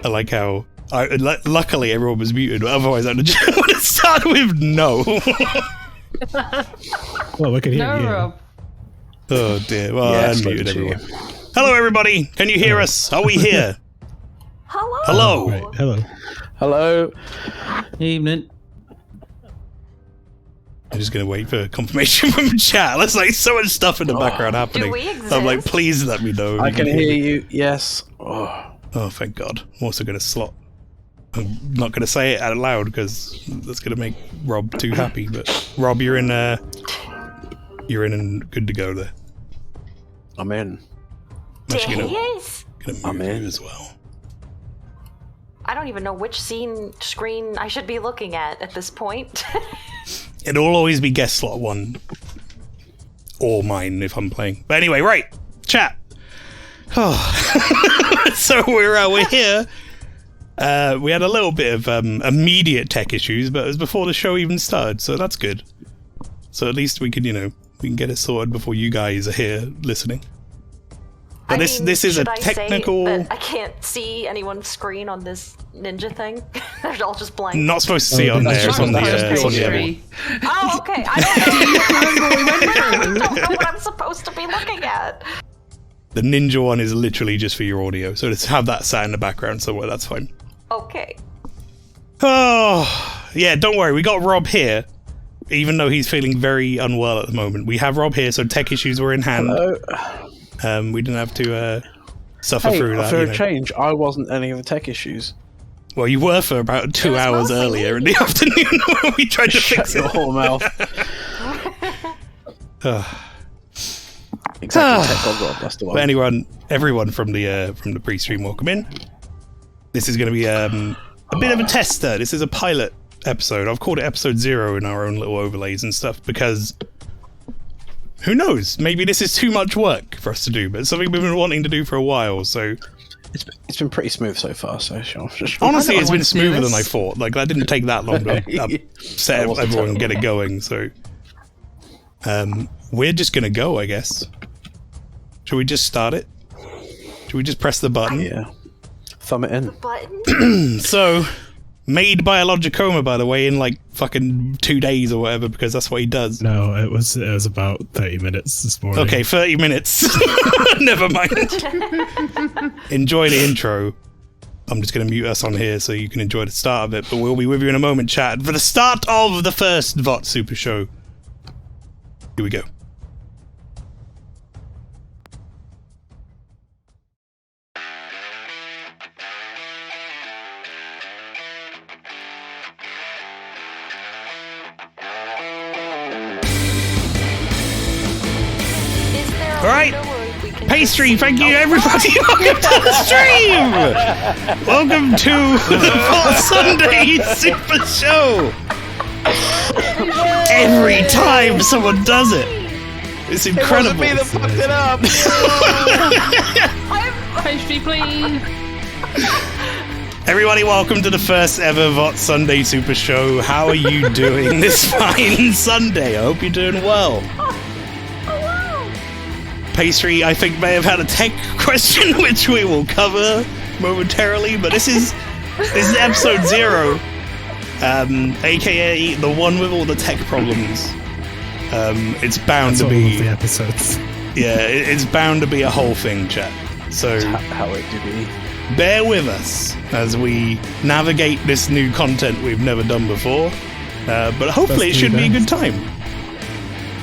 I like how... luckily everyone was muted, otherwise I would have started with no. Well, we could hear you. Rob. Oh dear. Well, Yeah, I unmuted spoke to you. everyone. Hello everybody! Can you hear us? Are we here? Hello. Hello! Right, hello. Hello. Evening. I'm just gonna wait for confirmation from chat. There's like so much stuff in the background happening. Do we exist? I'm like, please let me know. I can hear you. Yes. Oh. Oh, thank God. I'm also gonna slot. I'm not gonna say it out loud because that's gonna make Rob too happy. But Rob, you're in and good to go there. I'm in. I'm actually There gonna he is. move I'm in. you as well. I don't even know which screen I should be looking at this point. It'll always be guest slot 1. Or mine if I'm playing. But anyway, right. Chat. Oh. So we're here. We had a little bit of immediate tech issues, but it was before the show even started, so that's good. So at least we can, we can get it sorted before you guys are here listening. But this is a technical... Say that I can't see anyone's screen on this ninja thing? They're all just blank. Not supposed to see on there. It's on the other one. Oh, okay. I don't know what I'm supposed to be looking at. The ninja one is literally just for your audio, so to have that sat in the background somewhere, that's fine. Okay. Oh, yeah, don't worry. We got Rob here, even though he's feeling very unwell at the moment. We have Rob here, so tech issues were in hand. Hello. We didn't have to suffer through that. For a change, I wasn't any of the tech issues. Well, you were for about 2 hours earlier in the afternoon when we tried to fix it. Your whole mouth. Exactly. Tech got Rob. That's the one. But everyone from the pre-stream, welcome in. This is going to be a bit of a tester. This is a pilot episode. I've called it episode 0 in our own little overlays and stuff because who knows? Maybe this is too much work for us to do, but it's something we've been wanting to do for a while. So it's been pretty smooth so far. So sure. Honestly, it's been smoother than I thought. Like that didn't take that long to set everyone and get it going. So we're just gonna go, I guess. Should we just start it? Should we just press the button? Yeah. Thumb it in. Button? So, made by a Logicoma, by the way, in like fucking 2 days or whatever, because that's what he does. No, it was about 30 minutes this morning. Okay, 30 minutes. Never mind. Enjoy the intro. I'm just going to mute us on here so you can enjoy the start of it, but we'll be with you in a moment, chat, for the start of the first VOT Super Show. Here we go. Alright, Pastry, thank you everybody, welcome to the stream! Welcome to the VOT Sunday Super Show! Every time someone does it! It's incredible! It wasn't me that fucked it up! Pastry, please. Everybody, welcome to the first ever VOT Sunday Super Show. How are you doing this fine Sunday? I hope you're doing well. Pastry, I think, may have had a tech question, which we will cover momentarily, but this is episode 0, aka the one with all the tech problems. It's bound to be all of the episodes. Yeah, it's bound to be a whole thing, chat. So How it do be. bear with us as we navigate this new content we've never done before, but hopefully it should be a good time.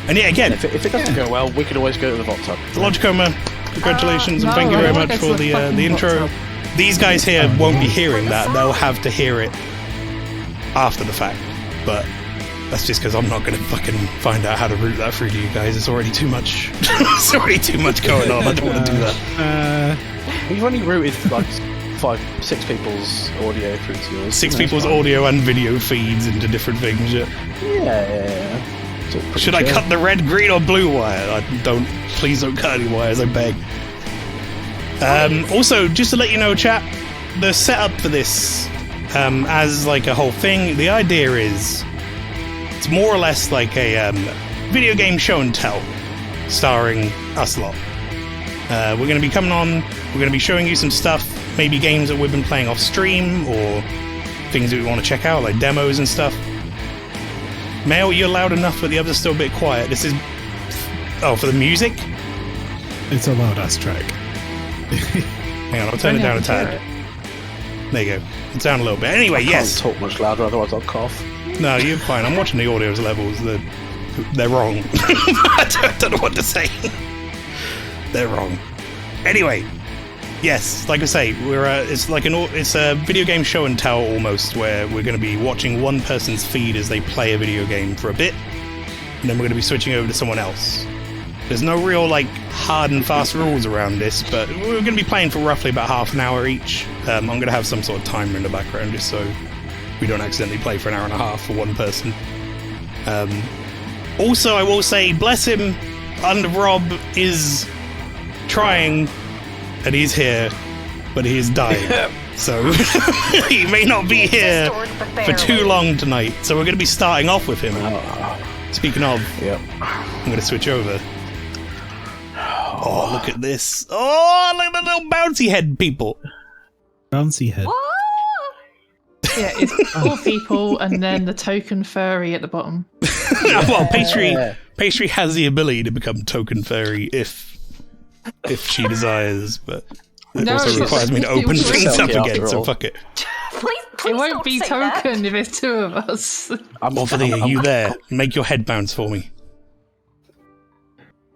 And yeah, again, If it doesn't go well, we could always go to the VOT Tub. Logicoma, congratulations and No, thank you I very don't much guess for the the fucking intro. WhatsApp. These guys here won't be hearing that; they'll have to hear it after the fact. But that's just because I'm not going to fucking find out how to route that through to you guys. It's already too much. It's already too much going on. I don't want to do that. We've only routed like 6 people's audio through to yours. 6 people's audio and video feeds into different things. Yeah. Yeah. Should I cut the red, green, or blue wire? Please don't cut any wires, I beg. Also, just to let you know, chat, the setup for this, as like a whole thing, the idea is it's more or less like a video game show and tell, starring us lot. We're going to be coming on, we're going to be showing you some stuff, maybe games that we've been playing off stream, or things that we want to check out, like demos and stuff. Mail, you're loud enough, but the others still a bit quiet. This is... Oh, for the music? It's a loud ass track. Hang on, I'll turn it down a tad. There you go. It's down a little bit. Anyway, yes. Can't talk much louder, otherwise I'll cough. No, you're fine. I'm watching the audio levels. They're wrong. I don't know what to say. They're wrong. Anyway, yes, like I say, it's a video game show and tell almost, where we're going to be watching one person's feed as they play a video game for a bit, and then we're going to be switching over to someone else. There's no real hard and fast rules around this, but we're going to be playing for roughly about half an hour each. I'm going to have some sort of timer in the background just so we don't accidentally play for an hour and a half for one person. Also, I will say, bless him, Rob is trying, and he's here, but he is dying. So he may not be here for too long tonight. So we're going to be starting off with him. Speaking of, I'm going to switch over. Oh, look at this. Oh, look at the little bouncy head people. Bouncy head. Yeah, it's 4 people and then the token furry at the bottom. Well, Pastry has the ability to become token furry if she desires, but it also requires me to open things up again, so fuck it. Please It won't don't be say token if it's 2 of us. Are you there? Make your head bounce for me.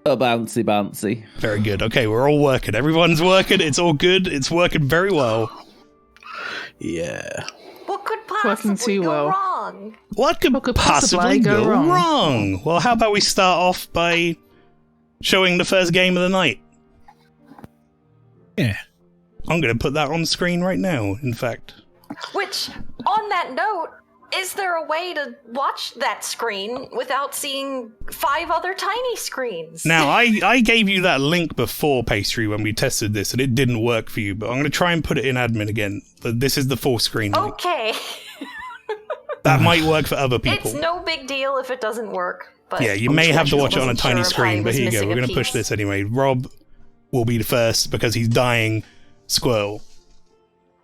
Oh, bouncy, bouncy. Very good. Okay, we're all working. Everyone's working. It's all good. It's working very well. Yeah. What could Working possibly too go well. wrong? What could possibly go wrong? Well, how about we start off by showing the first game of the night? Yeah. I'm going to put that on screen right now, in fact. Which, on that note, is there a way to watch that screen without seeing 5 other tiny screens? Now, I gave you that link before, Pastry, when we tested this, and it didn't work for you, but I'm going to try and put it in admin again. This is the full screen link. Okay. That might work for other people. It's no big deal if it doesn't work. But Yeah, you may have to watch it on a wasn't tiny sure if I screen, but was here you go. missing We're a going to push piece. this anyway. Rob will be the first because he's dying. Squirrel.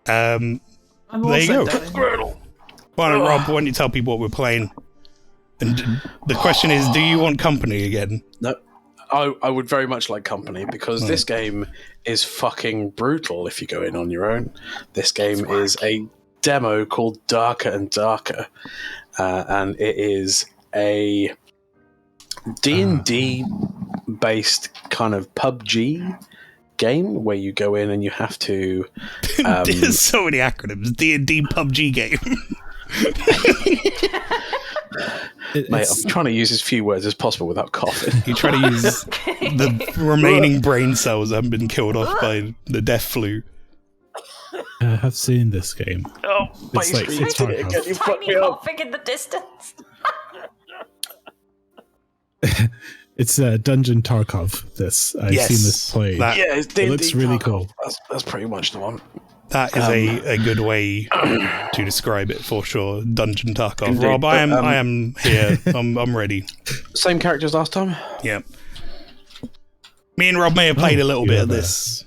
I'm There you also go. dying. Why don't, Rob, why don't you tell people what we're playing? And the question is, do you want company again? No, I would very much like company because this game is fucking brutal if you go in on your own. This game is a demo called Darker and Darker, and it is a D&D based kind of PUBG game where you go in and you have to... There's so many acronyms. D&D PUBG game. Mate, I'm trying to use as few words as possible without coughing. You try to use the remaining brain cells that haven't been killed off by the death flu. I have seen this game. Oh, It's like it's did it again. You fucked Tiny me up. coughing in the distance. It's Dungeon Tarkov. I've Yes, seen this play. Yeah, it's It looks really cool. That's pretty much the one. That is a good way to describe it for sure. Dungeon Tarkov. Indeed, Rob, but, I am here. I'm ready. Same character as last time. Yeah. Me and Rob may have played a little bit yeah, of this.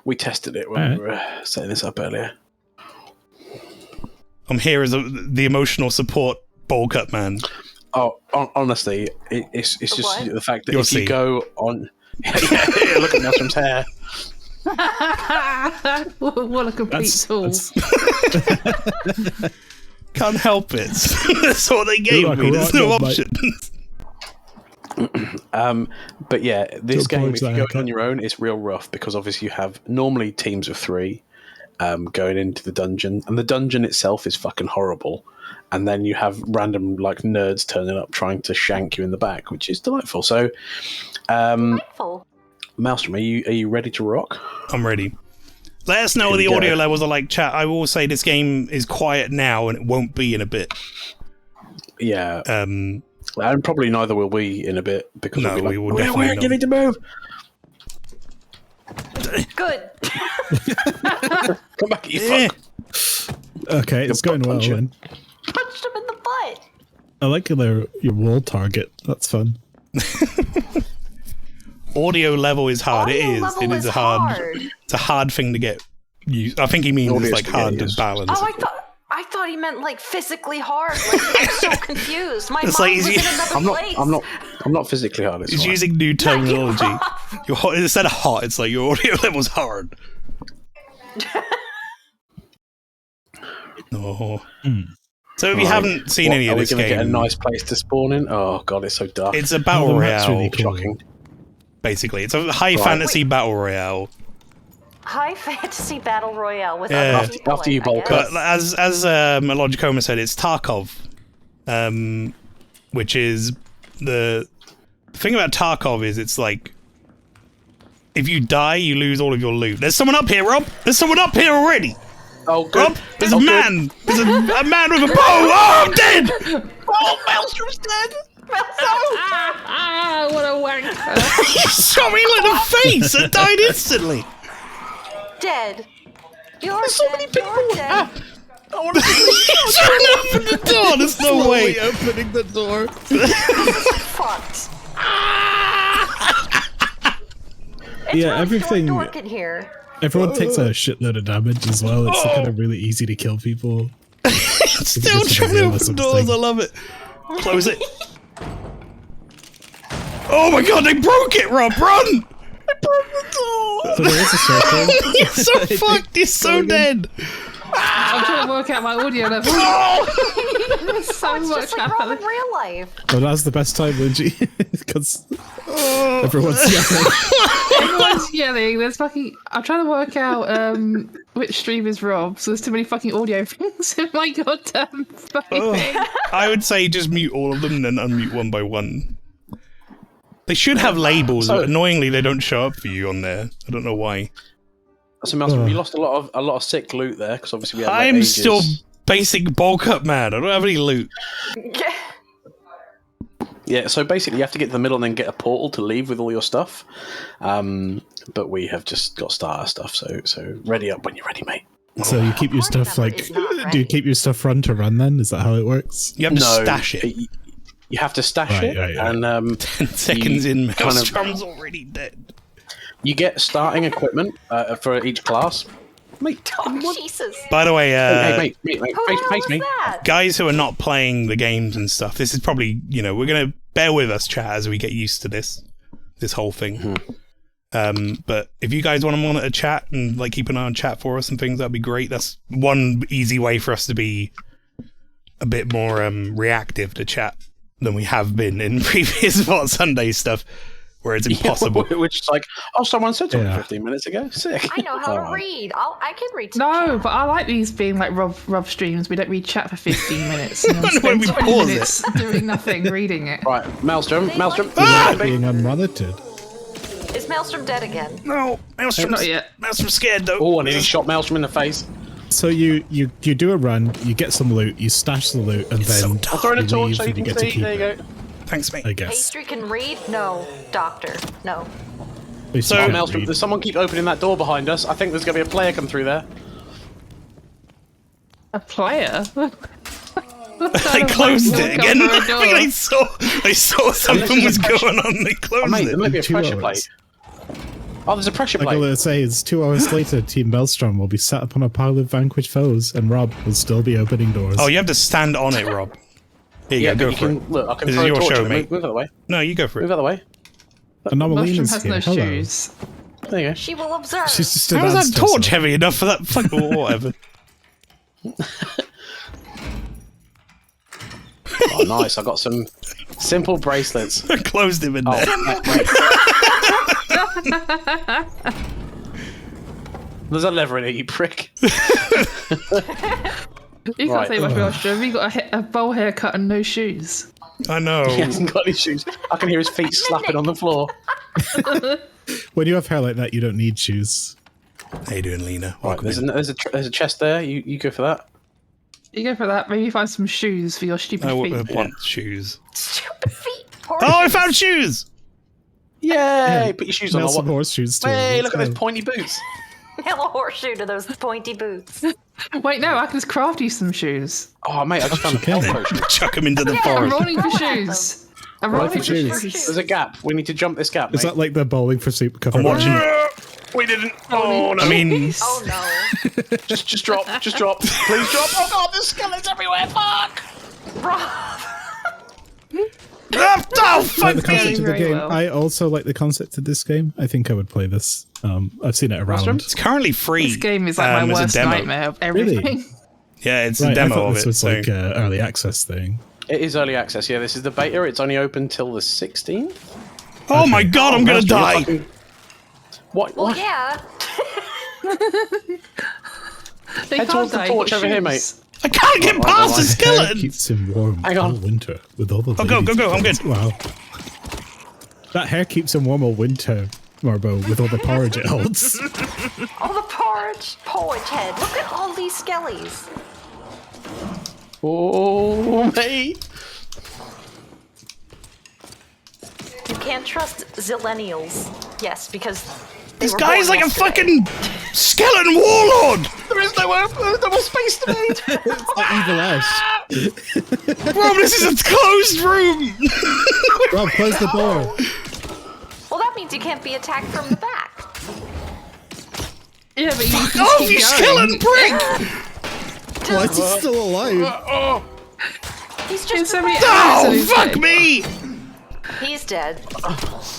We tested it when we were setting this up earlier. I'm here as the emotional support bowl cut man. Oh, honestly, it's just What? the fact that You'll if see. you go on... yeah, look at Maelstrom's hair. What a complete tool. Can't help it. That's what they gave like me. a There's rock, no mate. options. But yeah, this Don't game, apologise, if you go okay. on your own, it's real rough because obviously you have normally teams of 3 going into the dungeon, and the dungeon itself is fucking horrible. And then you have random nerds turning up trying to shank you in the back, which is delightful. So, Delightful. Maelstrom, are you ready to rock? I'm ready. Let us know what Here the we audio go. levels are like, chat. I will say this game is quiet now and it won't be in a bit. Yeah, Um, and probably neither will we in a bit because No, we'll be we will "We're definitely weird, not." you need to move. Good. Come back, you eh. fuck. Okay, it's going well punch it. then. Punched him in the butt. I like your wall target. That's fun. audio level is hard. Audio It is. level It is a hard. It's a hard thing to get used. I think he means it's like hard to balance. Oh, I thought he meant like physically hard. Like, I'm so confused. My It's mind like was he's- in another place. I'm not physically hard. It's He's fine. using new terminology. Instead of hot, it's like your audio level's hard. No. So if you haven't seen any of this Are we game, gonna get a nice place to spawn in? Oh god, it's so dark. it's a battle Oh, that's royale. really cool. shocking. Basically, it's a high fantasy battle royale. High fantasy battle royale with Yeah. other people. After you I bulk guess. But as Logicoma said, it's Tarkov, which is the thing about Tarkov is it's like if you die, you lose all of your loot. There's someone up here, Rob. There's someone up here already. Oh good. Rob, there's a man. There's a man with a bow. Oh, I'm dead. Oh, Maelstrom's dead. Ah, what a wanker. He shot me in the face and died instantly. Dead. You're so dead. many people. You're dead. I want to He's trying to open the door. There's no way. opening the door. Fucked. It's Yeah, really everything- dork in here. Everyone takes a shitload of damage as well. It's kind of really easy to kill people. Still It's trying to realism open doors. thing. I love it. Close it. Oh my god, they broke it, Rob. Run! So there is a circle. You're so fucked. You're so dead. I'm trying to work out my audio level. There's so It's much just like Rob in happening. real life. Oh, that's the best time, Lindsay, because everyone's yelling. Everyone's yelling. There's fucking. I'm trying to work out which stream is Rob. So there's too many fucking audio things in my goddamn fucking thing. I would say just mute all of them and then unmute one by one. They should have labels, but annoyingly they don't show up for you on there. I don't know why. So Maelstrom, you lost a lot of sick loot there because obviously we had. I'm ages. still basic bulk up man. I don't have any loot. Yeah, so basically you have to get to the middle and then get a portal to leave with all your stuff. But we have just got starter stuff, so ready up when you're ready, mate. So you keep your stuff Hardcover like. is not Do you ready. keep your stuff run to run then? Is that how it works? You have to stash it. You have to stash Right, it, right. and 10 seconds in, kind of- Maelstrom's already dead. you get starting equipment for each class. Mate, Oh, Jesus. By the way, hey, mate, Who the face hell was me. that? guys who are not playing the games and stuff, this is probably, we're going to bear with us, chat, as we get used to this whole thing. But if you guys want to monitor chat and like keep an eye on chat for us and things, that'd be great. That's one easy way for us to be a bit more reactive to chat than we have been in previous Sunday stuff, where it's impossible. Which is like, oh, someone said something Yeah. 15 minutes ago. Sick. I know how to Oh. read. I can read some No, chat. but I like these being like Rob streams. We don't read chat for 15 minutes and then When spend we 20 pause minutes doing nothing, reading it. Right, Maelstrom. Being unmonitored. Is Maelstrom dead again? No, Maelstrom's Not yet. scared though. Oh, I nearly shot Maelstrom in the face. So you do a run, you get some loot, you stash the loot, and so then tough. I'll throw in a you torch leave so you and you can get to see. keep There you it, go. Thanks, mate. I guess. Pastry can read? No. Doctor. No. At least So- you Oh, can Maelstrom, read. does someone keep opening that door behind us? I think there's going to be a player come through there. A player? They closed it again. Door. I think they saw something was going on. They Oh, closed mate, there it. might be a 2 pressure hours. plate. Oh, there's a pressure Like plate. I say, it's 2 hours later, Team Maelstrom will be sat upon a pile of vanquished foes, and Rob will still be opening doors. Oh, you have to stand on it, Rob. Here you Yeah, go, but go you for can it. look. I can This throw is a your torch. show, at it. mate. Move out of the way. No, you go for Move it. out of the way. Mushroom Anomalina's has here. no Hello. shoes. There you go. She will observe. She's just How is announced that torch herself. heavy enough for that? Fuck, or whatever. Oh, nice. I got some simple bracelets. I closed him in Oh, there. There's a lever in it, you prick. You can't Right. say much about Maelstrom. He got a bowl haircut and no shoes. I know. He hasn't got any shoes. I can hear his feet slapping on the floor. When you have hair like that, you don't need shoes. How you doing, Lena? Right, Welcome there's in. a chest there. You go for that. You go for that. Maybe find some shoes for your stupid I feet. want shoes. Stupid feet. Oh, I found shoes! Yay! Put your shoes on. I Nelson want- horseshoes too. Hey, Let's look at go. those pointy boots. Hell, a horseshoe to those pointy boots. Wait, no, I can just craft you some shoes. Oh, mate, I just found a Okay. pelt potion. Chuck them into the I'm forest. rolling for Throw at shoes. I'm Right, rolling for Jeez. shoes. There's a gap. We need to jump this gap, Is mate. that like the bowling for soup cover? I'm watching. We didn't. Oh no. I mean, Oh no. just drop. Just drop. Please drop. Oh god, there's skeletons everywhere. Fuck. oh, fuck Like the concept of the Very game. well. I also like the concept of this game. I think I would play this. I've seen it around. Rostrum? it's currently free. This game is like my as a worst demo. nightmare of everything. Yeah, it's Right, a I demo thought of this it. was So. like an early access thing. It is early access. Yeah, this is the beta. It's only open till the 16th. Oh my god, I'm gonna You're die! fucking- What? Well, What? yeah. They Head can't towards the die, torch got over here, shoes. I can't get past the Hair skeleton! keeps him warm Hang on. all winter with all the Oh, go, ladies go, go, I'm and good. Wow. That hair keeps him warm all winter, Marbo, with all the porridge it holds. Oh, the porridge head. Look at all these skellies. Oh, mate. You can't trust zillennials. Yes, because they This were guy's born like a yesterday. fucking skeleton warlord! There is no more space to me. Evil Ash. Rob, this is a closed room! Rob, close the door. Well, that means you can't be attacked from the back. Yeah, but you just Oh, keep you going. skeleton prick! Why is he still alive? Oh, He's There's just so many a arrows in Oh, his fuck head. me! He's dead.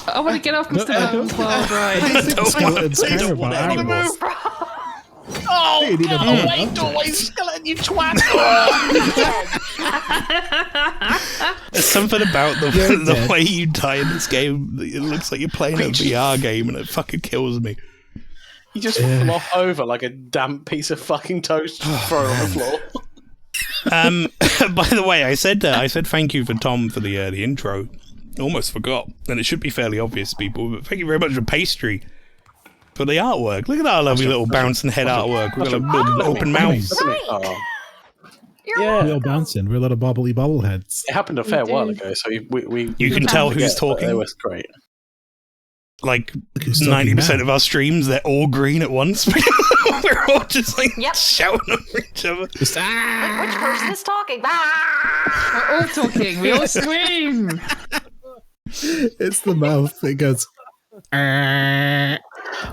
I want to get off Mr. Bones while right. Skeletons Please care don't about wanna animals. oh, You need a go bone away, object. go away, skeleton, you twat. There's something about the You're dead. way you die in this game. It looks like you're playing a VR game and it fucking kills me. You just flop over like a damp piece of fucking toast thrown on the floor. By the way, I said thank you for Tom for the intro. Almost forgot, and it should be fairly obvious to people. But thank you very much for Pastry for the artwork. Look at that lovely little bouncing head artwork. We've got a little open mouth. Oh. You're Yeah, We're all bouncing. We're little bobbly bobbleheads. it happened a fair while did. ago, so we You can tell who's forget, but talking. It was great. Like who's talking 90% now. of our streams, they're all green at once. We're all just like Yep. shouting over each other. Just Which person is talking? We're all talking. We all scream. it's the mouth. It goes. Oh,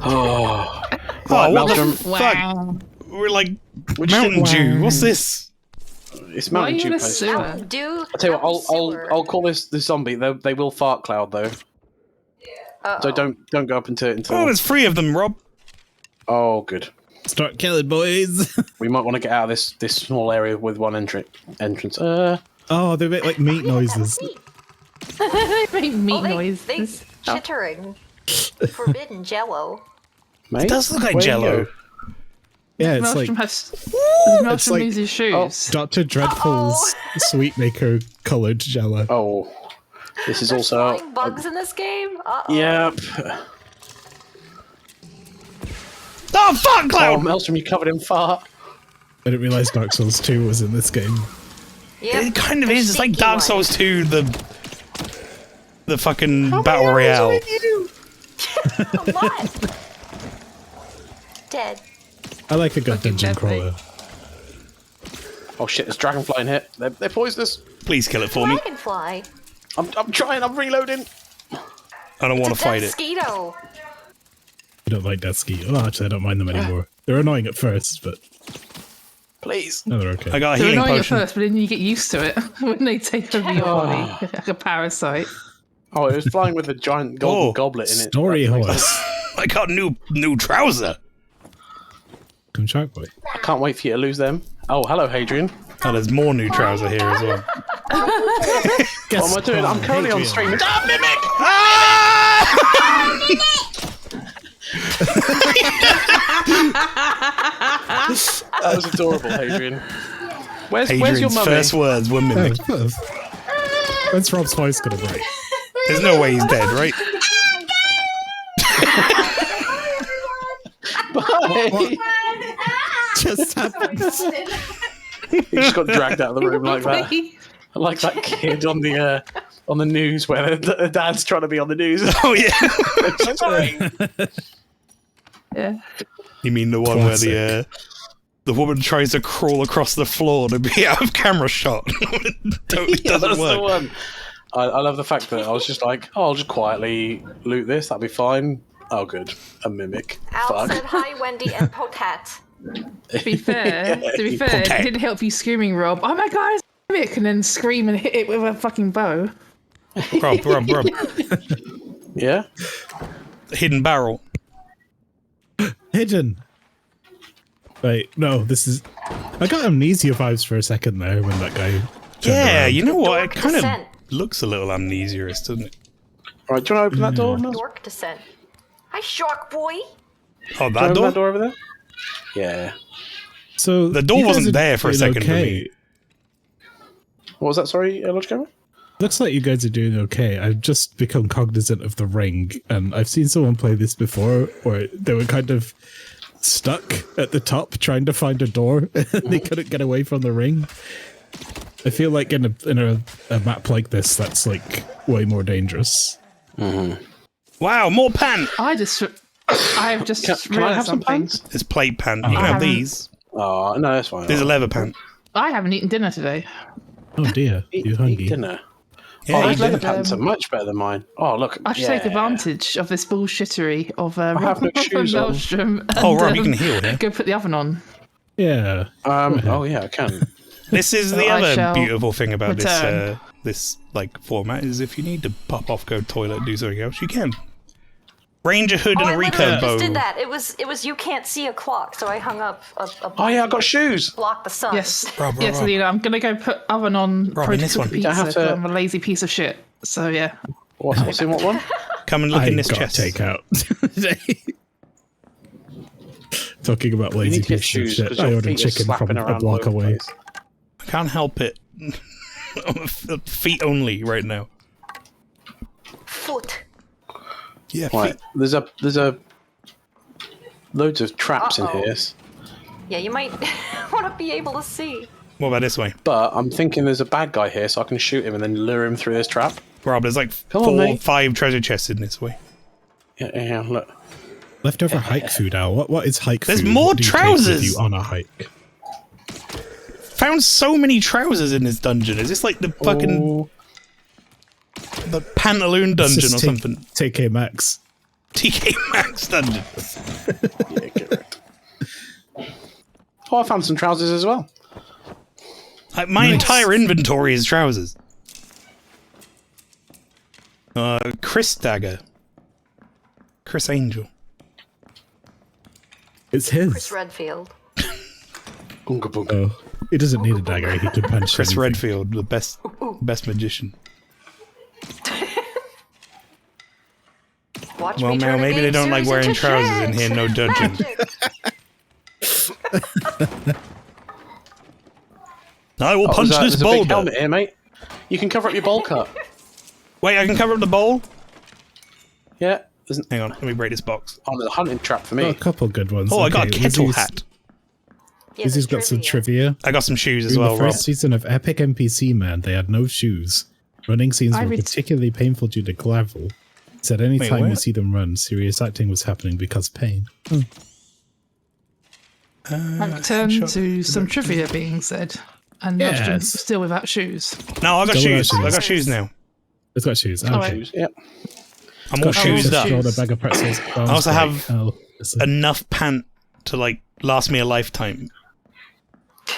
Oh, right, what the Maelstrom, Wow. We're like Which Mountain didn't- Dew. What's this? it's Why are Mountain you Dew in a post. sewer? Mountain Dew. I'll tell you what, Mountain sewer. I'll call this the zombie. They will fart cloud though, Uh-oh. so don't go up into it until. Oh, there's 3 of them, Rob. Oh, good. Start killing, boys. We might want to get out of this small area with one entrance. Oh, they make like meat noises. They make meat Oh, they noises. chittering. Forbidden Jello. Mate, does look like where you Jell-O. go? Yeah, it's Maelstrom like has. Maelstrom like- loses shoes. Dr. Dreadful's sweetmaker colored jello. Oh, this is There's also. flying bugs in this game. Uh-oh. Yep. Oh, fuck, Oh, Cloud! Maelstrom, you covered in fart. I didn't realize Dark Souls 2 was in this game. Yep. It kind of The is. It's like stinky Dark one. Souls 2, the fucking Battle Royale. A lot. Dead. I like a good Fucking dungeon deadly. crawler. Oh shit, there's dragonfly in here. They're poisonous. Please kill it for me. Dragonfly. I'm trying. I'm reloading. I don't want It's to a fight dead it. mosquito. I don't like Death Ski. Well, actually, I don't mind them anymore. They're annoying at first, but Please. no, they're okay. I got a They're healing annoying at potion. first, but then you get used to it when they take over your body like a parasite. Oh, it was flying with a giant golden Oh, goblet in it. Story That makes horse. I got new trouser. Come Shark Boy. I can't wait for you to lose them. Oh, hello, Hadrian. Oh, there's more new trouser here as well. What am I doing? I'm currently on stream. Ah, Mimic! That was adorable, Hadrian. Where's your Adrian's mummy? first words were mimic. When's Rob's voice gonna break? There's no way he's dead, right? Bye. Just happened. He just got dragged out of the room like that. Like that kid on the news where the dad's trying to be on the news. Oh yeah. Sorry. Yeah. You mean the one where Classic. the woman tries to crawl across the floor to be out of camera shot? Totally Yeah, doesn't that's the work. one. I love the fact that I was just like, oh, I'll just quietly loot this. That'll be fine. Oh, good. A mimic. Al Fuck. said hi, Wendy and Potat. To be fair, it didn't help you screaming, Rob. Oh my god, it's a mimic, and then scream and hit it with a fucking bow. Rob. Yeah? Hidden barrel. Hidden. Wait, no, this is. I got amnesia vibes for a second there when that guy. Yeah, around. you know what? It Dork kind of descent. looks a little amnesious, doesn't it? All right, do you want to open that door? Mel? Dork descent. Hi, Shark Boy. Oh, Do you that open door? that door over there? Yeah. So The door you guys wasn't are there for a doing second for me. What was that? Sorry, Lodge Gamer? Looks like you guys are doing okay. I've just become cognizant of the ring, and I've seen someone play this before, where they were kind of stuck at the top trying to find a door, and they couldn't get away from the ring. I feel like in a map like this, that's like way more dangerous. Wow, more pan! I have just Can I realised have some something. pants? It's plate pan. You can have haven't- these. Oh, no, that's fine. There's a leather pan. I haven't eaten dinner today. Oh dear, you Eat hungry? dinner. Yeah, Oh, you these do. leather pants are much better than mine. Oh, look. I should take advantage of this bullshittery of have no Rob and shoes on. Maelstrom. Oh, and, Rob, you can heal here. Go put the oven on. Yeah. Oh, yeah, I can. This is the I other shall beautiful thing about return. this like format is if you need to pop off, go toilet, do something else, you can. Ranger hood Oh, and I a literally recurve bow. just did that. It was you can't see a clock, so I hung up a Oh, yeah, I got shoes. block the sun. Yes. Rob, Yes, Rob. Lena, I'm going to go put oven on Rob, in this cook one. a You don't pizza have to- 'cause I'm a lazy piece of shit. So, yeah. What's in what one? Come and look I in this got chest. takeout. Talking about lazy need to get pieces of shoes, shit. 'cause I your ordered feet are chicken from slapping a around block all over the away. place. I can't help it. Feet only right now. Foot. Yeah, Right, feet. there's a loads of traps in Uh-oh. here, Yeah, you might want to be able to see. What about this way? but I'm thinking there's a bad guy here, so I can shoot him and then lure him through this trap. Rob, there's like Come on, 4 or mate. 5 treasure chests in this way. Yeah, look. Leftover hike food, Al. What is hike There's food? more What do you take with trousers! you on a hike? Found so many trousers in this dungeon. Is this like the fucking Oh, the pantaloon dungeon Just or something? TK Maxx. TK Maxx dungeon. yeah, get rid. Oh, I found some trousers as well. My entire inventory is trousers. Chris dagger. Chris Angel. It's his. Chris Redfield. Oonga boonga. Oh, he doesn't need a dagger. He can punch. Chris anything. Redfield, the best magician. Watch Well, me Mel, turn a maybe they game don't like series wearing into trousers in shit. here, no judging. Magic. I will punch this there's a big boulder. helmet here, mate. You can cover up your bowl cut. Wait, I can cover up the bowl? Yeah. There's, Hang on, let me break this box. oh, there's a hunting trap for Got a me. couple good ones. Oh, I got a Okay, kettle Lizzie's- hat. Yeah, Lizzie's there's got some trivia. I got some shoes as In well, the Rob. first season of Epic NPC Man, they had no shoes. Running scenes I were read- particularly painful due to gravel. Said any Wait, time you what? see them run, serious acting was happening because pain. Return to some trivia being said. And Yes. Maelstrom still without shoes. No, I got Still shoes. without I got shoes. shoes now. It's got shoes. Okay. Alright. Shoes, yep. I'm all Got shoesed up. shoes. Got a bag of pretzels. I also have Oh, enough pant to like last me a lifetime.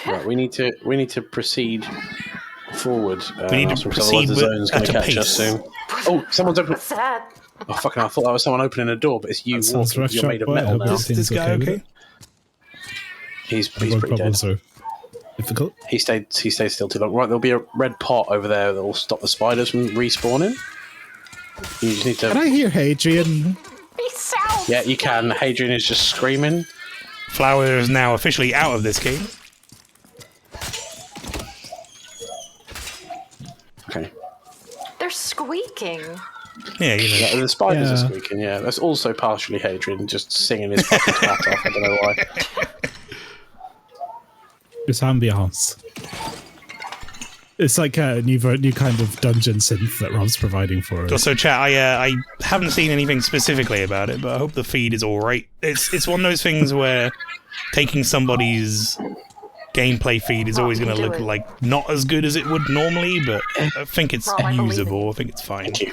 Right, we need to proceed forward. We need to otherwise proceed the with- zone's going at to a catch us pace. soon. Oh, someone's opening. What's that? Oh, fucking! I thought that was someone opening a door, but it's you That sounds walking. rough, You're made of Shark Boy. I metal hope now. this- This guy okay with okay? He's Road pretty dead. problems are difficult. He stayed still too long. Right, there'll be a red pot over there that will stop the spiders from respawning. You just need Can to. I hear Hadrian? Peace out. Yeah, you can. Hadrian is just screaming. Flower is now officially out of this game. Okay. They're squeaking. Yeah, you know. Yeah, the spiders Yeah. are squeaking. Yeah, that's also partially Hadrian just singing his fucking twat off. I don't know why. It's ambiance. It's like a new kind of dungeon synth that Rob's providing for us. Also, chat. I haven't seen anything specifically about it, but I hope the feed is all right. It's one of those things where taking somebody's gameplay feed is always going to look like not as good as it would normally, but I think it's Rob, I believe usable. I think it's fine. Thank you.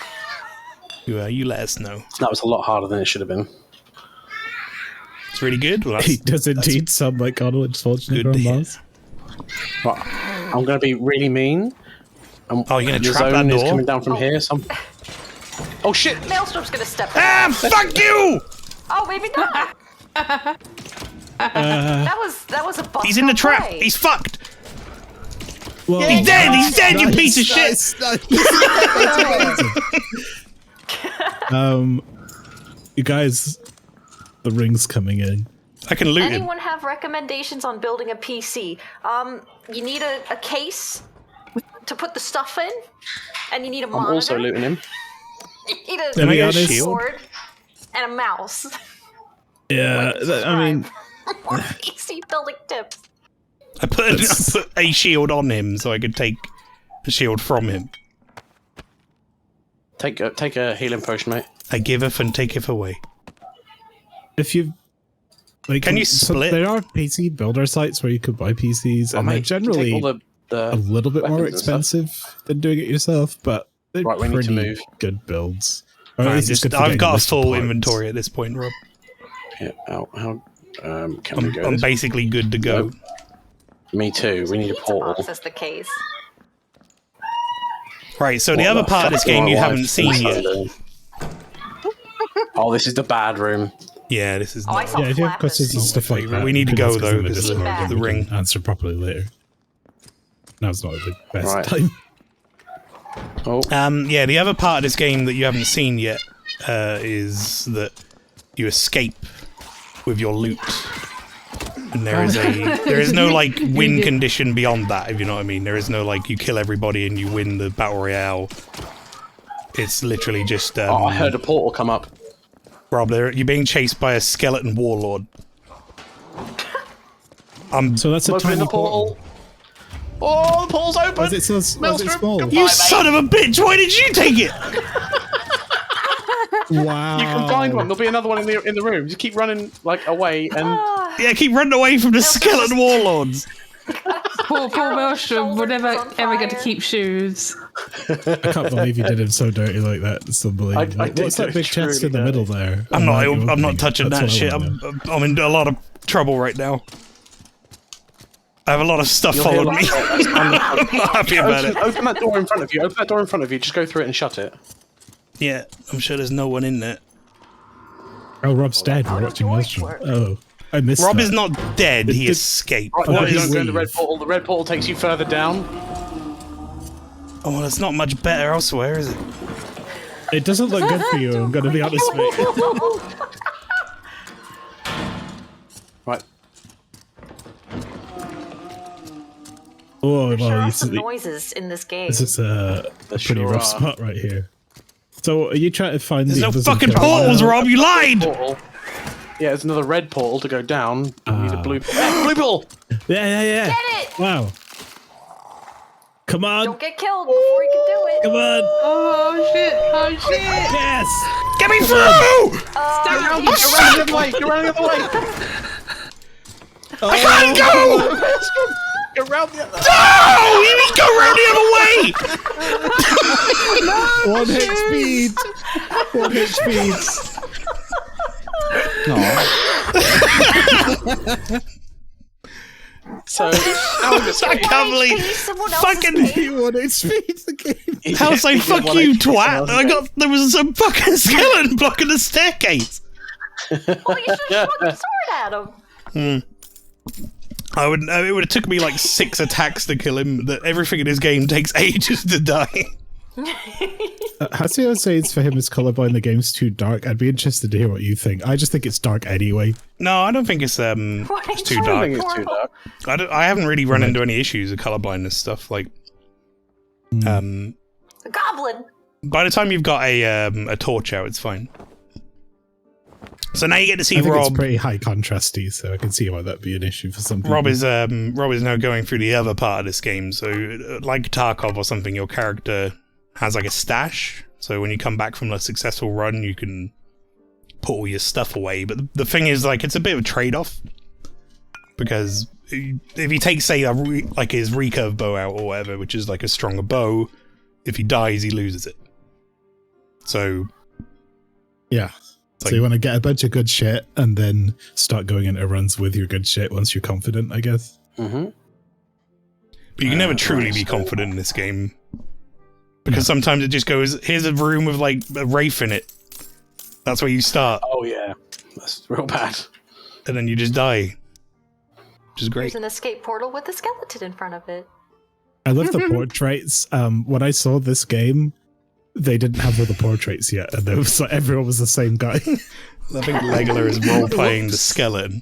You let us know. That was a lot harder than it should have been. It's really good. Well, He does indeed sound like Arnold Schwarzenegger good to on hear. Mars. Right, I'm going to be really mean. Oh, you're going to The trap that zone is door? coming down from here. Oh shit! Maelstrom's gonna step in. Ah, fuck you! Oh, maybe not. that was a bust. He's in the trap. He's fucked. Well, He's dead. He's dead. You piece of shit. You guys, the ring's coming in. I can loot him. Anyone have recommendations on building a PC? You need a case to put the stuff in, and you need a I'm monitor. also looting him. You need To be a honest- keyboard and a mouse. Yeah, I mean, More PC building tips. I put a shield on him so I could take a shield from him. Take a healing potion, mate. I giveth and taketh away. if you like, Can you split? there are PC builder sites where you could buy PCs, and they're Mate, you can take generally all the a little bit more weapons and stuff. expensive than doing it yourself, but they're Right, we need to pretty move. good builds. Or at least it's good for I've getting got a listed full parts. inventory at this point, Rob. Yeah, how can we go? I'm this way? basically good to go. Nope. Me too. We need a Pizza portal. box is the case. Right, so the What other the part of this fuck game my you wife haven't seen thinks yet. I'm doing? Oh, this is the bad room. Yeah, this is Oh, I not. saw Yeah, if you have Flappers. questions and stuff like that, We need to you can go, ask us though, in the because Discord, the and we ring. can answer properly later. Now's not the best Right. time. Oh, Yeah, the other part of this game that you haven't seen yet is that you escape with your loot. And there is no like win condition beyond that, if you know what I mean. There is no like you kill everybody and you win the battle royale. It's literally just I heard a portal come up. Rob, you're being chased by a skeleton warlord. So that's a Open tiny the portal. Oh, the portal's open. Was it so? Was it Maelstrom, small? goodbye. You mate. son of a bitch! Why did you take it? Wow. You can find one. There'll be another one in the room. Just keep running like away and Yeah, keep running away from the skeleton warlords. Poor Maelstrom will never Shoulders on ever get to fire. keep shoes. I can't believe you did him so dirty like that. It's unbelievable. I did What's that do big it chest in the truly middle there? I'm not. Oh, I'm not okay. touching That's that what I shit. wanna know. I'm in a lot of trouble right now. I have a lot of stuff you'll hear following me. like, I'm not happy about it. open that door in front of you. Open that door in front of you. Just go through it and shut it. Yeah, I'm sure there's no one in there. Oh, Rob's dead. how We're does watching George Maelstrom. work? Oh, I missed Rob that. is not dead. He Did- escaped. Right, Oh, what he's don't go in the red leave. portal. The red portal takes you further down. Oh, well, it's not much better elsewhere, is it? It doesn't look good for you, I'm going to be honest with you. Right. Oh, There sure well, are some this noises in this game. is a pretty sure rough are. spot right here. So, are you trying to find There's the no others fucking in front? portals, Rob. You lied. Portal. Yeah, there's another red portal to go down. We need a blue portal. Blue portal! Yeah. Get it! Wow. Come on. Don't get killed before you can do it. Come on. Oh shit! Oh shit! Yes. Get me through! Stop You're running the other way! You're running the other way! I can't go! Go round the other way! No! You need to go round the other way! 1 hit speed. 1 hit speed. So, now I'm just I can't believe Someone else's fucking game. 1 hit speed again. How say Yeah, fuck one you, HP twat? There was some fucking skeleton blocking the staircase. Well, you should have swung the sword at him. It would have took me like 6 attacks to kill him. That everything in this game takes ages to die. Hasio says for him his colorblind the game's too dark. I'd be interested to hear what you think. I just think it's dark anyway. No, I don't think it's Why it's too is I dark. think it's too dark. I haven't really run into any issues with colorblindness stuff. Like, The goblin. by the time you've got a torch out, it's fine. So now you get to see I think it's Rob. pretty high contrasty, so I can see why that'd be an issue for some people. Rob is now going through the other part of this game. So, like Tarkov or something, your character has like a stash. So when you come back from a successful run, you can put all your stuff away. But the thing is, like, it's a bit of a trade-off because if he takes, say, like his recurve bow out or whatever, which is like a stronger bow, if he dies, he loses it. So, yeah. So you want to get a bunch of good shit and then start going into runs with your good shit once you're confident, I guess. Mm-hmm. But you can never truly be confident in this game. Because sometimes it just goes, here's a room with like a wraith in it. That's where you start. Oh yeah, that's real bad. And then you just die. Which is great. There's an escape portal with a skeleton in front of it. I love the portraits. When I saw this game, they didn't have all the portraits yet, and everyone was the same guy. I think Legola is role-playing the skeleton.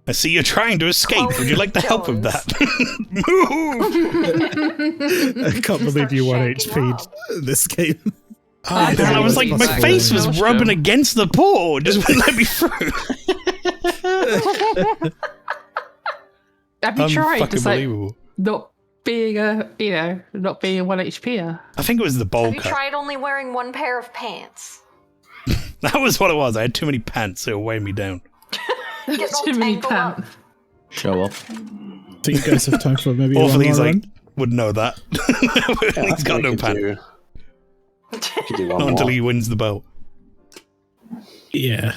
I see you're trying to escape. Would you like the help of that? Move! I can't believe you 1 HP'd this game. Oh, man, I was like, my face was rubbing against the portal. Just wouldn't let me through. Have you tried just like Unfucking not being not being a 1 HP'er? I think it was the bowl Have you cut. tried only wearing one pair of pants? That was what it was. I had too many pants, so it weighed me down. Get all Too many tangled up. pants. Show off. Do you guys have time for maybe one Awfully, he's more like, run? would know that. He's got no pants. Could do one Not until more. he wins the belt. Yeah.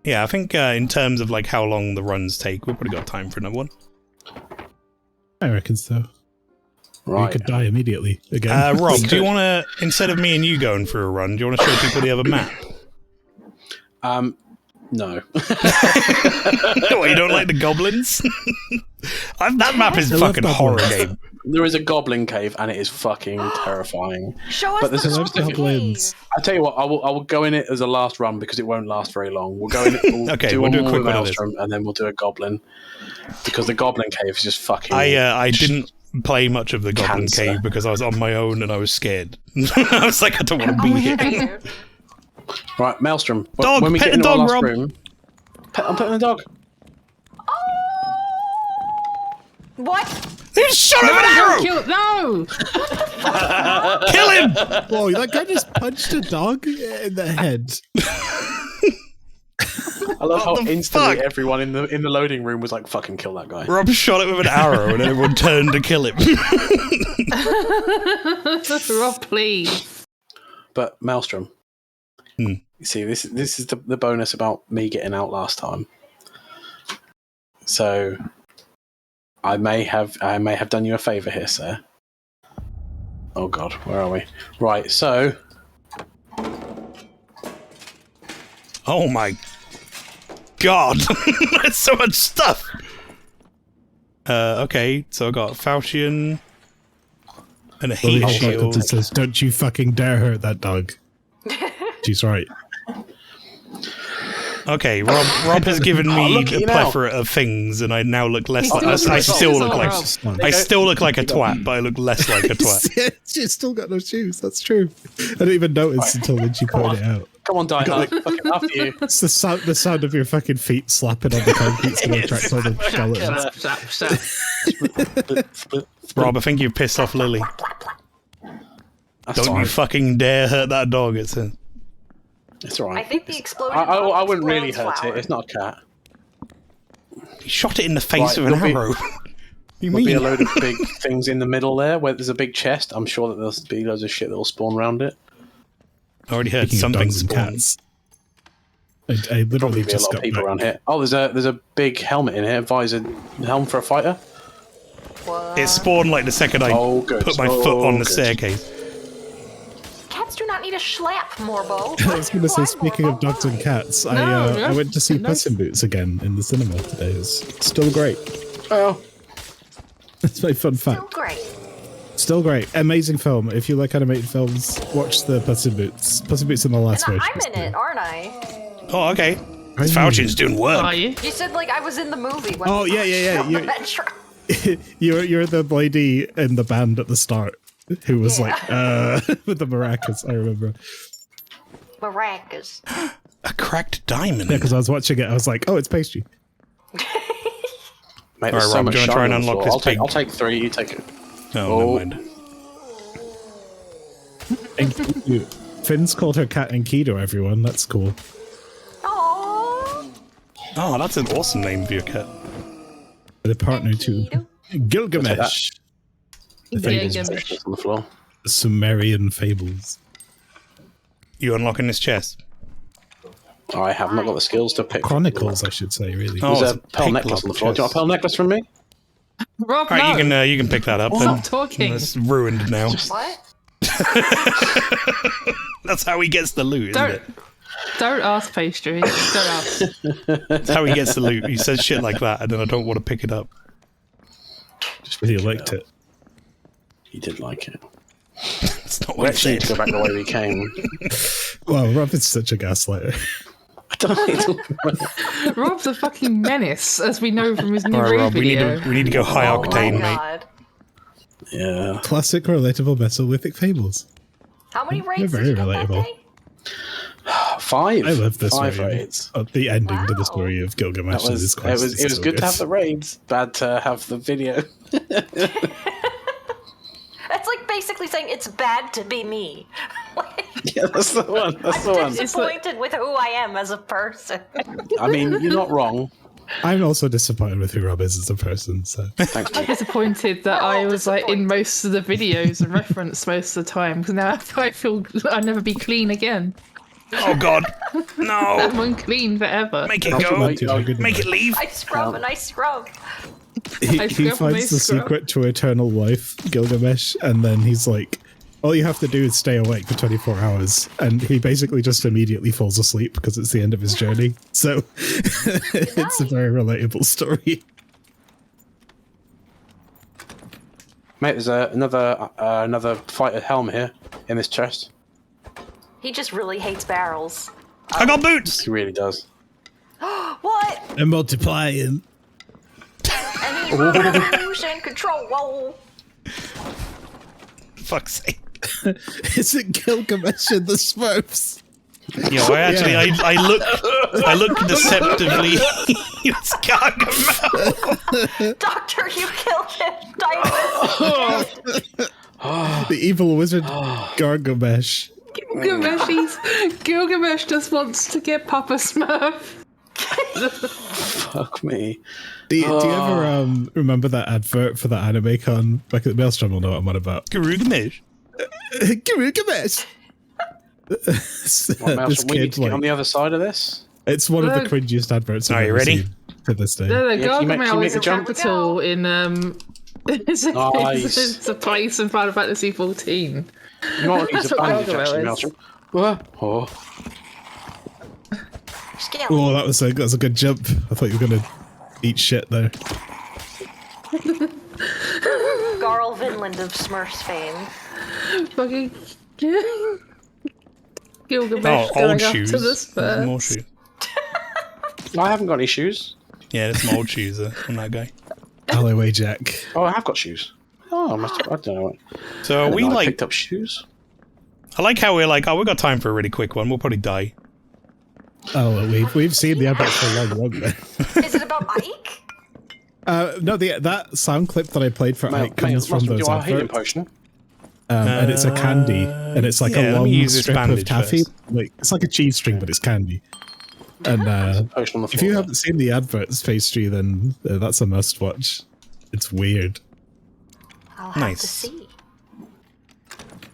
Yeah, I think in terms of like how long the runs take, we've probably got time for another one. I reckon so. Right. You could die immediately again. Rob, do you want to, instead of me and you going for a run, do you want to show people the other map? No. What, you don't like the goblins? That map is a I love fucking horror goblins. game. There is a goblin cave, and it is fucking terrifying. Show us But there's the a goblin specific- goblins. cave. I tell you what, I will go in it as a last run because it won't last very long. We'll go in it. We'll Okay, do we'll one do a more quick with one of this. Maelstrom, and then we'll do a goblin because the goblin cave is just fucking. I didn't play much of the goblin Cancer. cave because I was on my own and I was scared. I was like, I don't want to be here. Right, Maelstrom. Dog, when we pet get the into our dog, last Rob. room, I'm petting the dog. What? He shot him with an arrow! No! Kill him! Whoa, that guy just punched a dog in the head. I love how the instantly fuck? everyone in the loading room was like, "Fucking kill that guy." Rob shot it with an arrow and everyone turned to kill him. Rob, please. But Maelstrom, Hmm. you see, this is the bonus about me getting out last time. So, I may have done you a favour here, sir. Oh God, where are we? Right, so Oh my god. There's so much stuff. Okay, so I got Falchion and a heat He shield. says, "Don't you fucking dare hurt that dog." She's right. Okay, Rob has given me look at a you now. plethora of things, and I now look less like. still I looks still like look like. Rob. I still look like a twat, but I look less like a twat. She's still got no shoes. That's true. I didn't even notice until when she pointed it out. come on, Die Hard, fucking after you. It's the sound of your fucking feet slapping on the concrete's going to attract all the skeletons. Rob, I think you've pissed off Lily. That's Don't all you right. fucking dare hurt that dog. It says. It's all right. I think the explosion. I wouldn't really explodes hurt flower. it. It's not a cat. He shot it in the face Right, with an there'll be- arrow. You There'll be a mean? load of big things in the middle there where there's a big chest. I'm sure that there'll be loads of shit that will spawn around it. I already heard Speaking of something dogs and spawn. cats. I literally Probably be a just lot got of people back. around here. Oh, there's a big helmet in here. Visor helm for a fighter. What? It spawned like the second I Oh, good. put my Oh, foot on the good. staircase. Cats do not need a schlap, Morbo. I was going to say, speaking of dogs and cats, I went to see Puss in Boots again in the cinema today. It's still great. Oh, That's my fun So fact. great. Still great. Amazing film. If you like animated films, watch the Puss in Boots. Puss in Boots in the last And version. I'm in it, aren't I? Oh, okay. Are you? Falchion's doing work. Are you? You said like I was in the movie. When Oh, yeah. on the You're, metro. you're the lady in the band at the start who was Yeah. like, with the maracas, I remember. Maracas. A cracked diamond. Yeah, because I was watching it, I was like, oh, it's pastry. mate, All right, there's so Rob, much do you wanna try and shine on the unlock floor. this pig? I'll take 3. You take it. Oh, Oh. never mind. Enkidu. Finn's called her cat Enkidu, everyone. That's cool. Oh. Oh, that's an awesome name for your cat. The partner to Gilgamesh. The Yeah, Fables. Gilgamesh. On the floor. Sumerian fables. You unlocking this chest? I have not got the skills to pick. Chronicles, I should say, really. Oh, There's it's a pearl pick necklace on the floor. Do you want a chest. pearl necklace from me? Rob, All right, no. you can pick that up. Stop Then. talking. It's ruined now. What? That's how he gets the loot, isn't it? Don't ask, Pastry. Don't ask. That's how he gets the loot. He says shit like that, and then I don't want to pick it up. Just really liked it. He did like it. That's not We what actually he need to said. go back the way we came. Well, Rob is such a gaslighter. I don't know. Rob's a fucking menace, as we know from his new All right, raid Rob, video. we need to go high Oh my octane, mate. god. Yeah. Classic relatable Mesolithic fables. How many raids very did you get that relatable. day? 5. I love this 5 story. raids. The ending to Wow. the story of Gilgamesh That and was, his it quest. was, is it was so good to have the raids, bad to have the video. That's like basically saying it's bad to be me. Yeah, that's the one. That's the I'm one. disappointed with who I am as a person. I mean, you're not wrong. I'm also disappointed with who Rob is as a person. So Thanks, I'm mate. disappointed that We're all I was like in disappointed. most of the videos and referenced most of the time because now I feel I'll never be clean again. Oh God, no! I'm unclean forever. Make it How go! much you like it? Make it leave! I scrub and I scrub. he I scrub and I finds the scrub. secret to eternal life, Gilgamesh, and then he's like, all you have to do is stay awake for 24 hours. And he basically just immediately falls asleep because it's the end of his journey. So it's a very relatable story. Mate, there's another fighter helm here in this chest. He just really hates barrels. I got boots. He really does. What? And multiplying. And he's illusion control. Whoa. Fuck's sake! Is it Gilgamesh and the Smurfs? Yo, I look deceptively. It's Gargamel. Doctor, you killed him. Diamond. The evil wizard Gargamesh. Gilgamesh just wants to get Papa Smurf. Fuck me. Do you ever remember that advert for that anime con? Back at the Maelstrom will know what I'm on about. Garugamish. Gilgamesh! What, This Maelstrom, we need kid, to get on like, the other side of this. it's one of the Look. cringiest adverts Are I've you ever ready? seen to this day. No, can you make Gargamel is a a jump? capital in it's a, Nice. it's a place in Final Fantasy 14. You might need That's a what bandage, Gargamel actually, is. Maelstrom. Oh. Skill. Oh, that was a good jump. I thought you were gonna eat shit there. Garl Vinland of Smurfs fame. Fucking Gilgamesh Oh, going old up shoes. to the Spurs. More shoes. I haven't got any shoes. Yeah, there's some old shoes from that guy. Alleyway Jack. Oh, I have got shoes. Oh, I don't know. So I we didn't know I like. picked up shoes. I like how we're like, oh, we got time for a really quick one. We'll probably die. Oh, well, we've seen the advert for long, won't we? Is it about Ike? No, that sound clip that I played for Ike comes from Maelstrom, those do a healing adverts. potion. And it's a candy, and it's like yeah, a let me long use this strip of bandage taffy. first. Like it's like a cheese string, but it's candy. And Potion on the floor. if you haven't seen the adverts, Pastry, then that's a must watch. It's weird. I'll have Nice. to see.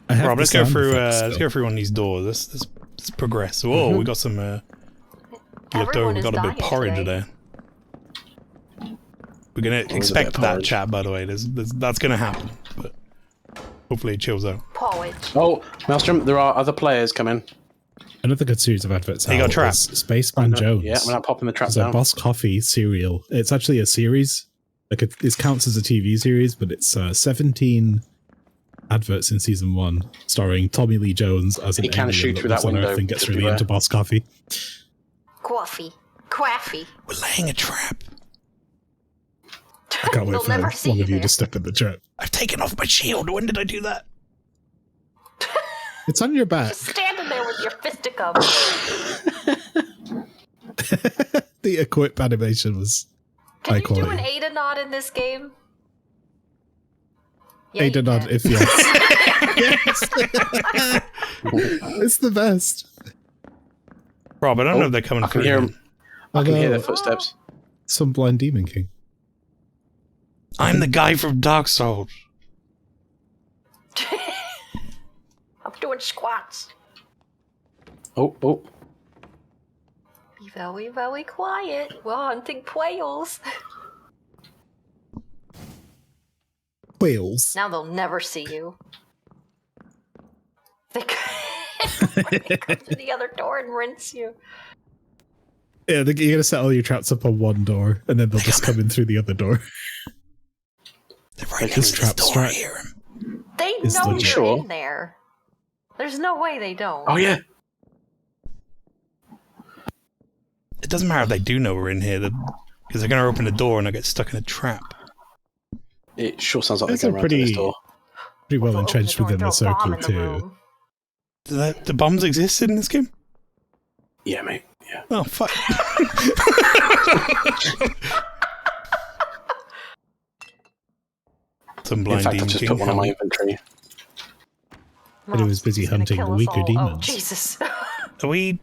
I have Rob, the let's go sound through. effects Let's still. go through one of these doors. Let's progress. Whoa, we got some left over. Everyone We is got a bit of dying porridge today. there. We're gonna a bit expect of that porridge. chat, by the way. That's gonna happen, but hopefully it chills out. Porridge. Oh, Maelstrom, there are other players coming. Another good series of adverts. You got out trap. is Spaceman Jones. Yeah, I'm not popping the trap It's a down. Boss Coffee cereal. It's actually a series. Like it counts as a TV series, but it's 17 adverts in season 1, starring Tommy Lee Jones as an He can alien shoot that through lives that on window, Earth and gets just really beware. into Boss Coffee. Coffee. Quaffy. We're laying a trap. I can't wait They'll for never one see of you you there. to step in the trap. I've taken off my shield. When did I do that? It's on your back. Just standing there with your fisticuffs. The equip animation was Can high you do an quality. Ada nod in this game? Yeah, Ada you nod can. if yes. Yes. It's the best. Rob, I don't know if they're coming I can through. hear here. them. I can hear their Although, footsteps. some blind demon king. I'm the guy from Dark Souls. I'm doing squats. Oh. Be very, very quiet. We're hunting quails. Whales. Now they'll never see you. They come to the other door and rinse you. Yeah, you're gonna set all your traps up on one door, and then they'll just come in through the other door. They're right This next to this trap's door. I right. hear 'em. They Is know the- you're Sure. in there. There's no way they don't. Oh yeah. It doesn't matter if they do know we're in here, because they're going to open the door and I get stuck in a trap. It sure sounds like That's they're a going around to this pretty- door. Pretty well They'll open entrenched door and within the throw a bomb circle in the too. room. Do bombs exist in this game? Yeah, mate. Yeah. Oh, fuck. Some In blind fact, I demon just king. put one on my inventory. But it was busy He's gonna hunting kill the us weaker all. demons. Oh, Jesus. Are we...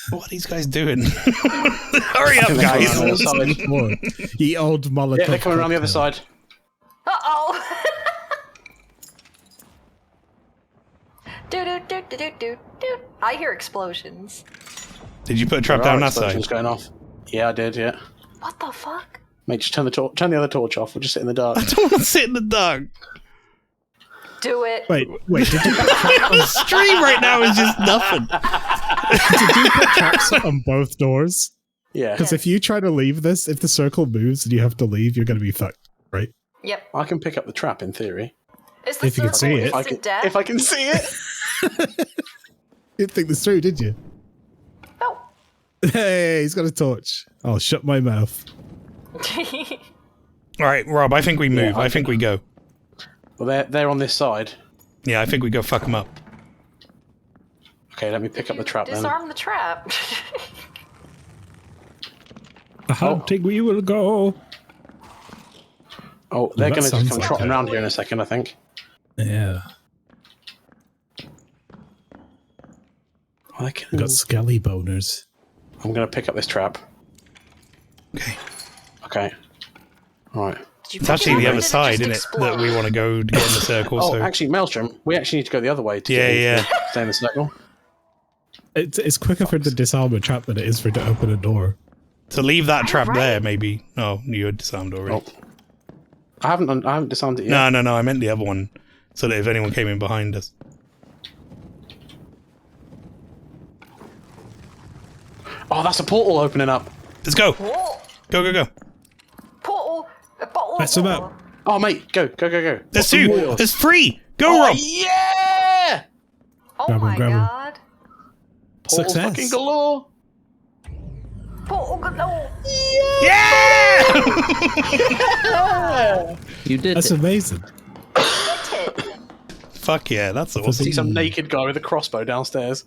What are these guys doing? Hurry up, think they're guys. coming around the other side. More. Ye old Molotov. Yeah, they're coming around the other cocktail. side. Uh-oh. Do. I hear explosions. Did you put a trap There are down that side? explosions going off. Yeah, I did. Yeah. What the fuck? Mate, just turn the other torch off. We'll just sit in the dark. I don't want to sit in the dark. Do it. Wait, did you, The stream right now is just nothing. did you put traps on both doors? Yeah. Because if you try to leave this, if the circle moves and you have to leave, you're going to be fucked, right? Yep. I can pick up the trap in theory. Is the If you can circle see it. instant death? If I can see it. You didn't think this through, did you? No. Hey, he's got a torch. I'll shut my mouth. All right, Rob, I think we move. I think we go. Well, they're on this side. Yeah, I think we go fuck them up. Okay, let me pick up the trap then. Disarm the trap. A hunting we will go. Oh, they're that going to just sounds come like trotting a- around here in a second, I think. Yeah. Oh, they We can... got skelly boners. I'm going to pick up this trap. Okay. Okay. All right. Did you It's pick actually up the or other did it side, just isn't it? explode? That we want to go to get in the circle. Oh, so actually, Maelstrom, we actually need to go the other way to Yeah, get stay in the circle. It's quicker for the disarm a trap than it is for it to open a door. to leave that trap right. there, maybe. Oh, you had disarmed already. Oh. I haven't disarmed it yet. No, I meant the other one. So that if anyone came in behind us. Oh, that's a portal opening up. Let's go. Whoa. Go. Portal. A bottle. Mess him up. Oh, mate, go. There's two. There's three. Go, Oh, Rob. yeah! Oh Grab 'em, my grab 'em. god. Portal Success. fucking galore. Portal galore. Yeah! You did That's it. amazing. Fuck yeah, that's See awesome. some naked guy with a crossbow downstairs.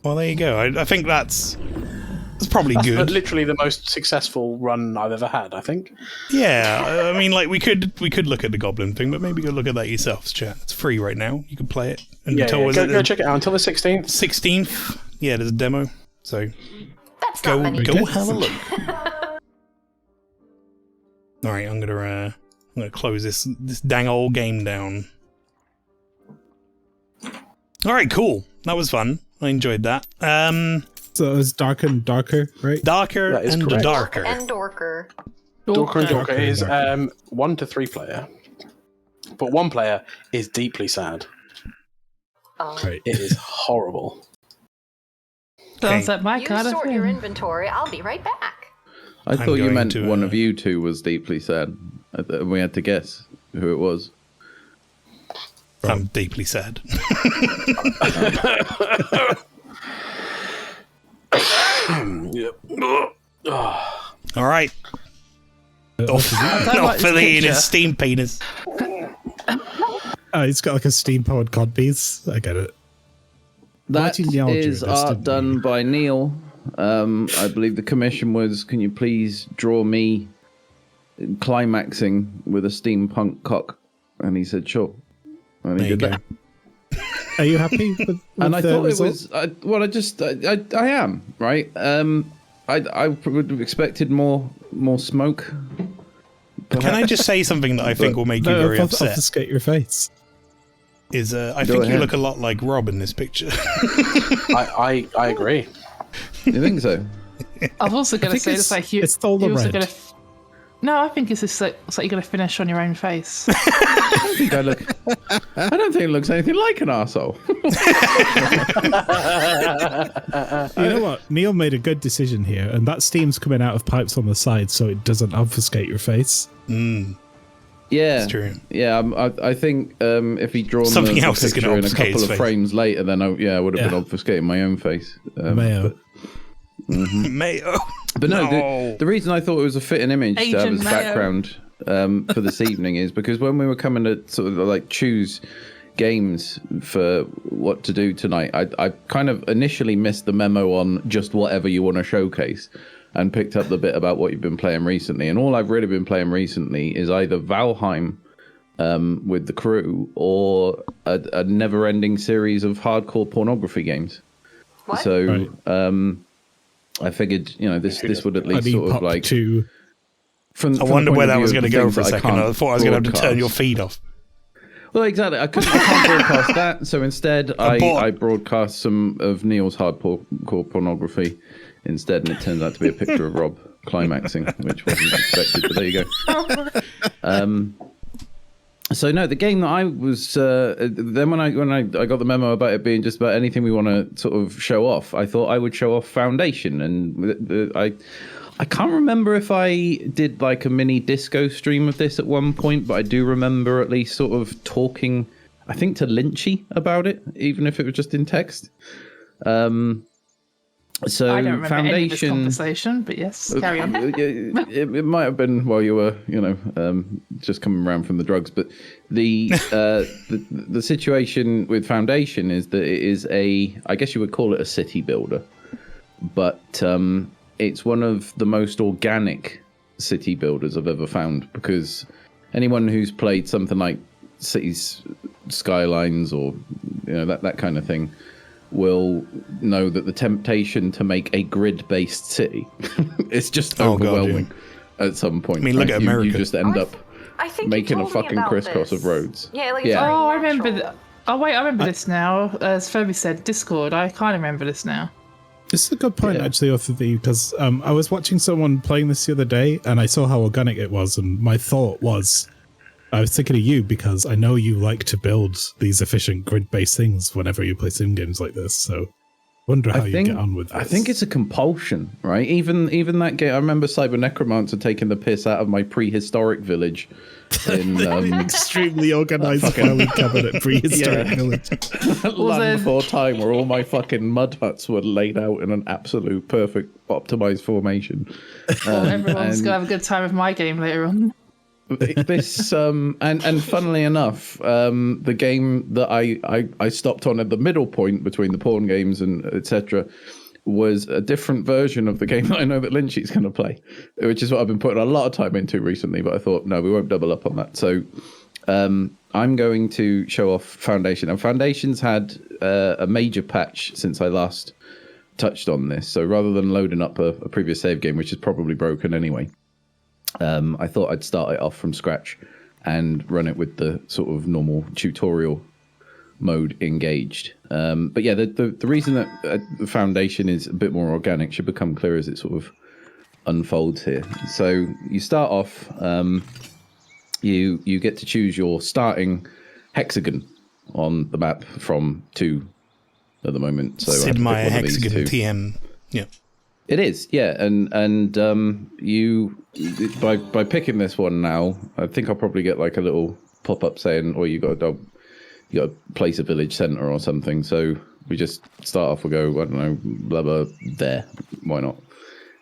Well, there you go. I think that's probably That's good. literally the most successful run I've ever had, I think. Yeah, I mean, like we could look at the goblin thing, but maybe go look at that yourselves, chat. It's free right now. You can play it until was go, it go the check it out until the 16th. 16th. Yeah, there's a demo, so That's go not many. go have a look. All right, I'm gonna close this dang old game down. All right, cool. That was fun. I enjoyed that. So it's darker and darker, right? Darker That is and correct. darker. And Dorker. Dorker and Dorker Dorker and is Dorker. 1 to 3 player, but 1 player is deeply sad. Right. It is horrible. Sounds like my You kind of sort your thing. inventory. I'll be right back. I I'm thought you going meant to, one of you two was deeply sad. We had to guess who it was. I'm deeply sad. All right. Off like this for the picture. steam penis. Oh, it's got like a steam powered codpiece. I get it. That Martin Yalju, is that's art the- done by Neil. I believe the commission was, can you please draw me climaxing with a steampunk cock? And he said, sure. And There he you did go. that. Are you happy with And I the thought result? it was, I am, right? I would have expected more smoke, Can I just say something that I think will make you very upset? Obfuscate your face. I think you look a lot like Rob in this picture. I agree. You think so? I was also going to say, it's like you. It's all the red. No, I think it's just like you're going to finish on your own face. I don't think it looks anything like an arsehole. You know what? Neil made a good decision here, and that steam's coming out of pipes on the side, so it doesn't obfuscate your face. Mm. Yeah, that's true. Yeah, I think if he'd drawn something the else is going to in a obfuscate couple of face. frames later, then I would have been obfuscating my own face. Mayo. Mayo. But no, the reason I thought it was a fitting image to have as Mayo. background for this evening is because when we were coming to sort of like choose games for what to do tonight, I kind of initially missed the memo on just whatever you want to showcase and picked up the bit about what you've been playing recently. And all I've really been playing recently is either Valheim with the crew or a never-ending series of hardcore pornography games. What? So I figured, this would at least sort of like... I wonder where that was going to go for a second. I thought I was going to have to turn your feed off. Well, exactly. I can't broadcast that. So instead, I broadcast some of Neil's hardcore pornography instead, and it turns out to be a picture of Rob climaxing, which wasn't expected, but there you go. So no, the game that I was then when I got the memo about it being just about anything we want to sort of show off, I thought I would show off Foundation, and I can't remember if I did like a mini disco stream of this at one point, but I do remember at least sort of talking, I think, to Lynchy about it, even if it was just in text. So I don't remember Foundation, any of this conversation, but yes, carry on. it might have been while you were, just coming around from the drugs. But the situation with Foundation is that it is I guess you would call it a city builder, but it's one of the most organic city builders I've ever found, because anyone who's played something like Cities Skylines or that kind of thing will know that the temptation to make a grid-based city is just overwhelming at some point. I mean, look at America. You just end up I think making you a told me fucking about crisscross this. of roads. Yeah, like Yeah. It's very Oh, I remember. natural. I remember this now. As Phoebe said, Discord. I kind of remember this now. This is a good point, actually, off of the, because I was watching someone playing this the other day, and I saw how organic it was, and my thought was, I was thinking of you because I know you like to build these efficient grid-based things whenever you play sim games like this, so wonder how you get on with this. I think it's a compulsion, right? Even that game, I remember Cyber Necromancer taking the piss out of my prehistoric village in extremely organized filing cabinet prehistoric village. Land Before Time, where all my fucking mud huts were laid out in an absolute perfect optimized formation. Well, everyone's gonna have a good time with my game later on. This and funnily enough, the game that I stopped on at the middle point between the porn games and etc. was a different version of the game that I know that Lynchy's going to play, which is what I've been putting a lot of time into recently. But I thought, no, we won't double up on that. So I'm going to show off Foundation. And Foundation's had a major patch since I last touched on this. So rather than loading up a previous save game, which is probably broken anyway, I thought I'd start it off from scratch and run it with the sort of normal tutorial mode engaged. But yeah, the reason that the Foundation is a bit more organic should become clear as it sort of unfolds here. So you start off, you get to choose your starting hexagon on the map from 2 at the moment. So Sid Meier hexagon TM. Yeah. It is, yeah, and you by picking this one now, I think I'll probably get like a little pop up saying, "Oh, you got to place a village center or something." So we just start off. We go, I don't know, blah blah. There, why not?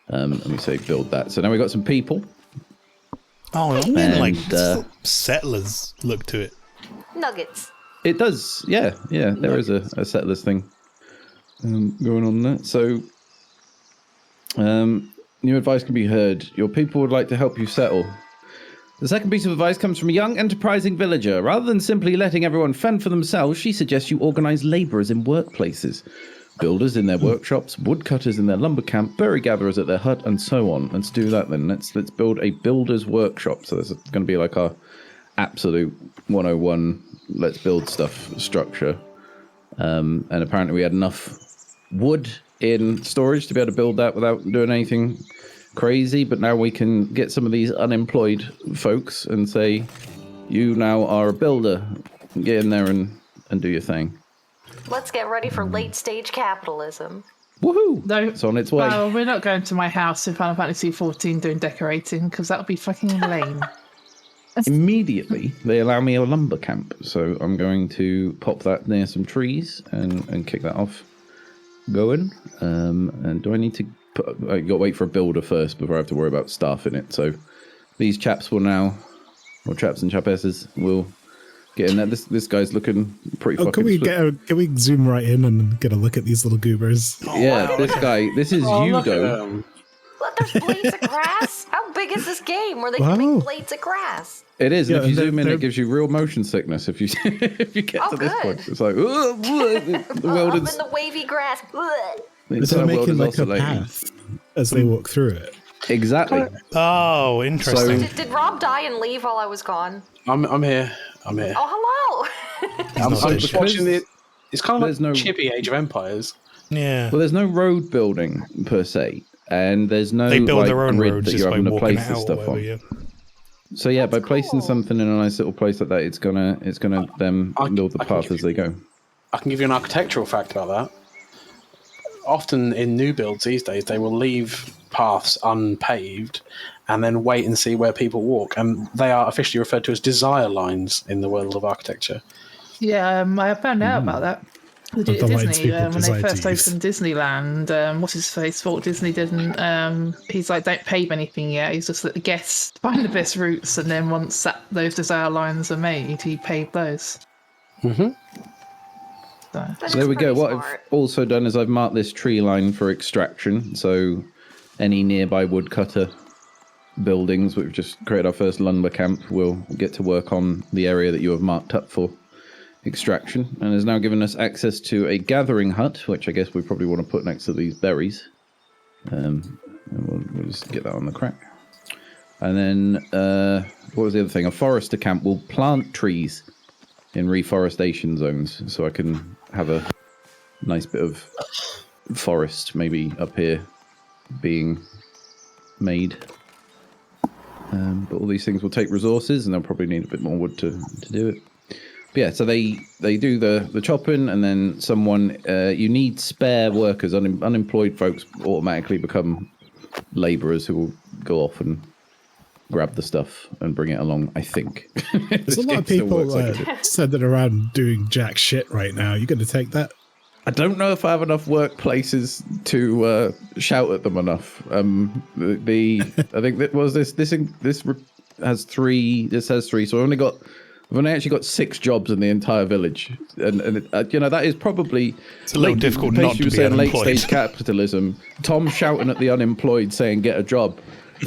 And we say build that. So now we got some people. Oh, I mean, like settlers look to it. Nuggets. It does, yeah. There is a settlers thing going on there. So. New advice can be heard. Your people would like to help you settle. The second piece of advice comes from a young, enterprising villager. Rather than simply letting everyone fend for themselves, she suggests you organize laborers in workplaces. builders in their workshops, woodcutters in their lumber camp, berry gatherers at their hut, and so on. Let's do that then. Let's build a builder's workshop. So this is going to be like our absolute 101 let's build stuff structure. And apparently we had enough wood in storage to be able to build that without doing anything crazy. But now we can get some of these unemployed folks and say, you now are a builder. Get in there and do your thing. Let's get ready for late stage capitalism. Woohoo! No, It's on its way. well, we're not going to my house in Final Fantasy 14 doing decorating because that would be fucking lame. Immediately, they allow me a lumber camp. So I'm going to pop that near some trees and kick that off going. And do I need to I got to wait for a builder first before I have to worry about staff in it. So these chaps will now, or chaps and chapesses will get in there. This guy's looking pretty fucking... Can we zoom right in and get a look at these little goobers? This guy, this is Yudo. Look, there's blades of grass. How big is this game where they can make blades of grass? It is, and Yeah, if you and zoom in, they're- it gives you real motion sickness. If you if you get Oh, to this good. point, it's like the world Up in is the wavy grass. Ugh. the So they're entire world making is like a oscillating. path as they walk through it. Exactly. Oh, interesting. Did Rob die and leave while I was gone? I'm here. Oh, hello. I'm not just dead. watching it. It's kind of There's like no- chippy Age of Empires. Yeah. Well, there's no road building per se, and there's no They build like, their own grid roads that just you're by having to walking place it the out or stuff whatever, on. yeah. So yeah, by That's placing cool. something in a nice little place like that, it's gonna them build the I can path as they go. I can give you an architectural fact about that. Often in new builds these days, they will leave paths unpaved and then wait and see where people walk. And they are officially referred to as desire lines in the world of architecture. Yeah, I found out about that. They did it The at lines Disney people when they decide to first use. opened Disneyland. What's his face? Walt Disney didn't. He's like, don't pave anything yet. He's just let the guests find the best routes, and then once those desire lines are made, he paved those. Mm-hmm. So. So there we go. pretty What smart. I've also done is I've marked this tree line for extraction. So any nearby woodcutter buildings, we've just created our first lumber camp, will get to work on the area that you have marked up for extraction, and has now given us access to a gathering hut, which I guess we probably want to put next to these berries. And we'll just get that on the crack. And then, what was the other thing? A forester camp will plant trees in reforestation zones, so I can have a nice bit of forest maybe up here being made. But all these things will take resources, and they'll probably need a bit more wood to do it. But yeah, so they do the chopping, and then someone you need spare workers. Unemployed folks automatically become labourers who will go off and grab the stuff and bring it along. I think There's a lot of people sending around doing jack shit right now. You going to take that? I don't know if I have enough workplaces to shout at them enough. I think that was this has three. This has three. So I've only actually got 6 jobs in the entire village, and that is probably It's a little difficult not to be saying late unemployed. stage capitalism. Tom shouting at the unemployed saying get a job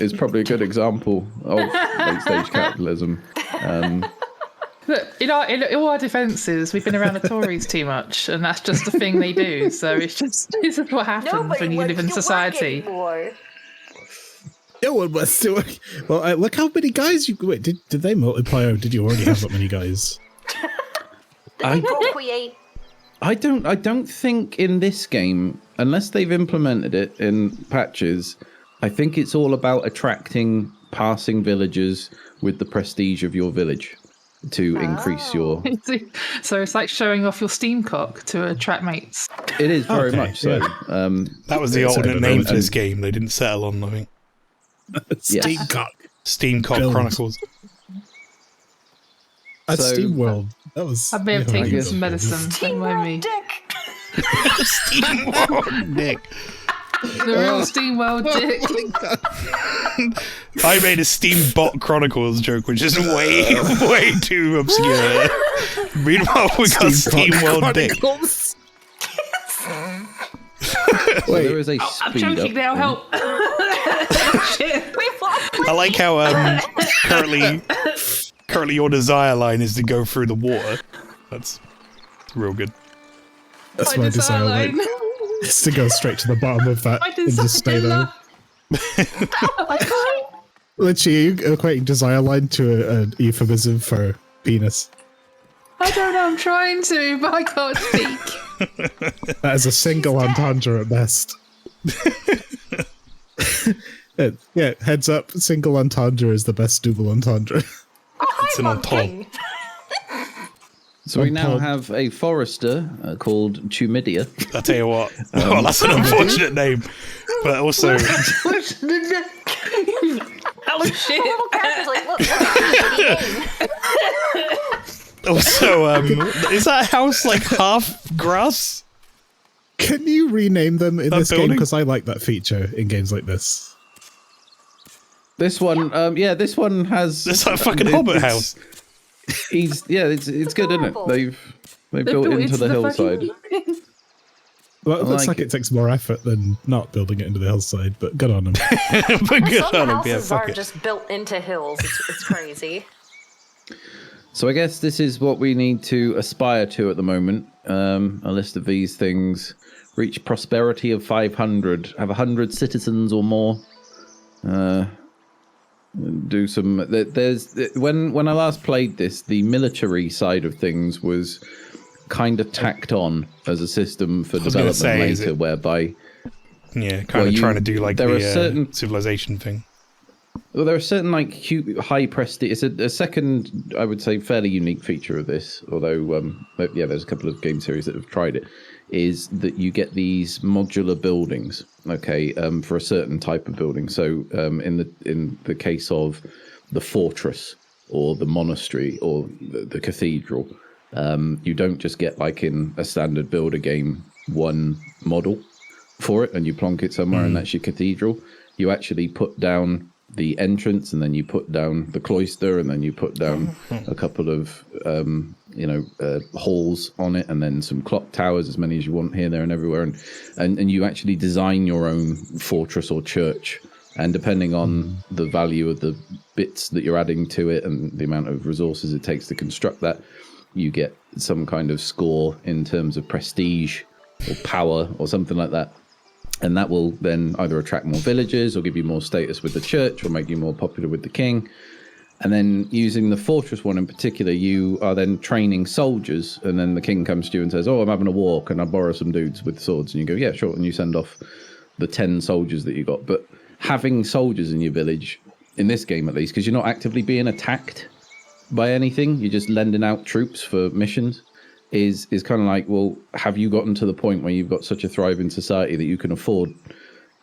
is probably a good example of late stage capitalism. Look, in all our defences, we've been around the Tories too much, and that's just the thing they do. So this is what happens when you live in society. No one wants to work. Well, look how many guys you... Wait, did they multiply, or did you already have that many guys? Procreate. I don't think in this game, unless they've implemented it in patches, I think it's all about attracting passing villagers with the prestige of your village to increase your... So it's like showing off your steam cock to attract mates. It is very Okay, much so. yeah. That was the So alternate I don't name know, for this game. They didn't settle on, I think. Steam Cock. Steamcock Build. Chronicles. At So- Steam World. That was... I may have yeah, taken guess- some medicine. Don't mind me. Dick. Steamworld Nick. The real Steamworld dick. I made a Steambot Chronicles joke, which is way too obscure. Meanwhile, we got Steamworld Dick. Chronicles. So there is a I'm speed choking up. now. Help! Shit. We've lost. I like how currently your desire line is to go through the water. That's real good. That's My my desire desire line. line. It's to go straight to the bottom of that I and just stay there. Literally, you equating desire line to an euphemism for penis. I don't know, I'm trying to, but I can't speak. That is a single entendre at best. Yeah, heads up, single entendre is the best double entendre. It's an entendre. So we now have a forester called Tumidia. I'll tell you what. Oh, that's an unfortunate name. But also... Oh shit! The little character's like, look. Also, is that house like half grass? Can you rename them in this game? building? Because I like that feature in games like this. This one, this one has. It's like a fucking Hobbit house. It's good, isn't it? Adorable. They've built into the hillside. Well, it looks like like it takes more effort than not building it into the hillside, but good on them. But good Some on him. Yeah, houses fuck are it. just built into hills. It's crazy. So I guess this is what we need to aspire to at the moment. A list of these things: reach prosperity of 500, have 100 citizens or more. Do some. There's when I last played this, the military side of things was kind of tacked on as a system for was gonna development say, is later, it- whereby Yeah, kind of trying to do like there the are certain- civilization thing. well, there are certain like high prestige. It's a second, I would say, fairly unique feature of this. Although, there's a couple of game series that have tried it. Is that you get these modular buildings, okay, for a certain type of building. So, in the case of the fortress or the monastery or the cathedral, you don't just get like in a standard builder game one model for it and you plonk it somewhere and that's your cathedral. You actually put down the entrance and then you put down the cloister and then you put down a couple of halls on it and then some clock towers, as many as you want here, there and everywhere, and you actually design your own fortress or church, and depending on the value of the bits that you're adding to it and the amount of resources it takes to construct that, you get some kind of score in terms of prestige or power or something like that. And that will then either attract more villagers or give you more status with the church or make you more popular with the king. And then using the fortress one in particular, you are then training soldiers. And then the king comes to you and says, oh, I'm having a war. Can I borrow some dudes with swords? And you go, yeah, sure. And you send off the 10 soldiers that you got. But having soldiers in your village, in this game at least, because you're not actively being attacked by anything, you're just lending out troops for missions, is kind of like, well, have you gotten to the point where you've got such a thriving society that you can afford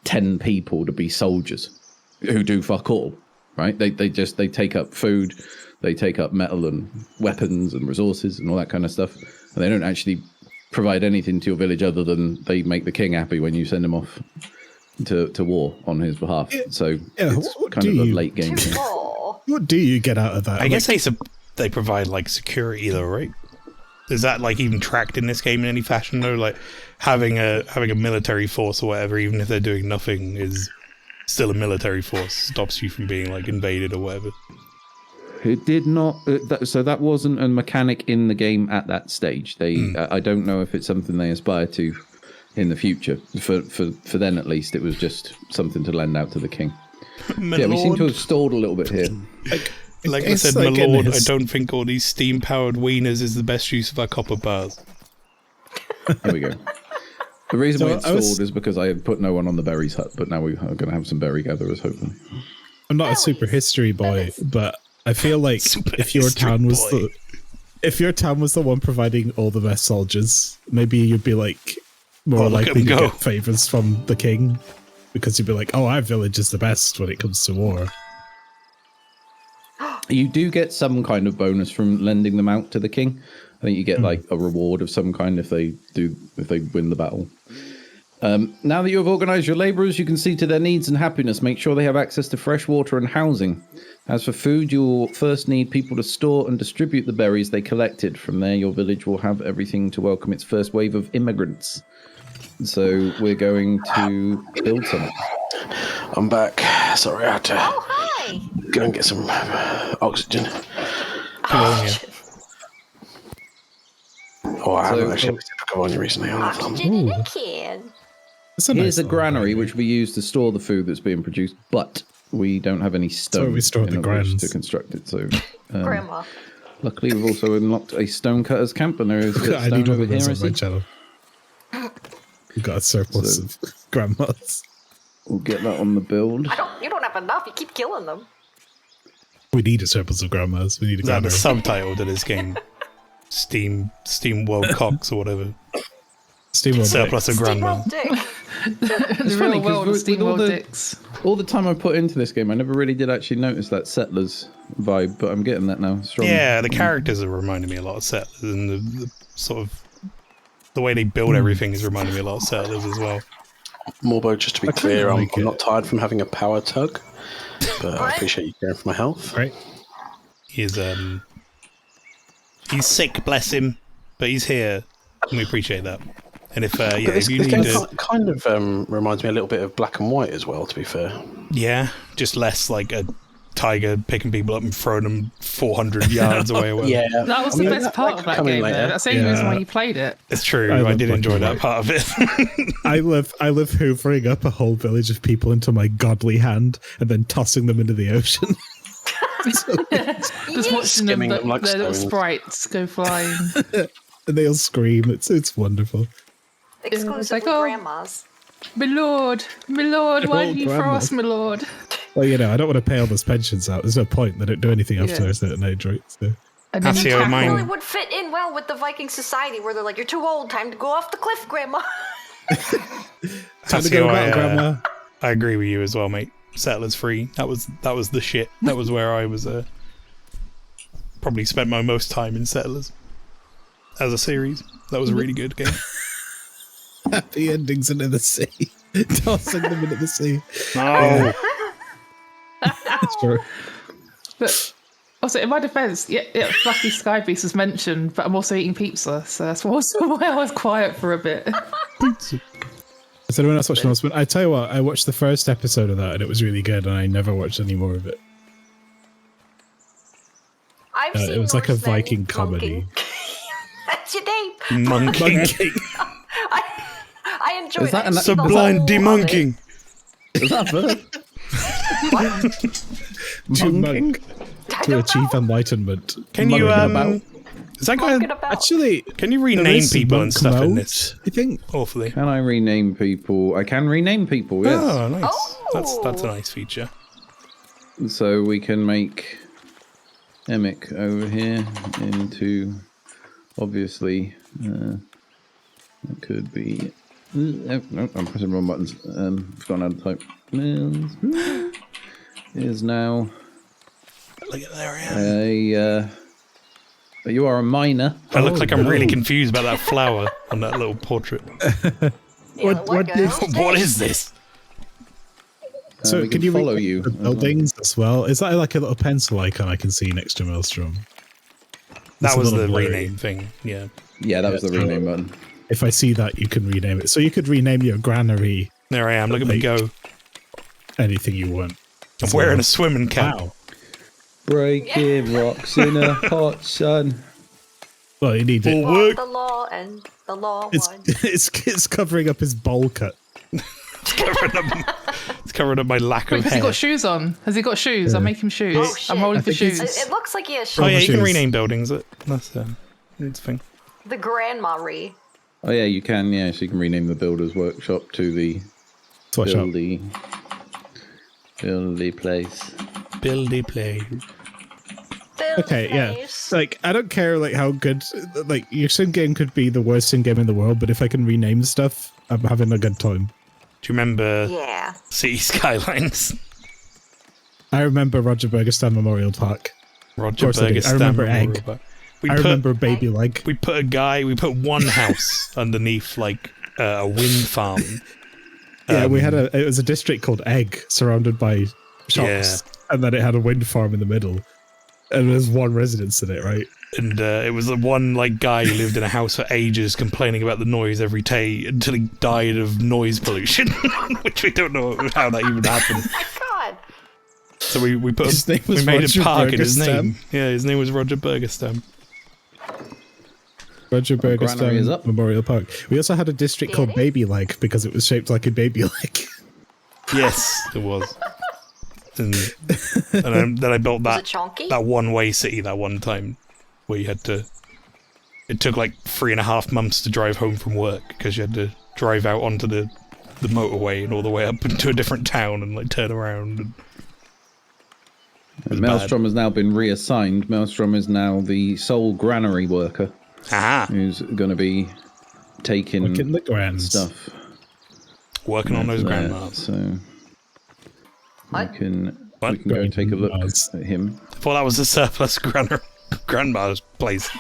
10 people to be soldiers who do fuck all, right? They take up food, they take up metal and weapons and resources and all that kind of stuff, and they don't actually provide anything to your village other than they make the king happy when you send him off to war on his behalf. So it's kind of a late game thing. Oh, What do you get out of that? I guess they provide like security though, right? Is that like even tracked in this game in any fashion though? Like having a military force or whatever, even if they're doing nothing, is still a military force. Stops you from being like invaded or whatever. It did not. So that wasn't a mechanic in the game at that stage. They, I don't know if it's something they aspire to in the future. For them at least, it was just something to lend out to the king. Yeah, we seem to have stalled a little bit here. Like I said, my lord, I don't think all these steam-powered wieners is the best use of our copper bars. There we go. The reason why it stalled is because I had put no one on the berries hut, but now we are going to have some berry gatherers, hopefully. I'm not a super history boy, but I feel like if your town was the one providing all the best soldiers, maybe you'd be like more likely to get favors from the king, because you'd be like, oh, our village is the best when it comes to war. You do get some kind of bonus from lending them out to the king. I think you get like a reward of some kind if they win the battle. Now that you have organized your laborers, you can see to their needs and happiness. Make sure they have access to fresh water and housing. As for food, you'll first need people to store and distribute the berries they collected. From there, your village will have everything to welcome its first wave of immigrants. So we're going to build something. I'm back. Sorry, I had to oh, hi. go and get some oxygen. Oh, I haven't actually picked up on you recently. Oxygen in a can. It's a Here's nice a little granary which we use to store the food that's being produced, but we don't have any stone where we store the in which grans. to construct it. So Grandma. luckily, we've also unlocked a stonecutter's camp, and there is a bit of I need stone one over of here. those I on my see. channel. We've got a surplus So- of grandmas. We'll get that on the build. You don't have enough. You keep killing them. We need a surplus of grandmas. We need a Is that the granary. subtitle to this game? Steam World Cocks or whatever. Steamworld Surplus of grandma. Steamroll Dick. The funny, real 'cause world with all steamroll the- dicks. All the time I put into this game, I never really did actually notice that Settlers vibe, but I'm getting that now. Strongly. Yeah, the characters are reminding me a lot of Settlers, and the sort of the way they build everything is reminding me a lot of Settlers as well. Morbo, just to be I kinda clear, like I'm it. not tired from having a power tug, but I appreciate you caring for my health. Right? He's sick, bless him, but he's here, and we appreciate that. And if But if you this need game to, kind of reminds me a little bit of Black and White as well, to be fair. yeah, just less like a tiger picking people up and throwing them 400 yards away. Or whatever. That was the best part of that coming game, later. though. That's the only reason Yeah. why you played it. It's true. I I love did Black enjoy and that White. part of it. I love hoovering up a whole village of people into my godly hand and then tossing them into the ocean. Just watching them, Skimming them like their little stones. sprites go flying. And they'll scream. It's wonderful. Exclusively oh. grandmas. My lord, why Oh, do you throw grandma. us, my lord? Well, I don't want to pay all those pensions out. There's no point. They don't do anything after Yeah. a certain age, right? So. And then you Casio, tackle- mine- Really would fit in well with the Viking society where they're like, you're too old, time to go off the cliff, grandma. Time to go, Casio, Grandma. I agree with you as well, mate. Settlers Free. That was the shit. That was where I was probably spent my most time in Settlers as a series. That was a really good game. Happy endings into the sea. Tossing them into the sea. Oh, That's true. But also, in my defense, Fluffy Sky Beast was mentioned, but I'm also eating pizza, so that's also why I was quiet for a bit. Is anyone else watching this one? I tell you what, I watched the first episode of that and it was really good, and I never watched any more of it. I've seen It was like a Norsemen Viking comedy. monking. That's your name. monkey. I enjoy Is that an- that. Sublime demonking. Is that a verb? To monk, to achieve enlightenment. Can you is that guy? Actually, Can you there rename is people and monk stuff in mode, this? I think. Awfully. Can I rename people? I can rename people, yes. Oh, nice. Oh. That's a nice feature. So we can make Emic over here into, obviously, it could be. No, I'm pressing the wrong buttons. Forgotten how to type. Is now Look at there I am. you are a miner. I look like I'm really confused about that flower on that little portrait. What is this? So we can you follow rename you the as well. buildings as well? Is that like a little pencil icon I can see next to Maelstrom? That It's a was little the blurry. rename thing. Yeah. Yeah, that was the rename button. If I see that, you can rename it. So you could rename your granary There I am. Look at me go. anything you want. I'm wearing a swimming cap. Wow. Breaking rocks in a hot sun. Well, you need it. Work. The law and the law It's, won. it's covering up his bowl cut. It's covering up my lack Wait, of has he hair. got shoes on? Has he got shoes? I'll make him shoes. Oh, shit. I'm rolling I for think he's- shoes. It looks like he has Oh yeah, you can Shoes. rename buildings. That's it's a thing. the grandma-re. Oh yeah, you can. Yeah, so you can rename the builder's workshop to the Swatch up. buildy place. Buildy play. Okay, yeah. Like, I don't care like how good, like, your sim game could be the worst sim game in the world, but if I can rename stuff, I'm having a good time. Do you remember Yeah. City Skylines? I remember Roger Bergestan Memorial Park. Roger course I do. I Bergestan remember Memorial Egg. Park. I remember Baby Leg. We put one house underneath like a wind farm. Yeah, it was a district called Egg, surrounded by shops, and then it had a wind farm in the middle, and there's one residence in it, right? And it was the one like guy who lived in a house for ages, complaining about the noise every day until he died of noise pollution, which we don't know how that even happened. My God. So we put His name was we made Roger a park in his Bergestan? name. Yeah, his name was Roger Bergestan. Roger Granary is Bergerstown up. Memorial Park. We also had a district called Baby Leg because it was shaped like a baby leg. Yes, it was. And then I built Was it chonky? that one-way city that one time where you had to... It took like 3.5 months to drive home from work because you had to drive out onto the motorway and all the way up into a different town and like turn around. And Maelstrom has now been reassigned. Maelstrom is now the sole granary worker who's going to be taking the grans. stuff. Working on those there, grandmas. So What? we can What? go and take a look Grandmas. at him. I thought that was a surplus grandma's place.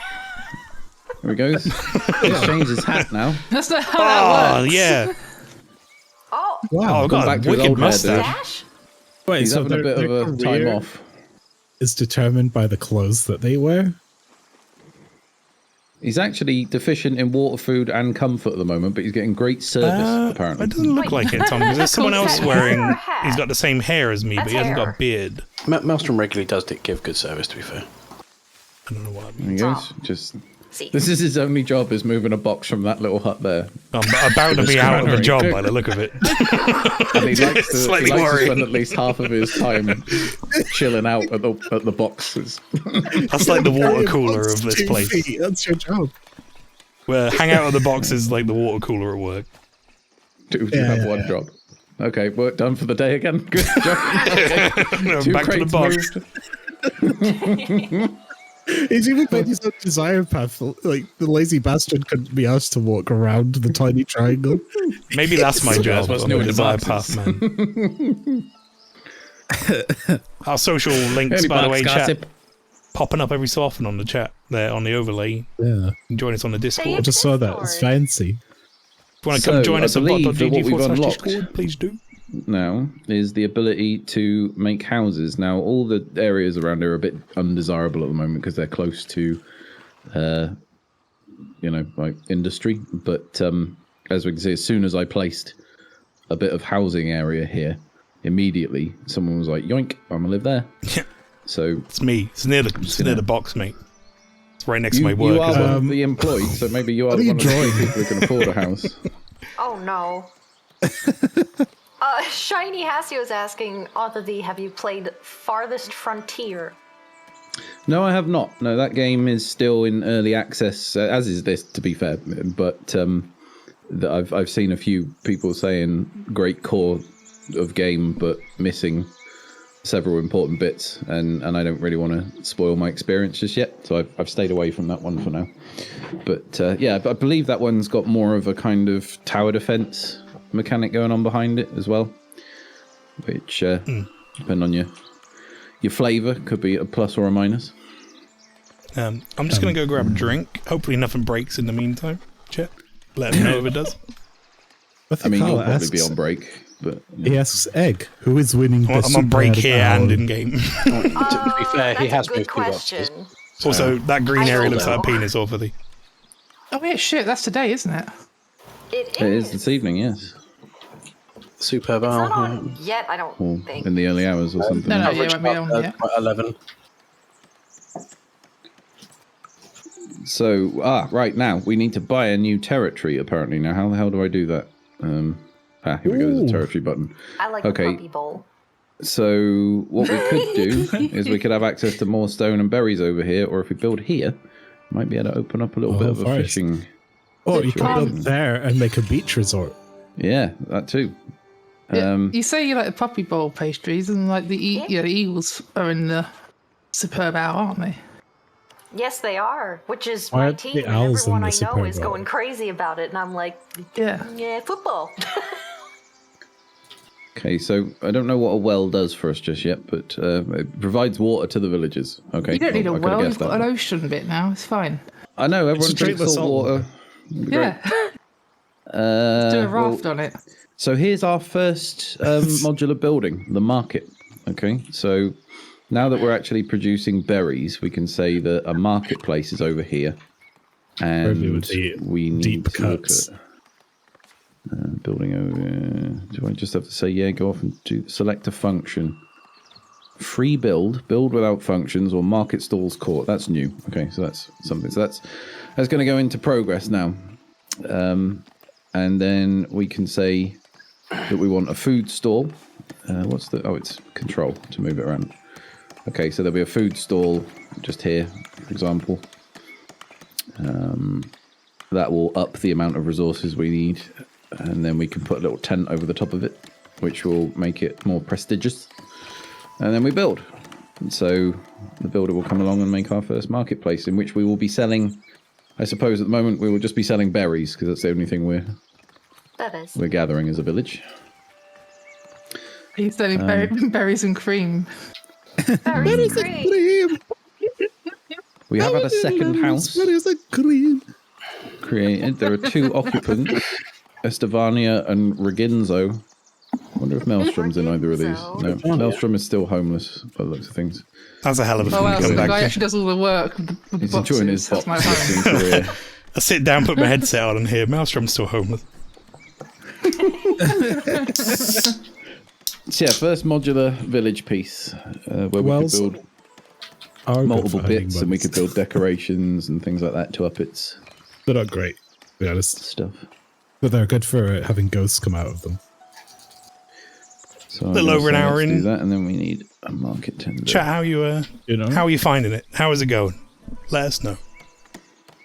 There he goes. He's changed his hat now. That's not how that Oh, works. yeah. Oh, Wow. Oh, Gone God, back to his wicked old hair, mustache. dash? Wait, He's so having a bit of a time off. is determined by the clothes that they wear? He's actually deficient in water, food, and comfort at the moment, but he's getting great service, apparently. It doesn't look like it, Tom, because there's someone else Is that wearing... hair or hat? He's got the same hair as me, but That's he hasn't got hair. a beard. Maelstrom regularly does give good service, to be fair. I don't know what I There mean. he goes. Just See. this is his only job, is moving a box from that little hut there. I'm about to be out of the granary. job by the look of it. And he likes to, Slightly spend worrying. at least half of his time chilling out at the boxes. That's like the water cooler of this 2 place. feet, that's your job. Where hang out at the boxes like the water cooler at work. Dude, you have one job. Okay, work done for the day again. Good job. Okay. Two Back to the crates box. moved. He's even got his own desire path. Like, the lazy bastard couldn't be asked to walk around the tiny triangle. Maybe that's my job. what's I'm new a in the desire boxes. path man. Our social links, Any by the box way, gossip? chat, popping up every so often on the chat there on the overlay. Yeah. You can join us on the Discord. I If just saw that. It's fancy. you want to come So, join I us at believe that what we've bot.gg/discord, unlocked- please do. Now is the ability to make houses. Now, all the areas around here are a bit undesirable at the moment because they're close to, like industry. But as we can see, as soon as I placed a bit of housing area here, immediately someone was like, "Yoink, I'm gonna live there." Yeah. So It's me. It's near the box, mate. It's right next to my you work are as one well. of the employed, so maybe you are What are you one of the drawing? people who can afford a house. Oh no. Shiny Hasio is asking, have you played Farthest Frontier? No, I have not. No, that game is still in early access, as is this, to be fair. But I've seen a few people saying great core of game, but missing several important bits, and I don't really want to spoil my experience just yet. So I've stayed away from that one for now. But but I believe that one's got more of a kind of tower defense mechanic going on behind it as well, which depending on your flavor could be a plus or a minus. I'm just going to go grab a drink. Hopefully nothing breaks in the meantime. Chat. Let us know if it does. I mean, you'll Carl probably asks, be on break, but He asks Egg, who is winning the I'm on break Super here Battle? and in game. To be fair, he has that's a good moved two boxes. question. Also, that green I area don't looks like a know. penis orphathy. Oh yeah, shit, that's today, isn't it? It it is this evening, yes, Superb It's hour. not on yet, I don't or think. in the early hours or something. No, no, Average yeah, it won't be on yet. about 11. So, right now we need to buy a new territory. Apparently, now how the hell do I do that? Here we go. There's a territory button. I like Okay. the puppy bowl. So what we could do is we could have access to more stone and berries over here, or if we build here, might be able to open up a little bit of a forest. fishing. Oh, you can build situation. there and make a beach resort. Yeah, that too. You say you like the puppy bowl pastries, and like the eagles are in the superb hour, aren't they? Yes, they are, which is Why my aren't team, the and owls in everyone the I know Super is Bowl? going crazy about it, and I'm like, Yeah. football. Okay, so I don't know what a well does for us just yet, but it provides water to the villagers. Okay, You don't need a I could've well, guessed you've got that. an ocean bit now, it's fine. I know everyone Straight drinks salt salt water. Yeah. Do a raft on it. So here's our first modular building, the market. Okay, so now that we're actually producing berries, we can say that a marketplace is over here, Probably and with the we need deep to look cuts. at building over. Do I just have to say yeah? Go off and select a function free build without functions, or market stalls caught. That's new. Okay, so that's something. So that's going to go into progress now. And then we can say that we want a food stall. It's control to move it around. Okay, so there'll be a food stall just here, for example. That will up the amount of resources we need, and then we can put a little tent over the top of it, which will make it more prestigious. And then we build. And so the builder will come along and make our first marketplace, in which we will be selling, I suppose at the moment we will just be selling berries, because that's the only thing we're gathering as a village. Are you selling berries and cream? Berries and cream. We have had a second house created. There are 2 occupants, Estevania and Reginzo. I wonder if Maelstrom's in either of these. No, Maelstrom is still homeless by the looks of things. That's a hell of a thing Oh, to come the back guy to. actually does all the work with the He's boxes. enjoying his That's my home. boxing career. I sit down, put my headset on, and hear Maelstrom's still homeless. So yeah, first modular village piece where we could build multiple bits, and we could build decorations and things like that to up its They're not great, to be honest. stuff. But they're good for having ghosts come out of them. So A little over an hour let's in. do that, and then we need a market tender. Chat, how are you finding it? How is it going? Let us know.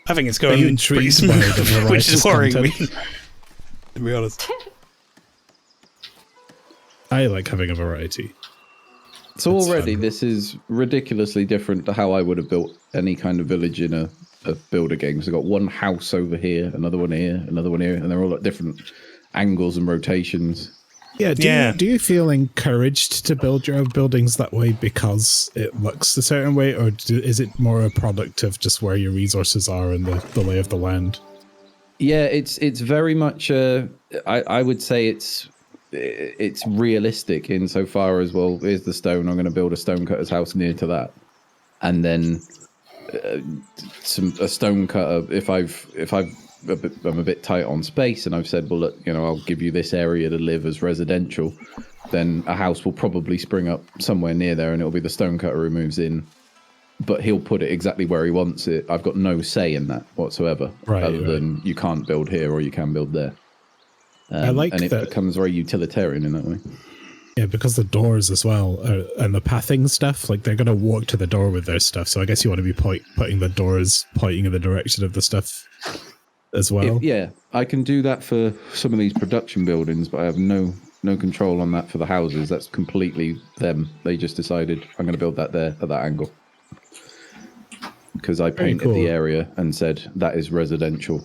I think it's going you pretty intrigued by the smooth, which is variety worrying me, content? to be honest. I like having a variety. So It's already fun. this is ridiculously different to how I would have built any kind of village in a builder game. So I've got one house over here, another one here, another one here, and they're all at different angles and rotations. Yeah, do you feel encouraged to build your own buildings that way because it looks a certain way, or is it more a product of just where your resources are and the lay of the land? Yeah, it's very much. I would say it's realistic insofar as, well, here's the stone. I'm going to build a stonecutter's house near to that, and then a stonecutter. If I'm a bit tight on space, and I've said, well, look, I'll give you this area to live as residential, then a house will probably spring up somewhere near there, and it'll be the stonecutter who moves in. But he'll put it exactly where he wants it. I've got no say in that whatsoever, other than you can't build here or you can build there. I like and it that. becomes very utilitarian in that way. Yeah, because the doors as well, and the pathing stuff, like they're going to walk to the door with their stuff. So I guess you want to be putting the doors pointing in the direction of the stuff as well. I can do that for some of these production buildings, but I have no control on that for the houses. That's completely them. They just decided, I'm going to build that there at that angle. Because I painted the area and said, that is residential,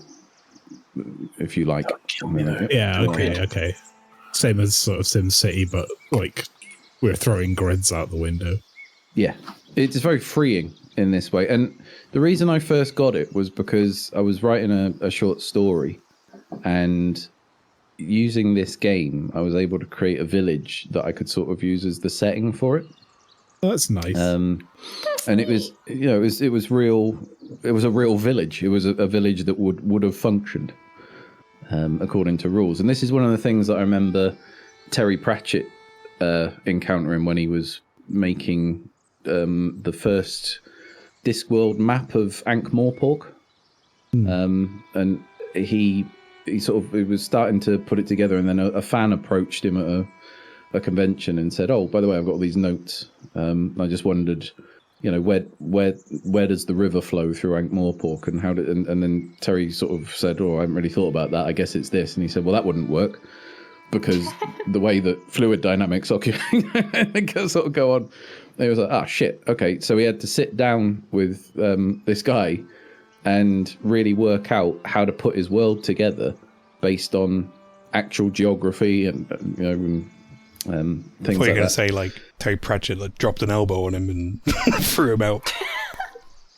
if you like. Yeah, okay. Same as sort of SimCity, but like we're throwing grids out the window. Yeah, it's very freeing in this way. And the reason I first got it was because I was writing a short story, and using this game, I was able to create a village that I could sort of use as the setting for it. That's nice. And it was, it was real. It was a real village. It was a village that would have functioned according to rules. And this is one of the things that I remember Terry Pratchett encountering when he was making the first Discworld map of Ankh-Morpork. And he was starting to put it together, and then a fan approached him at a convention and said, "Oh, by the way, I've got all these notes. I just wondered, where does the river flow through Ankh-Morpork, and how did?" And then Terry sort of said, "Oh, I haven't really thought about that. I guess it's this." And he said, "Well, that wouldn't work because the way that fluid dynamics sort of go on." And he was like, "Ah, shit. Okay." So he had to sit down with this guy and really work out how to put his world together based on actual geography and things What are you like going to that. say, like Terry Pratchett dropped an elbow on him and threw him out?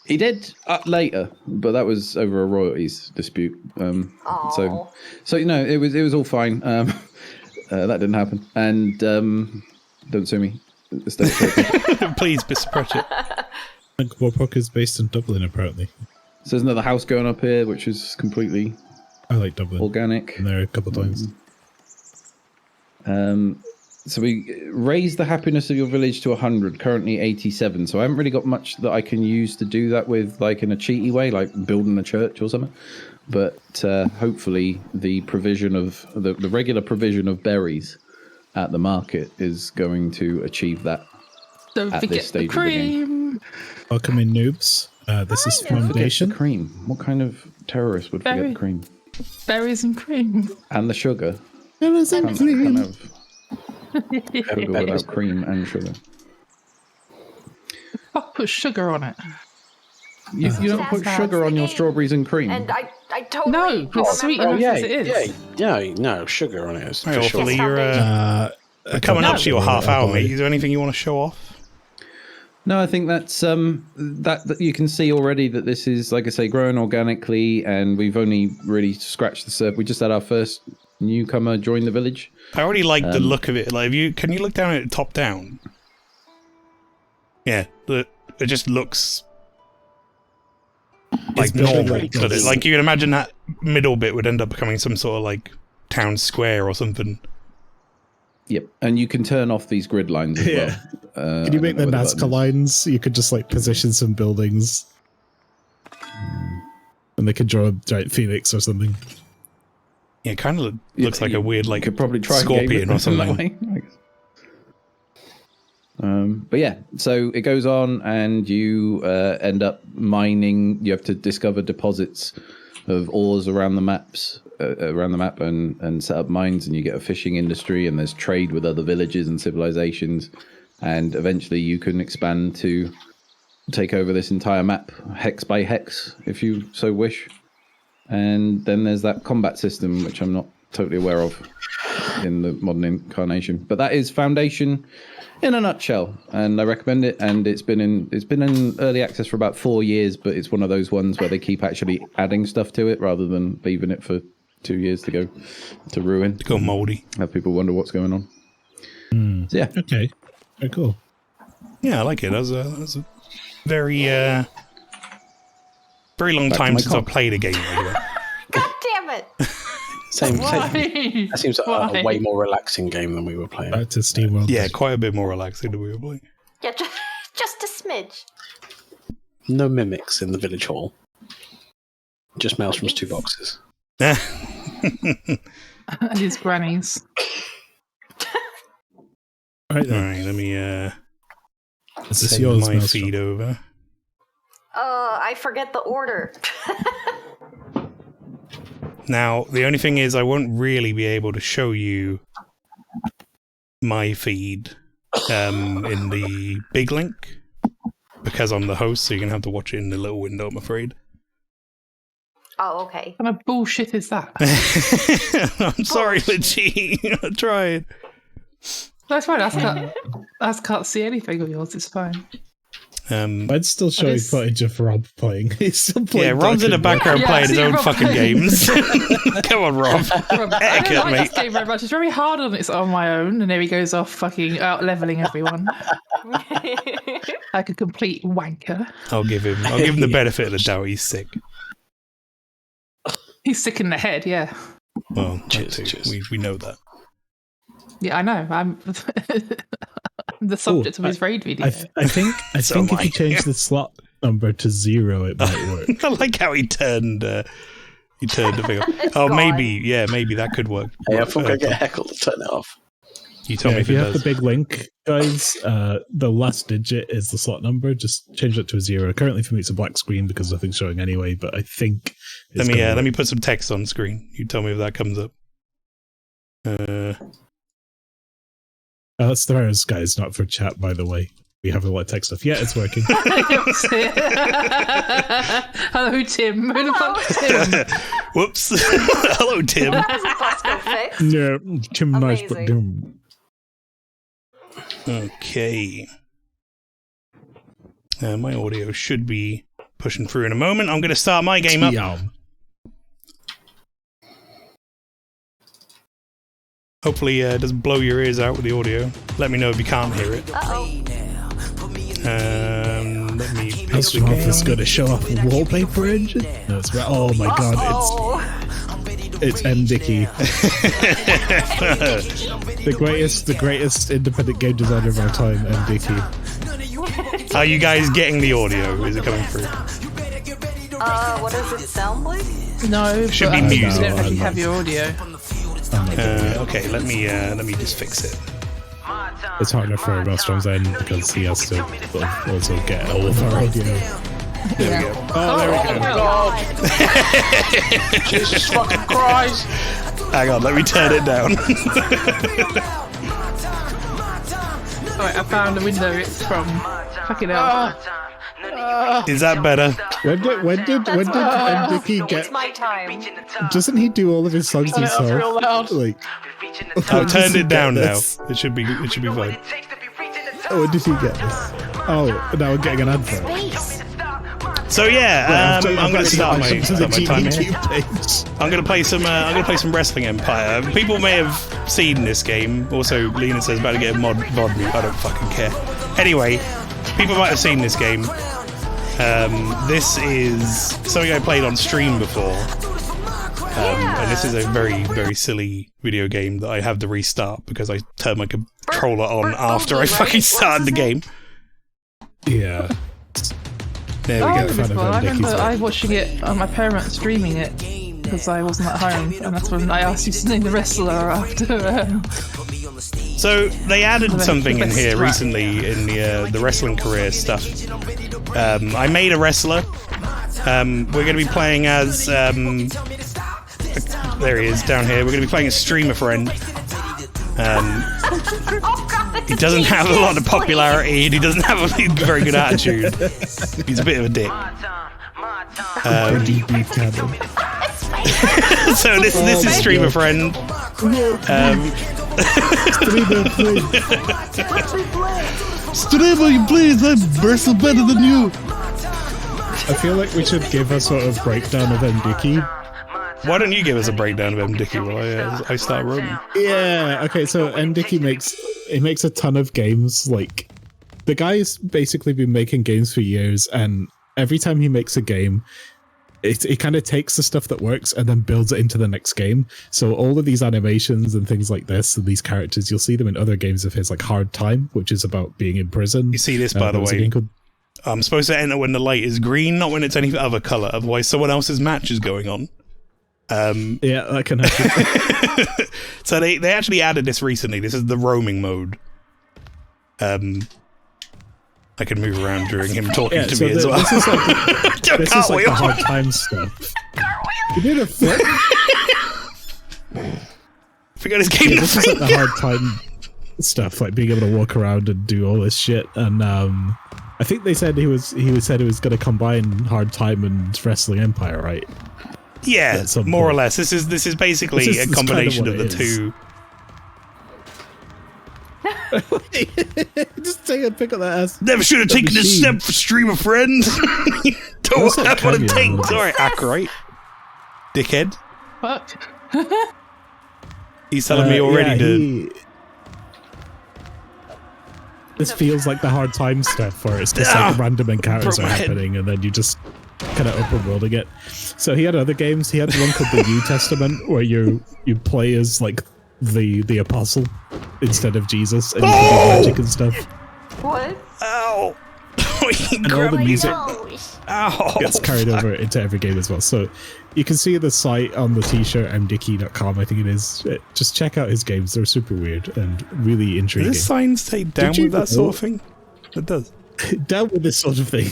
He did later, but that was over a royalties dispute. So it was all fine. That didn't happen, and don't sue me. Please, Mr. Pratchett. Ankh-Morpork is based in Dublin, apparently. So there's another house going up here, which is completely I like Dublin. organic. Been there a couple of times. So we raised the happiness of your village to 100, currently 87. So I haven't really got much that I can use to do that with, like in a cheaty way, like building a church or something. But hopefully the provision of the regular provision of berries at the market is going to achieve that. Don't At forget this stage the of the game. cream. Welcome in, noobs. This is Forget the Foundation. cream. What kind of terrorist would forget the cream? Berries and cream. And the sugar. Can't Can't have go without cream and sugar. Fuck, put sugar on it. You don't put That's sugar the on your game. strawberries and cream. And I totally No, don't it's sweet remember. enough as it is. No, sugar on it. Is Hey, for sure. hopefully you're coming up to your half hour, mate. Is there anything you want to show off? No, I think that's that you can see already that this is, like I say, growing organically, and we've only really scratched the surface. We just had our first newcomer join the village. I already like the look of it. Like, can you look down at it top down? Yeah, it just looks like normal. Like you can imagine that middle bit would end up becoming some sort of like town square or something. Yep, and you can turn off these grid lines as well. Can you make the Nazca lines? You could just like position some buildings, and they could draw a giant phoenix or something. Yeah, it kind of looks like a weird like could probably try scorpion or something. That way. But yeah, so it goes on, and you end up mining. You have to discover deposits of ores around the maps, and set up mines, and you get a fishing industry, and there's trade with other villages and civilizations, and eventually you can expand to take over this entire map, hex by hex, if you so wish. And then there's that combat system, which I'm not totally aware of in the modern incarnation, but that is Foundation in a nutshell, and I recommend it. And it's been in early access for about 4 years, but it's one of those ones where they keep actually adding stuff to it rather than leaving it for 2 years to ruin. To go moldy. Have people wonder what's going on. So yeah. Okay. Very cool. Yeah, I like it. That was a very very long Back to time my since I've cock. played a game like that. God damn it! Same. Why? That seems a way more relaxing game than we were playing. Back to SteamWorld. Yeah, quite a bit more relaxing than we were playing. Yeah, just a smidge. No mimics in the village hall. Just Maelstrom's 2 boxes. And his grannies. All right, All then. right, let me Is this send yours, my Maelstrom? feed over. I forget the order. Now, the only thing is I won't really be able to show you my feed in the big link because I'm the host, so you're going to have to watch it in the little window, I'm afraid. Oh, okay. What kind of bullshit is that? I'm sorry, Litchi. I tried. That's fine. I can't see anything of yours. It's fine. Mine's still showing is- footage of Rob playing. He's still playing. Yeah, Rob's in the background Yeah, playing I his see own Rob fucking playing. games. Come on, Rob. I Etiquette, don't like mate. this game very much. It's very hard on my own, and there he goes off fucking out leveling everyone like a complete wanker. I'll give him the benefit of the doubt. He's sick. He's sick in the head. Yeah, Well, that Cheers, too. cheers. We know that. yeah, I know. I'm the subject of his raid video. I think So if am I. you change the slot number to 0, it might work. I like how he turned the thing off. It's Oh, gone. maybe that could work. Hey, I think I get heckled to turn it off. You tell Yeah, me if if it you have the does. big link, guys, the last digit is the slot number. Just change it to a 0. Currently, for me, it's a black screen because nothing's showing anyway. But I think it's gonna Let work. me put some text on screen. You tell me if that comes up. That's the errors, guys, not for chat. By the way, we have a lot of text stuff. Yeah, it's working. Hello, Tim. Who the fuck's Tim? Whoops. Hello, Tim. That's a Bosco fix. No, too much, but Amazing. Okay. My audio should be pushing through in a moment. I'm going to start my game up. Yum. Hopefully it doesn't blow your ears out with the audio. Let me know if you can't hear it. Uh-oh. Let me pick This the one game. is going to show off the wallpaper engine. No, it's right. Oh my god, Uh-oh. It's M. Dickey. the greatest independent game designer of our time, M. Dickey. Are you guys getting the audio? Is it coming through? What does it sound like? No, Should but be music. you don't actually have your audio. Okay, let me just fix it. It's harder for Rostrom's end because he has to also get all of our audio. There we go. Oh, there we go. Jesus fucking Christ! Hang on, let me turn it down. Alright, I found a window. It's from fucking hell. Is that better? When did M. Dickey It's get? my time. Doesn't he do all of his songs himself? real loud. Like, I've turned it down now. this? It should be fine. Oh, when did he get this? Oh, now we're getting an advert. So yeah, I'm going to start my time here. YouTube page. I'm going to play some Wrestling Empire. People may have seen this game. Also, Lena says about to get a VOD mute. I don't fucking care. Anyway, people might have seen this game. This is something I played on stream before. And this is a very, very silly video game that I have to restart because I turned my controller on after I fucking started the game. Yeah. There we Oh, go. this one. I remember I watching it on my parents streaming it because I wasn't at home, and that's when I asked you to name the wrestler after. So they added something in here Right. recently in the wrestling career stuff. I made a wrestler. We're going to be playing as there he is down here. We're going to be playing a streamer friend. He doesn't have a lot of popularity and he doesn't have a very good attitude. He's a bit of a dick. So this is streamer friend. Streamer, please, I wrestle better than you. I feel like we should give a sort of breakdown of M. Dickey. Why don't you give us a breakdown of M. Dickey while I start rolling? Yeah. Okay. So M. Dickey makes a ton of games. Like, the guy's basically been making games for years, and every time he makes a game, it kind of takes the stuff that works and then builds it into the next game. So all of these animations and things like this, and these characters, you'll see them in other games of his, like Hard Time, which is about being in prison. You see this, by the there's a way. game called- I'm supposed to enter when the light is green, not when it's any other color. Otherwise, someone else's match is going on. Yeah, that can happen. So they actually added this recently. This is the roaming mode. I can move around during him talking to me as well. This is like the Hard Time stuff. You did a flip. Forgot his game. Yeah, this is like the Hard Time stuff, like being able to walk around and do all this shit. And I think they said he said it was going to combine Hard Time and Wrestling Empire, right? Yeah, more or less. This is basically a combination of the two. Just take a pick up that ass. Never should have taken this step for streamer friend. Don't have what it takes. Alright, Acolyte. Dickhead. Fuck. He's telling me already, dude. This feels like the Hard Time stuff where it's just like random encounters are happening and then you just kind of open worlding it. So he had other games. He had one called the New Testament where you play as like the apostle instead of Jesus and you can do magic and stuff. What? Ow. And all the music Ow. gets carried over into every game as well. So you can see the site on the t-shirt, mdickey.com, I think it is. Just check out his games. They're super weird and really intriguing. Does this sign say down with that sort of thing? It does. Down with this sort of thing.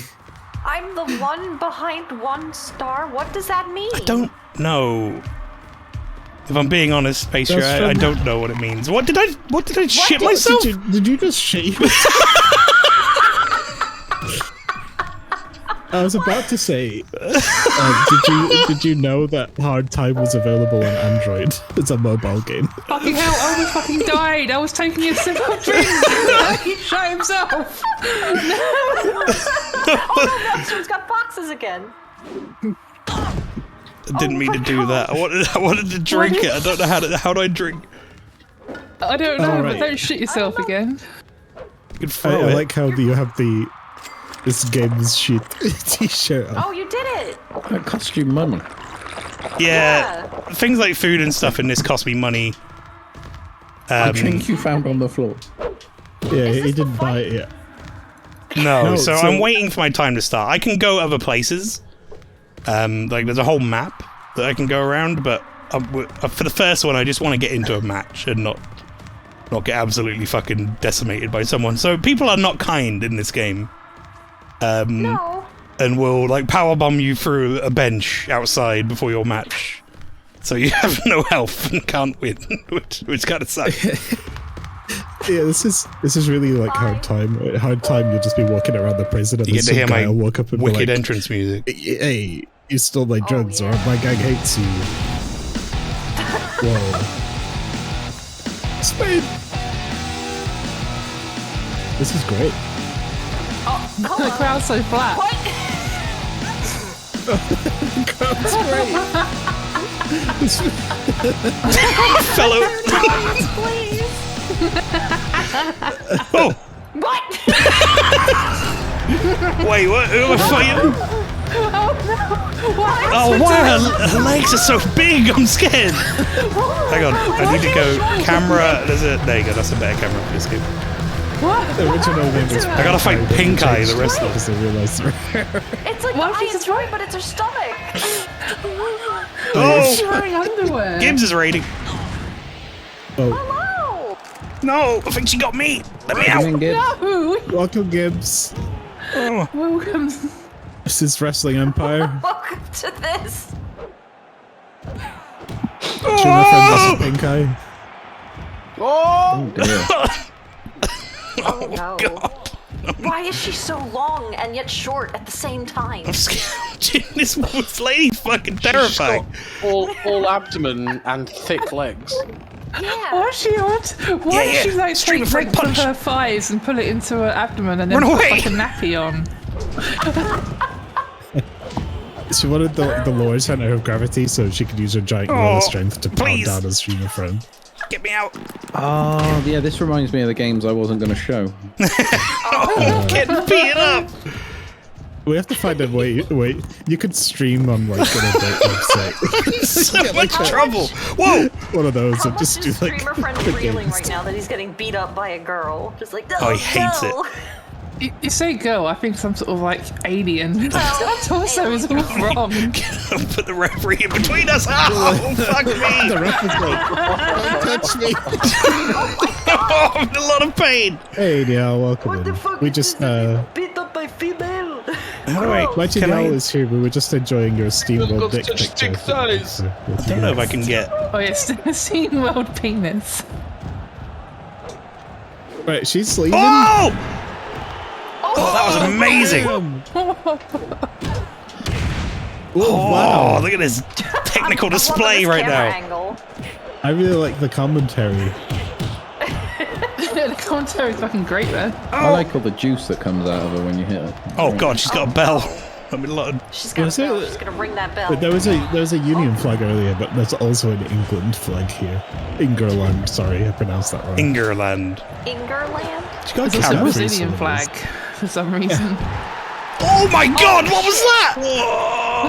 I'm the one behind 1 star. What does that mean? I don't know. If I'm being honest, Spacer, I don't know what it means. What did I shit myself? Did you just shit? I was about to say, did you know that Hard Time was available on Android? It's a mobile game. Fucking hell, I almost fucking died. I was taking a sip of drink. He shot himself. Oh no, Maxim's got boxes again. I didn't mean to do that. I wanted to drink it. I don't know how do I drink? I don't know, right. but don't shit yourself again. You can throw I it. like how you have this game's shit t-shirt on. Oh, you did it. That cost you money. Yeah, things like food and stuff in this cost me money. A drink you found on the floor. Yeah, he didn't buy it yet. No, so I'm waiting for my time to start. I can go other places. Like there's a whole map that I can go around, but for the first one, I just want to get into a match and not get absolutely fucking decimated by someone. So people are not kind in this game. No. And will like powerbomb you through a bench outside before your match. So you have no health and can't win, which kind of sucks. Yeah, this is really like hard time. Hard time. You'll just be walking around the prison and You get to hear guy my will walk up and wicked be like, entrance music. "Hey, you stole my drugs, or my gang hates you." Whoa. Spain. This is great. The crowd's so flat. What? That's great. Fellow. Please. Oh, What? wait, what? Who am I fighting? What? Oh, why her legs are so big? I'm scared. Hang on, I need to go camera. There you go. That's a better camera for this game. The original name was I gotta fight Pink Eye, the wrestler. because they realized they're It's like Why the she's eye is right, but it's her stomach. Oh, Wearing underwear. Gibbs is raiding. Oh, Hello. No, I think she got me. Let me out. No! welcome, Gibbs. Welcome. This is Wrestling Empire. Welcome to this. Streamer friend versus Pink Eye. Oh dear. Oh no. Why is she so long and yet short at the same time? I'm scared. This lady's fucking She's terrifying. got all abdomen and thick legs. Yeah. Why is she odd? Why Yeah, does she yeah. like Stream take of Red legs of Punch. her thighs and pull it into her abdomen and then Run put away. like a nappy on? She wanted the lower center of gravity so she could use her giant gorilla strength to pound please. down a streamer friend. Get me out. Oh, yeah, this reminds me of the games I wasn't going to show. Getting beaten up. We have to find a way. Wait, you could stream on like an adult website. So much trouble. Whoa. One of those How and much just do is like streamer friend the reeling games. right now that he's getting beat up by a girl? Just like, Oh, he hates no. You say girl, I think some sort of like alien. That torso is all wrong. Put the referee in between us. Oh, fuck me. The ref is like, don't touch me. Oh, I'm in a lot of pain. Hey, Niall, welcome What the in. fuck We is just this? Beat up by female. How do I? Mighty Can I? Niall is here. We were just enjoying your SteamWorld got dick such picture. thick thighs. I don't know if I can get. Oh yes, Scene World Penis. Right, she's sleeping. Oh! Oh, that was amazing. Oh, wow. Oh, look at this technical I love display this right camera now. Angle. I really like the commentary. The commentary is fucking great, man. I like all the juice that comes out of her when you hit her. Oh god, she's got a bell. I'm in a lot of. She's gonna Was it- go. She's gonna ring that bell. But there was a Union flag earlier, but there's also an England flag here. Ingerland, sorry, I pronounced that wrong. Ingerland. Ingerland. She got a There's also a camera. Brazilian flag for some reason. Oh my god, what was that?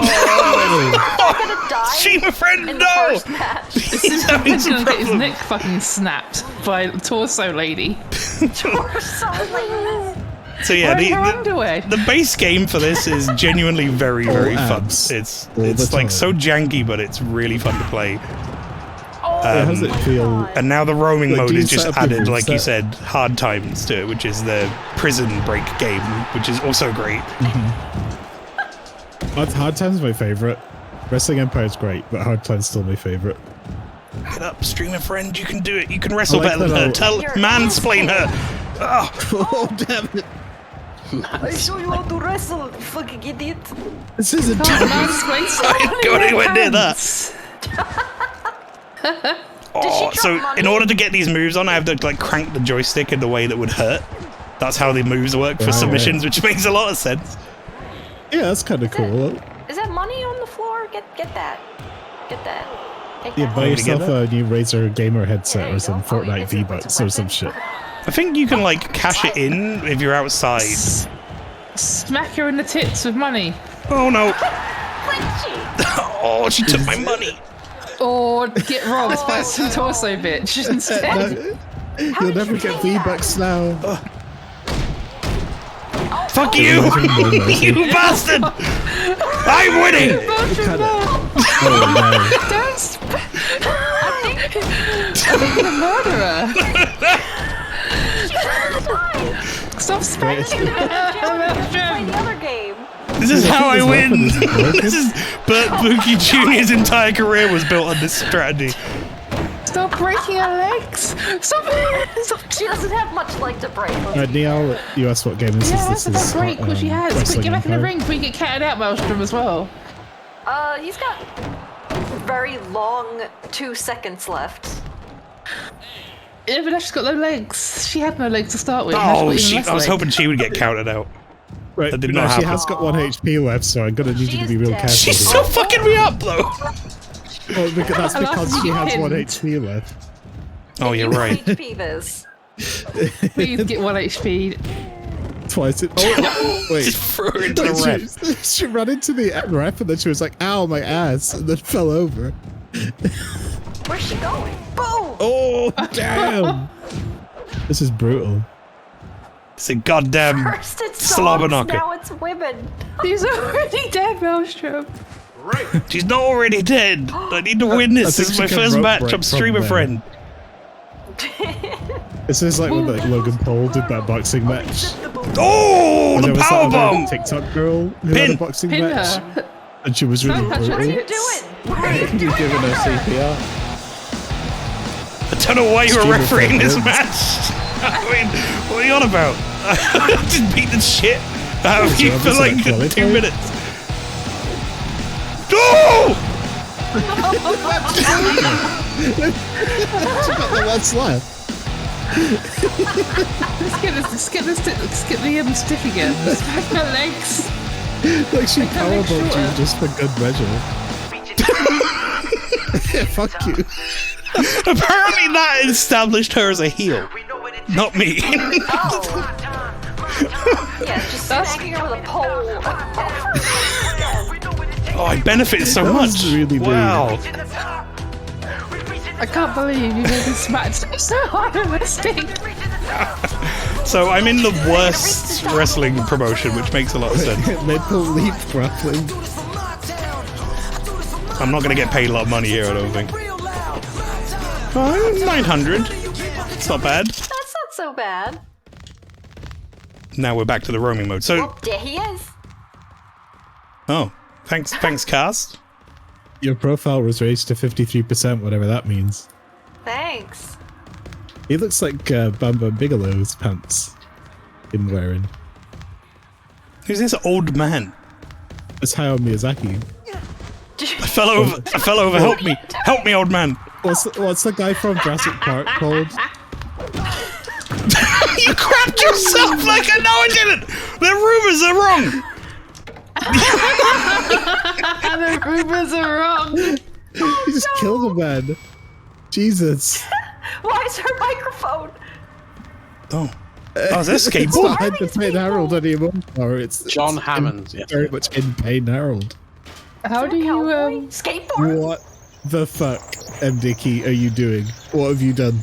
I'm gonna die Streamer friend, in the no! first match. He's having He's some gonna get his problems. neck fucking snapped by a torso lady. Or something. So yeah, Wearing her underwear. the base game for this is genuinely very, very fun. abs. It's All the like time. so janky, but it's really fun to play. How does it feel? And now the roaming Like, mode do you is just set up your added, like you moveset? said, hard times to it, which is the prison break game, which is also great. Hard Time's my favorite. Wrestling Empire's great, but Hard Time's still my favorite. Get up, streamer friend, you can do it. You can wrestle I like better than her. that Tell You're mansplain her. Oh, Oh, damn it. I show you how to wrestle, you fucking idiot. This isn't Can't mansplain someone go in anywhere their near that. pants. Oh, drop so money? in order to get these moves on, I have to like crank the joystick in the way that would hurt. That's how the moves work for Right. submissions, which makes a lot of sense. Yeah, that's kind of cool. Is that money on the floor? Get that. Get that. Take Yeah, that. buy Want me to get yourself a new Razer gamer headset There you or some go. Oh, you Fortnite get some V-Bucks or some shit. I think you can like cash it in if you're outside. Smack her in the tits with money. Oh no! Flinchy. Oh, she took my money. Or get robbed by some torso bitch instead. You'll never get V-Bucks now. Fuck you, you bastard! I'm winning. Oh no. Don't a murderer. Stop spamming Play the other game. This is how I his win. weapon is broken. This is Bert Bookie Jr.'s entire career was built on this strategy. Stop breaking her legs. Stop. She doesn't have much leg to break. Neil, you asked what game this Yeah, is. that's This a break what she has. Quick, Wrestling get back in the Empire. ring before you get catted out, Maelstrom, as well. He's got very long 2 seconds left. Yeah, but now she's got no legs. She had no legs to start with. Now Oh, she's got even less I was leg. hoping she would get counted out. Right, That did no, not she happen. has got 1 HP left, so I'm gonna need She you to is be real dead. careful. She's here. still fucking me up, though. Well, that's I like because to she be has 1 pinned. HP left. Oh, you're right. HP this. Please get 1 HP. Twice it. Oh, wait. Just threw her into the ref. She ran into the ref and then she was like, ow, my ass, and then fell over. Where's she going? Boom! Oh, damn. This is brutal. It's a goddamn First it's slobber dogs, knocker. now it's women. He's already dead, Maelstrom. She's not already dead. I need to win this. think This is she my can first rope match. break I'm from streamer there. friend. This is like when like Logan Paul did that boxing match. Oh, And the there was power that other bomb. TikTok girl who had Pin. a boxing Pin match. her. And she was really Don't touch her. What are you brutal. doing? What are you He's doing? giving her CPR. I don't know why you were Streamer refereeing this friend. match. I mean, what are you on about? I just beat the shit out of you So for I'm like just like 2 qualified? minutes. Oh! She got the ones left. Let's get the stick again. Let's back her legs. Like she her legs powerbombed you shorter. just for good measure. Fuck you. Apparently that established her as a heel. Not me. Yeah, just smacking her with a pole. Oh, I benefited so That was much. really weird. Wow. I can't believe you made this match so hard with a stick. So I'm in the worst wrestling promotion, which makes a lot of sense. Maple leaf grappling. I'm not going to get paid a lot of money here, I don't think. 900. It's not bad. That's not so bad. Now we're back to the roaming mode. So, Oh, there he is. oh, thanks, cast. Your profile was raised to 53%, whatever that means. Thanks. He looks like Bam Bam Bigelow's pants in wearing. Who's this old man? It's Hayao Miyazaki. I fell over. Help me, old man. What's the guy from Jurassic Park called? You crapped yourself like I know I didn't. The rumors are wrong. The rumors are wrong. He just killed a man. Jesus. Why is her microphone? Oh, is this It's skateboard? not Hyde the Pain Harold anymore. Or it's John it's Hammond. Yeah. very much in Pain Harold. How do you Cowboy? Skateboard? What the fuck, MDK, are you doing? What have you done?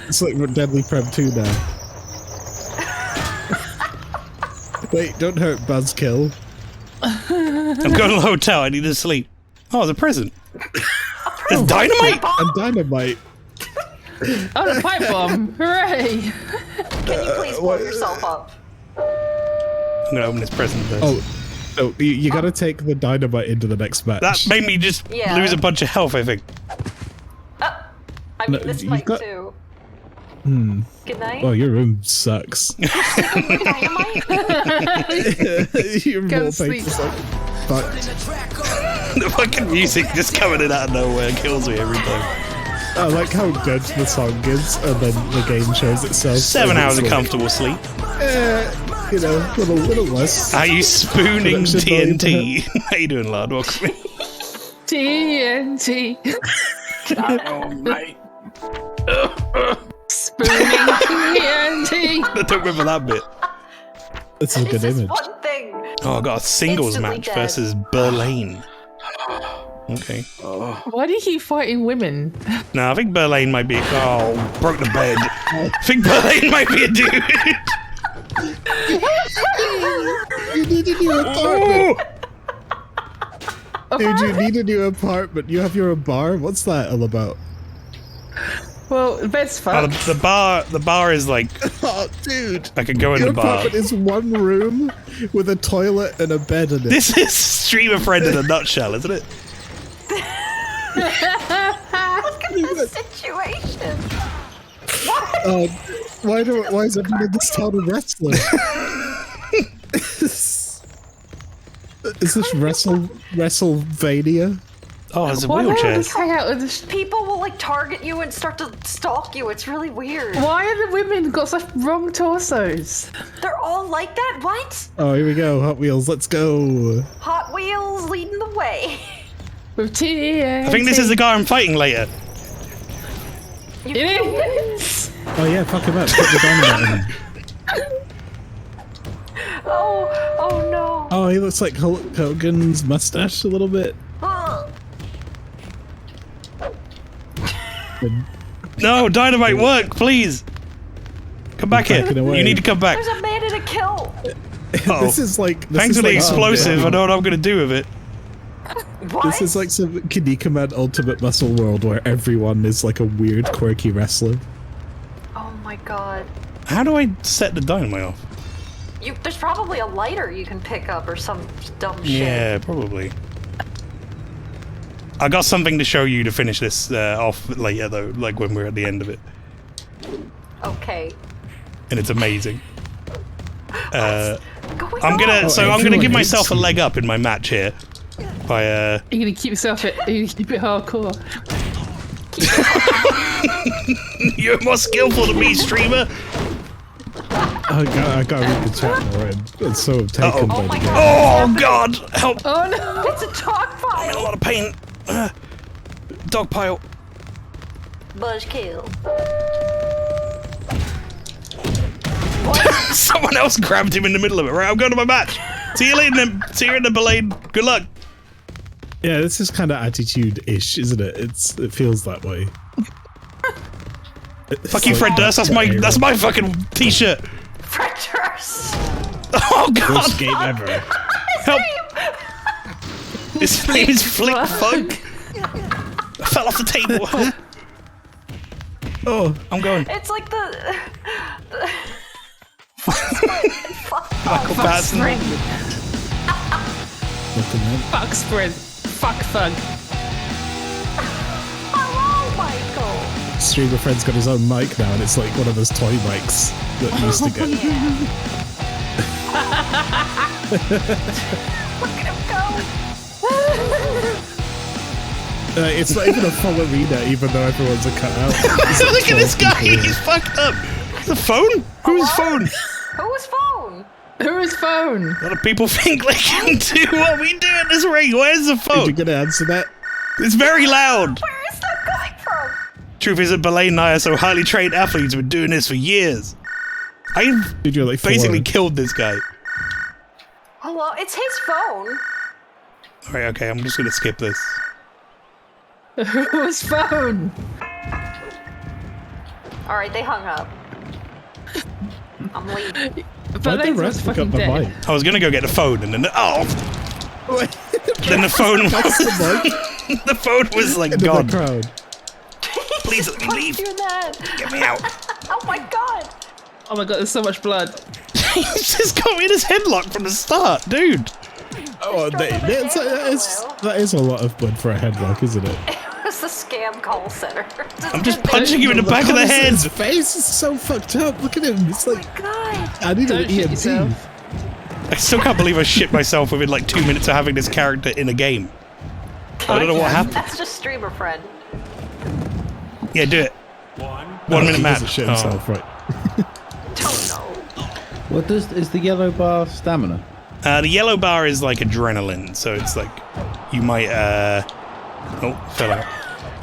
It's like Deadly Prem 2 now. Wait, don't hurt Buzzkill. I'm going to the hotel. I need to sleep. Oh, it's a present. It's dynamite. And Dynamite. Oh, the pipe bomb! Hooray! Can you please blow yourself up? I'm going to open this present first. Oh, no, you gotta take the Dynamite into the next match. That made me just Yeah. lose a bunch of health, I think. I mean, No, this you've might got- too. Hmm. Good night. Oh, your room sucks. Dynamite? Your Go to wallpaper's sleep. like fucked. The fucking music just coming in out of nowhere kills me every time. I like how good the song is, and then the game shows itself. 7 and hours it's of like, comfortable sleep. You know, little less. Are you spooning Production value TNT? How you doing, lad? Welcome. TNT. Oh, mate. Spooning TNT. I don't remember that bit. This is a It's good just image. one thing. Oh, I got a singles Instantly match dead. versus Berlane. Okay. Why do you keep fighting women? No, I think Berlane might be. Oh, broke the bed. I think Berlane might be a dude. You need a new apartment. Dude, you need a new apartment. You have your own bar? What's that all about? Well, the bed's Oh, fucked. the bar is like. Oh, dude. I could go in Your the bar. apartment is one room with a toilet and a bed in it. This is Streamer Friend in a nutshell, isn't it? Look at this situation. Why is everyone in this town a wrestler? Is this WrestleVania? Oh, there's a Why wheelchair. don't hang out with the People will like target you and start to stalk you. It's really weird. Why are the women got such wrong torsos? They're all like that. What? Oh, here we go. Hot Wheels, let's go. Hot Wheels leading the way. With TNT. I think this is the guy I'm fighting later. It is. Oh yeah, fuck him up. Put the dynamite in him. Oh no. Oh, he looks like Hulk Hogan's mustache a little bit. Ugh. No, dynamite work, please. Come back here. backing away. You need to come back. There's a man in a kill. Uh-oh. This is like. Thanks for the explosive. I know what I'm going to do with it. What? This is like some Kinika Man Ultimate Muscle World where everyone is like a weird, quirky wrestler. Oh my god. How do I set the dynamite off? There's probably a lighter you can pick up or some dumb shit. Yeah, probably. I got something to show you to finish this off later, though, like when we're at the end of it. Okay. And it's amazing. Going I'm on? gonna, so I'm gonna everyone give hates myself a you. leg up in my match here by You're gonna keep yourself. You're gonna keep it hardcore. You're more skillful than me, streamer. I gotta read the chat more. It's so taken Uh-oh. by Oh my the god. Oh god, help! Oh no! It's a dog I'm in a pile. lot of pain. Dog pile. Buzzkill. Someone else grabbed him in the middle of it. Right, I'm going to my match. See you later, then. See you in the Belane. Good luck. Yeah, this is kind of attitude-ish, isn't it? It feels that way. Fuck you, Fred Durst. That's my fucking t-shirt. Fred Durst. Oh god. Worst game ever. Help. His name is Flick Fug. I fell off the table. Oh, I'm going. It's like the Michael Patterson. Spring. looking at Fuck sprint. Fuck thug. Hello, Michael. Streamer Friend's got his own mic now, and it's like one of those toy mics that you used to get. Look at him go. It's not even a full arena, even though everyone's a cutout. Look at this guy. He's fucked up. The phone? Whose phone? Whose phone? Whose phone? A lot of people think they can do what we do in this ring. Where's the Are phone? you gonna answer that? It's very loud. Where is that coming from? Truth is that Belane and I are so highly trained athletes who've been doing this for years. I've Dude, you're like basically 4. killed this guy. Hello, it's his phone. Alright, okay, I'm just gonna skip this. Whose phone? All right, they hung up. I'm leaving. But Why'd the they rest was pick up fucking my dead. mic? I was gonna go get the phone and then then the phone was the the phone was like Into the gone. crowd. Please let me leave. Do that. Get me out. Oh my god. Oh my god, there's so much blood. He's just got me in his headlock from the start, dude. Oh, that is a lot of blood for a headlock, isn't it? It was the scam call center. I'm just punching him in the back of the head. His face is so fucked up. Look at him. It's like God. I need an Don't shoot EMT. yourself. I still can't believe I shit myself within like 2 minutes of having this character in a game. I don't know what happened. That's just streamer friend. Yeah, do it. 1 minute He match. doesn't shit Oh. himself, right? Don't know. What is the yellow bar stamina? The yellow bar is like adrenaline, so it's like you might oh, fell out.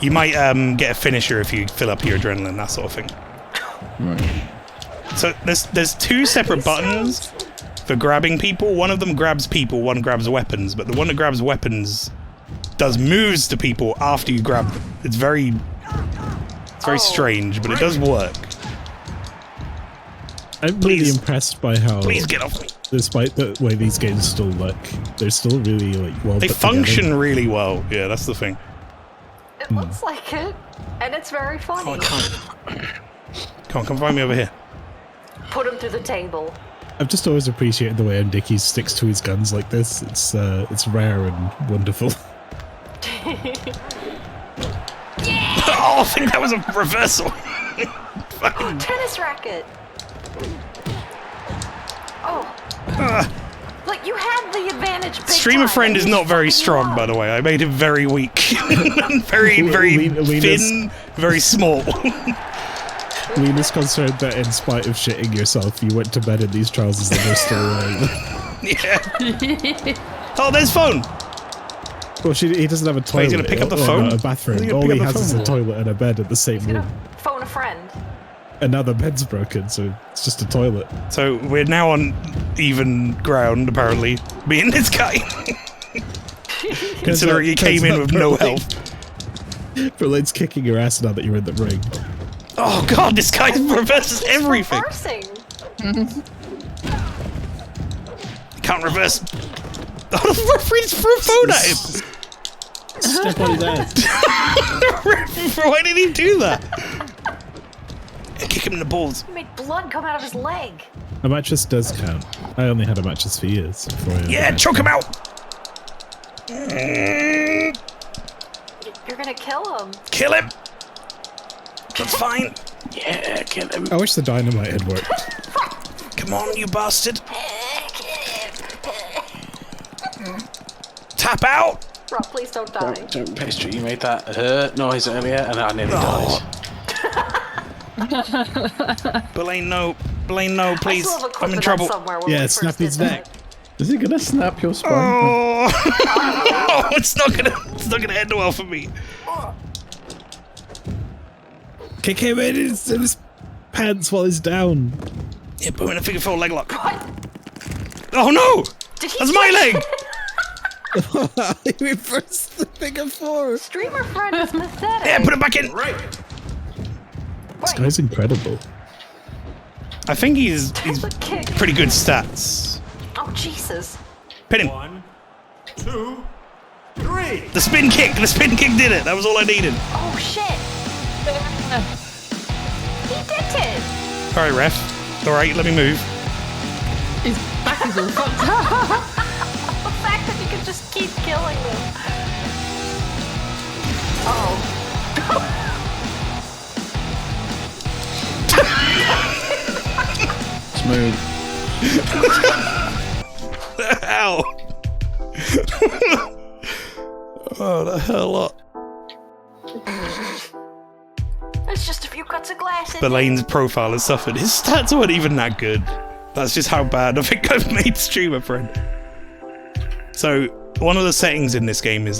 You might get a finisher if you fill up your adrenaline, that sort of thing. Right. So there's two separate buttons. for grabbing people. One of them grabs people, one grabs weapons, but the one that grabs weapons does moves to people after you grab them. It's very strange, but it does work. I'm really impressed by how, please get off me. Despite the way these games still look, they're still really like well. They put function together. really well. Yeah, that's the thing. It looks like it, and it's very funny. Oh, I can't. Come find me over here. Put him through the table. I've just always appreciated the way Dicky sticks to his guns like this. It's rare and wonderful. Oh, I think that was a reversal. Tennis racket. Oh. Like, you had the advantage big Streamer time, friend and is he's not very fucking you strong, up. by the way. I made him very weak. very thin, very small. Lena's concerned that in spite of shitting yourself, you went to bed in these trousers and they're still wearing them. Yeah. Oh, there's phone. Well, he doesn't have a toilet. he's gonna pick up the or phone? A bathroom. He's gonna All pick he up the has is a phone. toilet and a bed in the same He's room. gonna phone a friend. And now the bed's broken, so it's just a toilet. So we're now on even ground, apparently. Me and this guy. Considering he came in with no health. Berlin's kicking your ass now that you're in the ring. Oh god, this guy reverses everything. Reversing. Can't reverse. Oh, the referee just threw a phone at him. Step on his ass. Why did he do that? Kick him in the balls. He made blood come out of his leg. A mattress does count. I only had a mattress for years before I Yeah, choke him out. You're gonna kill him. Kill him. That's fine. Yeah, kill him. I wish the dynamite had worked. Come on, you bastard. Tap out. Rob, please don't die. Don't pastry. You made that noise earlier, and I nearly died. Blaine, no, please. I still have a clip I'm in of trouble. that somewhere when Yeah, we first snap did his that. neck. Is he gonna snap your spine? Oh, oh it's not gonna end well for me. Kick him in his pants while he's down. Yeah, put him in a figure four leg lock. Oh no! Did he That's my leg! He reversed the figure four. Streamer friend is pathetic. Yeah, put him back in. This guy's incredible. I think he's That's a kick. pretty good stats. Oh, Jesus. Pin him. 1, 2, 3. The spin kick did it. That was all I needed. Oh, shit. He did it. All right, ref. All right, let me move. His back is all fucked up. The fact that you can just keep killing them. Oh. Smooth. Ow. Oh, the hell up. It's just a few cuts of glass in Belane's profile has suffered. His stats weren't even that good. That's just how bad I think I've made streamer friend. So one of the settings in this game is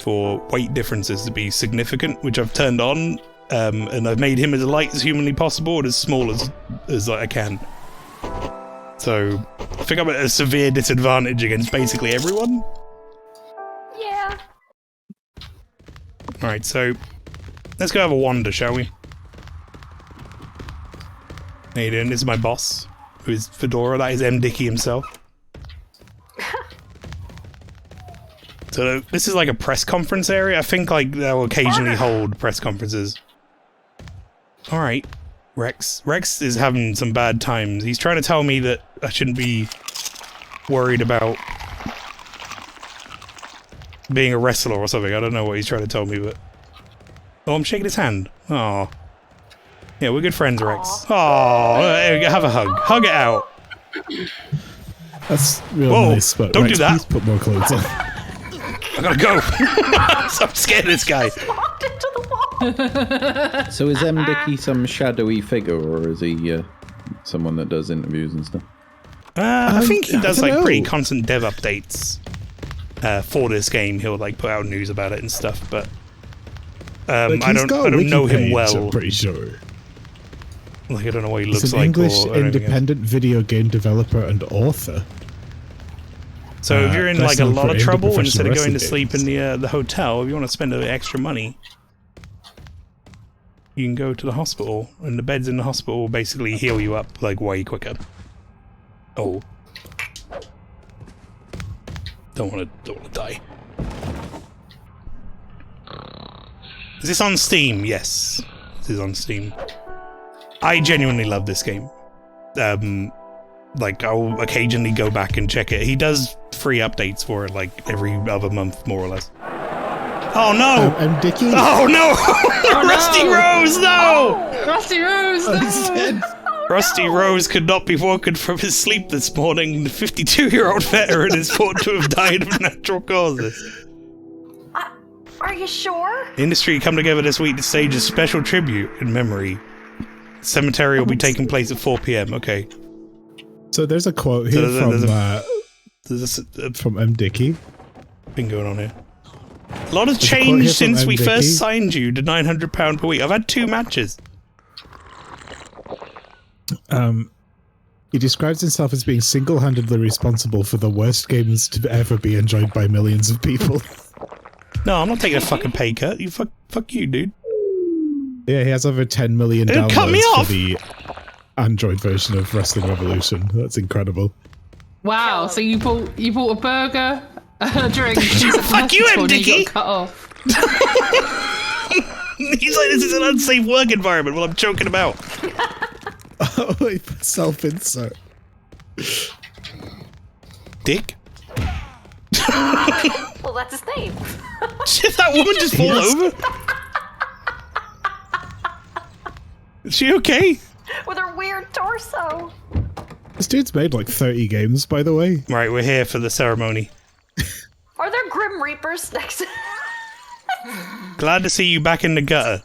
for weight differences to be significant, which I've turned on, and I've made him as light as humanly possible and as small as I can. So I think I'm at a severe disadvantage against basically everyone. Yeah. Alright, so let's go have a wander, shall we? How you doing? This is my boss, who is Fedora. That is M. Dickey himself. So this is like a press conference area. I think like they'll occasionally hold press conferences. Alright, Rex. Rex is having some bad times. He's trying to tell me that I shouldn't be worried about being a wrestler or something. I don't know what he's trying to tell me, but... Oh, I'm shaking his hand. Oh. Yeah, we're good friends, Rex. Oh, there we go. Have a hug. Hug it out. That's real Whoa, nice, but don't Rex, do that. please put more clothes on. I gotta go. I'm scared of this guy. Walked into the wall. So is M. Dickey some shadowy figure, or is he someone that does interviews and stuff? I think he does I don't like pretty know. constant dev updates for this game. He'll like put out news about it and stuff, but Like, I he's got a don't know wiki him page, well. I'm pretty sure. Like, I don't know what he He's looks an like. English or anything else. independent video game developer and author. So if you're in best like a known lot for of indie trouble, instead of professional going to sleep in wrestling the hotel, if you want to spend a bit extra money, you can go to the hospital, and the beds in the hospital will basically heal you up like way quicker. Oh, don't want to die. Is this on Steam? Yes, this is on Steam. I genuinely love this game. Like, I'll occasionally go back and check it. He does free updates for it, like, every other month, more or less. Oh, no! I'm Dickie. Oh, no! Rusty Rose, no! Rusty Rose, no! Rusty Rose could not be woken from his sleep this morning. The 52-year-old veteran is thought to have died of natural causes. Are you sure? The industry come together this week to stage a special tribute in memory. The cemetery will be taking place at 4 p.m. Okay. So there's a quote here from M. Dickey. Been going on here. A lot has changed since we first signed you to £900 per week. I've had 2 matches. He describes himself as being single-handedly responsible for the worst games to ever be enjoyed by millions of people. No, I'm not taking a fucking pay cut. You fuck you, dude. Yeah, he has over 10 million downloads cut me off. for the Android version of Wrestling Revolution. That's incredible. Wow, so you bought a burger, a drink, fuck you, M. Dickey! Cut off. He's like, this is an unsafe work environment while I'm choking about. Oh, self-insert. Dick? Well, that's his name. Did that woman just fall over? Is she okay? With her weird torso. This dude's made like 30 games, by the way. Right, we're here for the ceremony. Are there Grim Reapers next? Glad to see you back in the gutter.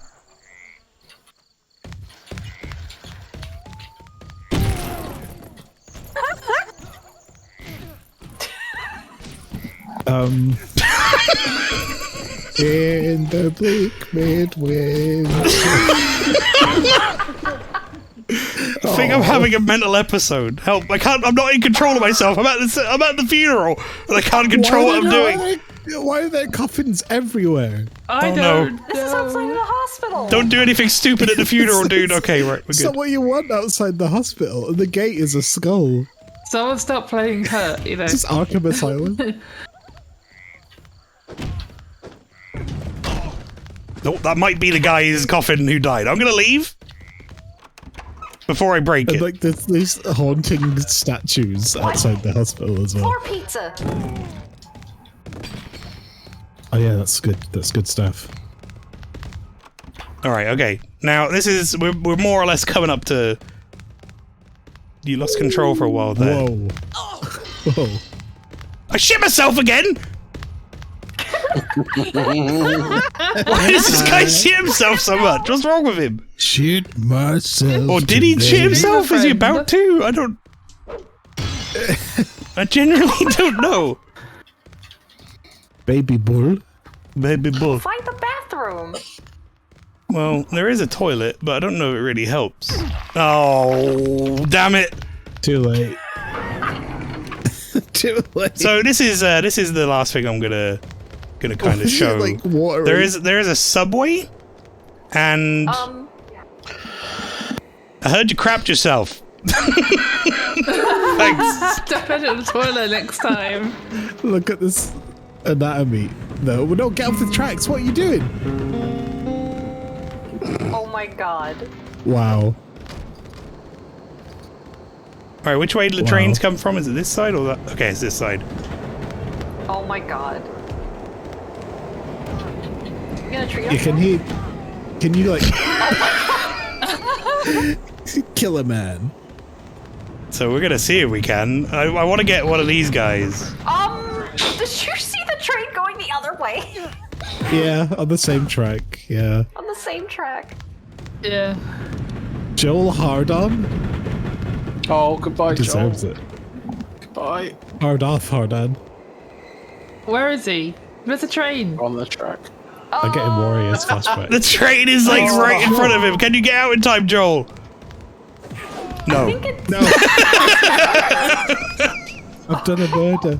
In the bleak midwind. I think I'm having a mental episode. Help! I'm not in control of myself. I'm at the funeral, and I can't control what I'm doing. Why are there coffins everywhere? I don't know. This is outside of the hospital. Don't do anything stupid at the funeral, dude. Okay, right, we're It's good. not what you want outside the hospital. The gate is a skull. Someone stop playing hurt, you know. This is Arkham Asylum. Oh, that might be the guy's coffin who died. I'm gonna leave before I break And it. like there's these haunting statues outside the hospital as well. Floor pizza. Oh yeah, that's good. That's good stuff. All right, okay. Now this is we're more or less coming up to. You lost control for a while there. Whoa. Whoa. I shit myself again. Why does this guy shit himself so much? What's wrong with him? Shit myself. Or did he shit himself? Is he about to? I don't. I genuinely don't know. Baby bull. Baby bull. Find the bathroom. Well, there is a toilet, but I don't know if it really helps. Oh, damn it! Too late. Too late. So this is the last thing I'm gonna kind of show. Like water. There is a subway, and I heard you crapped yourself. Thanks. Step into the toilet next time. Look at this anatomy. No, we don't get off the tracks. What are you doing? Oh my god. Wow. All right, which way do the trains come from? Is it this side or that? Okay, it's this side. Oh my god. You gonna treat Yeah, us? can you like kill a man? So we're gonna see if we can. I want to get one of these guys. Did you see the train going the other way? Yeah, on the same track. Yeah. On the same track. Yeah. Joel Hardon Oh, goodbye, Joel. deserves it. Goodbye. Hard off, Hardon. Where is he? Where's the train? On the track. I get him Warriors flashback. The train is like right in front of him. Can you get out in time, Joel? No. think it's No. I've done a murder.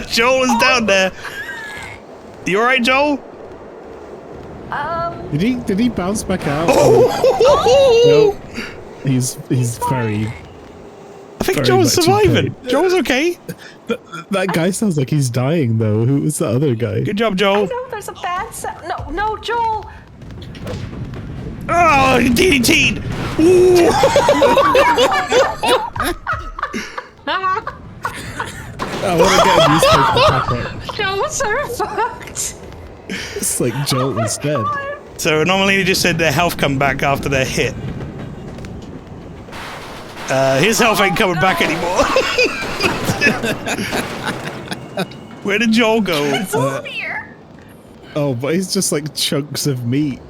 Joel is down there. You alright, Joel? Did he bounce back out? Oh! No. He's very. I think Very Joel's much in surviving. pain. Joel's okay. That guy sounds like he's dying though. Who was the other guy? Good job, Joel. no, there's a bad sound. No, Joel. Oh, he DDT'd. Ooh. I want to get a newspaper packet. Joel's so fucked. It's like Joel instead. So normally they just said their health come back after their hit. His health ain't coming back anymore. Where did Joel go? Here. Oh, but he's just like chunks of meat.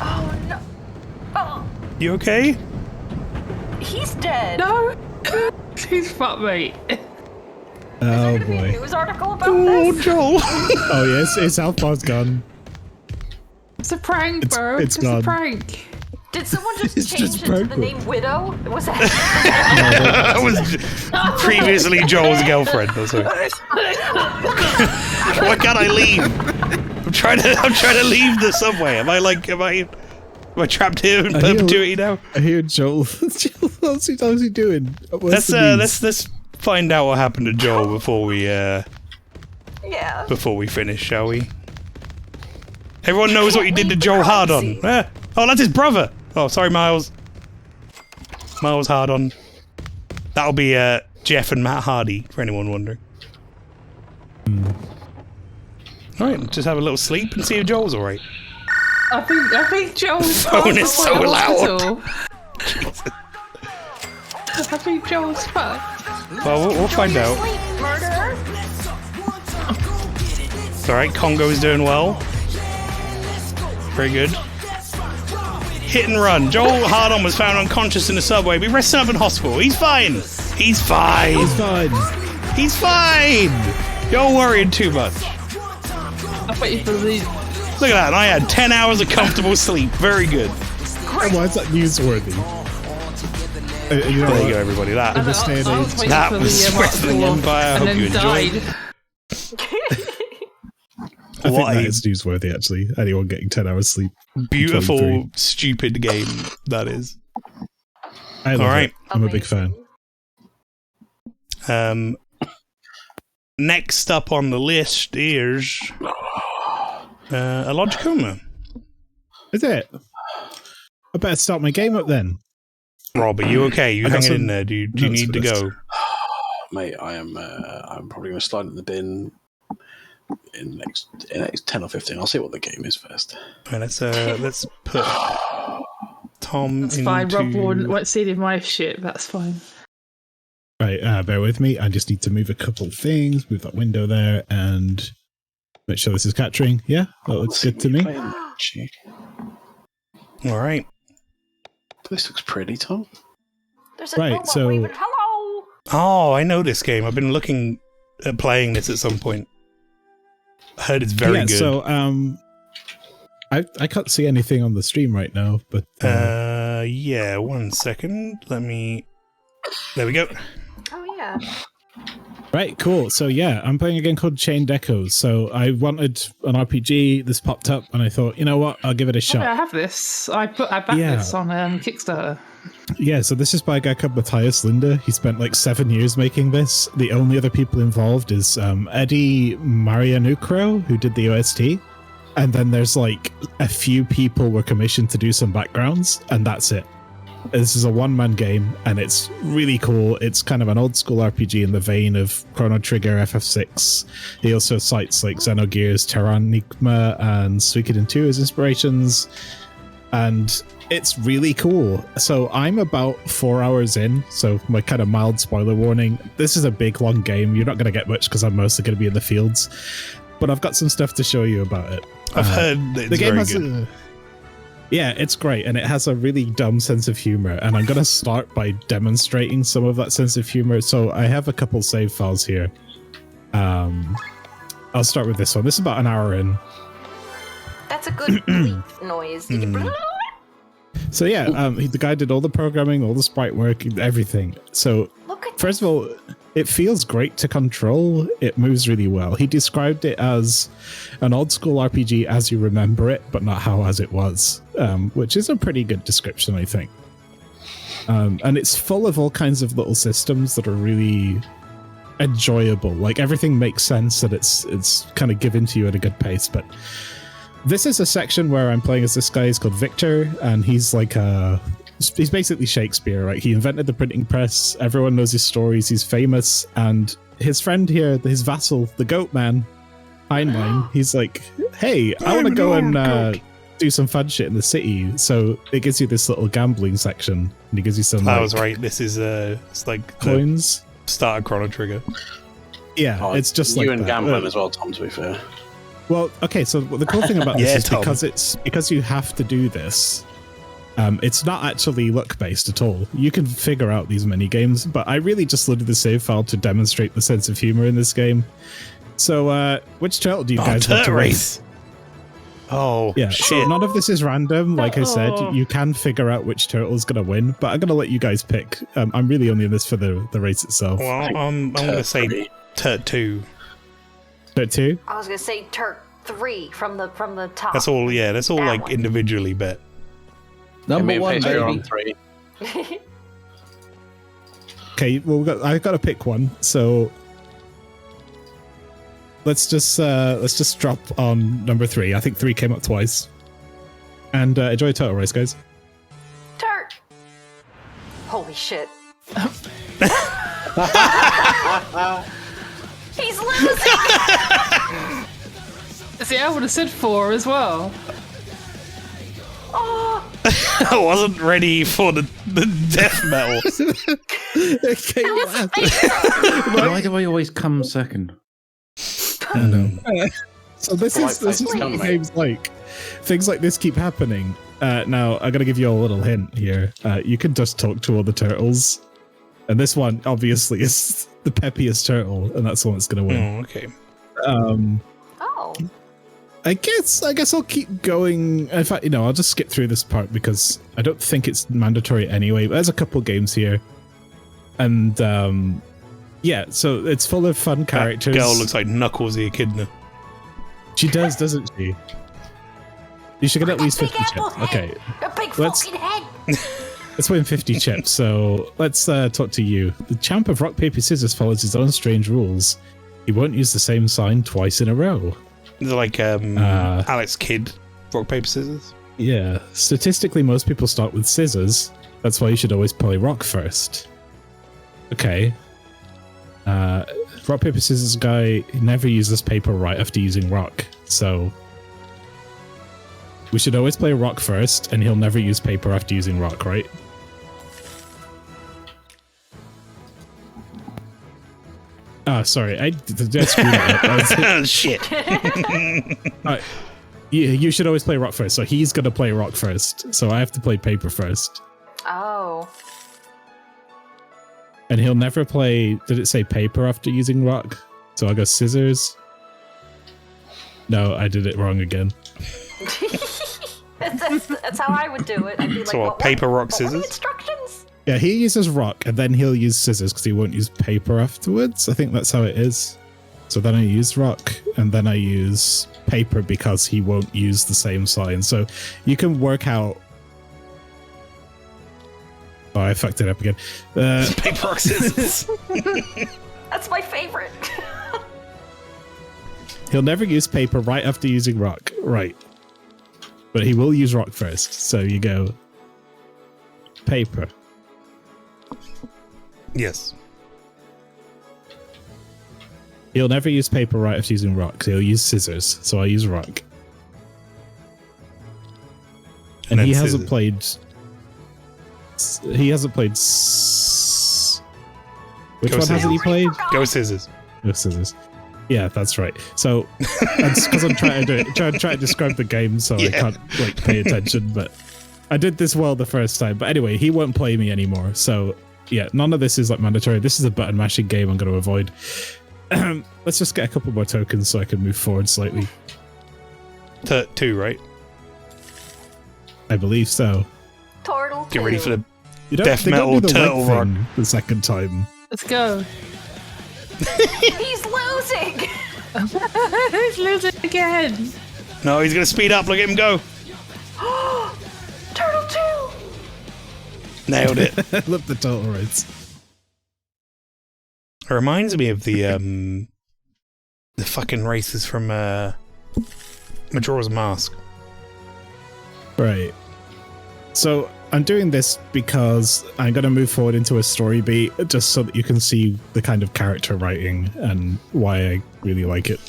Oh no. Oh, You okay? he's dead. No. He's fucked, mate. Oh There's gonna be a boy. news article about Oh, this. Joel. Oh yes, his health bar's gone. It's a prank, It's- bro. it's It's gone. a prank. Did someone just It's change just it to the broken. name Widow? Was that? That was previously Joel's girlfriend. Or something. Why can't I leave? I'm trying to leave the subway. Am I trapped here in perpetuity now? I hear Joel. Joel, how's he doing? What's the news? Let's find out what happened to Joel before we Yeah. finish, shall we? Everyone knows what you did to Joel Hardon. Oh, that's his brother. Oh, sorry, Miles. Miles Hardon. That'll be Jeff and Matt Hardy, for anyone wondering. Alright, let's just have a little sleep and see if Joel's alright. I think Joel's Phone is so loud. I think Joel's fucked. Well, we'll find Your out. sleep, murderer. It's alright, Congo's doing well. Very good. Hit and run. Joel Hardon was found unconscious in the subway, but resting up in hospital. He's fine. He's fine. He's fine. He's fine. You're worrying too much. I bet you believe. Look at that. I had 10 hours of comfortable sleep. Very good. And why is that newsworthy? You know There you what? go, everybody. That this day and I was age. waiting That for was the Wrestling article Empire. I and hope then you enjoyed. died. I think What that a is newsworthy, actually. Anyone getting 10 hours sleep. beautiful, 23. stupid game that is. I love All right. it. I'm a big fan. Next up on the list is a Logicoma. Is it? I better start my game up then. Rob, are you okay? You I got hanging in some there? Do you notes need for to this. go? Mate, I'm probably going to slide in the bin in the next 10 or 15. I'll see what the game is first. Right, let's put Tom That's into... fine. Rob won't see any of my shit. That's fine. Right, bear with me. I just need to move a couple things. Move that window there and make sure this is capturing. Yeah, that looks good to me. All right. This looks pretty, Tom. There's a Right, robot so- waving hello. Oh, I know this game. I've been looking at playing this at some point. I heard it's very good. So, I can't see anything on the stream right now, but yeah, 1 second. Let me... There we go. Oh yeah. right, cool. So yeah, I'm playing a game called Chained Echoes. So I wanted an RPG. This popped up, and I thought, you know what, I'll give it a I shot. have this. I backed Yeah. this on Kickstarter. Yeah, so this is by a guy called Matthias Linde. He spent like 7 years making this. The only other people involved is Eddie Marianucro, who did the OST. And then there's like a few people were commissioned to do some backgrounds, and that's it. This is a one-man game, and it's really cool. It's kind of an old-school RPG in the vein of Chrono Trigger, FF6. He also cites like Xenogears, Terranigma, and Suikoden 2 as inspirations. And it's really cool. So I'm about 4 hours in, so my kind of mild spoiler warning. This is a big, long game. You're not going to get much because I'm mostly going to be in the fields. But I've got some stuff to show you about it. I've heard that it's The game very has good. yeah, it's great, and it has a really dumb sense of humor. And I'm going to start by demonstrating some of that sense of humor. So I have a couple save files here. I'll start with this one. This is about an hour in. That's a good bleep noise. So yeah, the guy did all the programming, all the sprite work, everything. So Look at first of all, it feels great to control. It moves really well. He described it as an old school RPG as you remember it, but not how as it was, which is a pretty good description, I think. And it's full of all kinds of little systems that are really enjoyable. Like everything makes sense and it's kind of given to you at a good pace. But this is a section where I'm playing as this guy. He's called Victor, and he's like he's basically Shakespeare, right? He invented the printing press. Everyone knows his stories. He's famous. And his friend here, his vassal, the goat man, Heinlein, he's like, hey, I want to go and do some fun shit in the city. So it gives you this little gambling section. And he gives you some I was right. This is it's like coins. Start a Chrono Trigger. Yeah, it's just you like and that. gambling as well, Tom, to be fair. Well, okay, so the cool thing about this Yeah, is Tom. because you have to do this, it's not actually luck-based at all. You can figure out these mini games, but I really just loaded the save file to demonstrate the sense of humor in this game. So, which turtle do you guys want to race? Oh, Yeah, shit. so none of this is random. Like I said, you can figure out which turtle is going to win, but I'm going to let you guys pick. I'm really only in this for the race itself. Well, I'm going to say Turt 2. Turt 2? I was gonna say Turk 3 from the top. That's all, yeah, that's all That like one. individually bet. Number one, Pedro on baby. 3. Okay, well, I've got to pick one, so let's just drop on number 3. I think 3 came up twice. And enjoy turtle race, guys. Turk. Holy shit. He's losing. See, I would have said 4 as well. Oh, I wasn't ready for the death metal. Okay, what happened? Why do I always come second? I know. So this is Please. what games like. Things like this keep happening. Now, I'm going to give you a little hint here. You can just talk to all the turtles. And this one, obviously, is the peppiest turtle, and that's the one that's going to win. Oh, okay. oh. I guess I'll keep going. In fact, I'll just skip through this part because I don't think it's mandatory anyway. But there's a couple games here. And, yeah, so it's full of fun characters. That girl looks like Knuckles the Echidna. She does, doesn't she? You should get at least Big 50 apple chips. head. Okay, A big Let's- fucking head. let's win 50 chips. So let's talk to you. The champ of rock, paper, scissors follows his own strange rules. He won't use the same sign twice in a row. Is it like Alex Kidd, rock, paper, scissors? Yeah, statistically, most people start with scissors. That's why you should always play rock first. Okay. Rock, paper, scissors guy never uses paper right after using rock. So we should always play rock first, and he'll never use paper after using rock, right? Ah, sorry, I screwed it up. Shit. You should always play rock first, so he's gonna play rock first. So I have to play paper first. Oh. And he'll never play, did it say paper after using rock? So I go scissors. No, I did it wrong again. That's how I would do it. I'd be like, So what, paper, rock, what were the scissors? instructions? Yeah, he uses rock, and then he'll use scissors because he won't use paper afterwards. I think that's how it is. So then I use rock, and then I use paper because he won't use the same sign. So you can work out... Oh, I fucked it up again. Paper, rock, scissors. That's my favorite. He'll never use paper right after using rock. Right. But he will use rock first. So you go... Paper. Yes. He'll never use paper right after using rock. So he'll use scissors. So I use rock. And then he hasn't scissors. played... He hasn't played... Which Go one hasn't he scissors. played? Go scissors. Go scissors. Yeah, that's right. So that's because I'm trying to try to describe the game, so I can't pay attention. But I did this well the first time. But anyway, he won't play me anymore. So yeah, none of this is mandatory. This is a button mashing game. I'm going to avoid. Let's just get a couple more tokens so I can move forward slightly. 2, right? I believe so. Turtle. Get ready for the You don't, death they don't metal do the turtle leg rock. thing the second time. Let's go. He's losing. He's losing again. No, he's gonna speed up. Look at him go. Turtle 2. Nailed it. I love the total rates. It reminds me of the fucking races from Majora's Mask. Right. So I'm doing this because I'm going to move forward into a story beat just so that you can see the kind of character writing and why I really like it.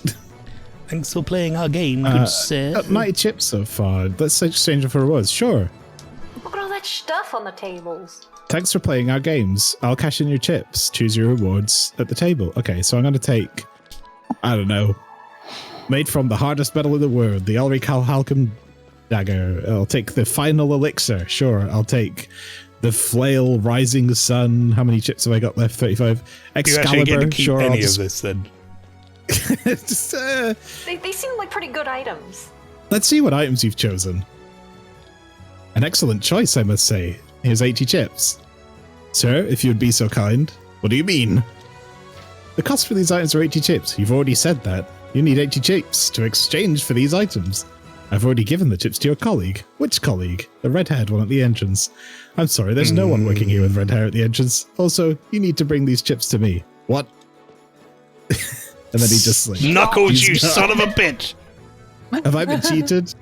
Thanks for playing our game, good sir. Got 90 chips so far. Let's exchange it for rewards. Sure. Look at all that stuff on the tables. Thanks for playing our games. I'll cash in your chips. Choose your rewards at the table. Okay, so I'm going to take, I don't know, made from the hardest metal in the world, the Elric Halcom dagger. I'll take the final elixir. Sure, I'll take the flail rising sun. How many chips have I got left? 35. You actually get to Excalibur. keep Sure, any I'll of just, this then. just, They seem like pretty good items. let's see what items you've chosen. An excellent choice, I must say. Here's 80 chips. Sir, if you'd be so kind. What do you mean? The cost for these items are 80 chips. You've already said that. You need 80 chips to exchange for these items. I've already given the chips to your colleague. Which colleague? The red-haired one at the entrance. I'm sorry, there's no one working here with red hair at the entrance. Also, you need to bring these chips to me. What? And then he just like... Knuckles, you he's not- son of a bitch! Have I been cheated?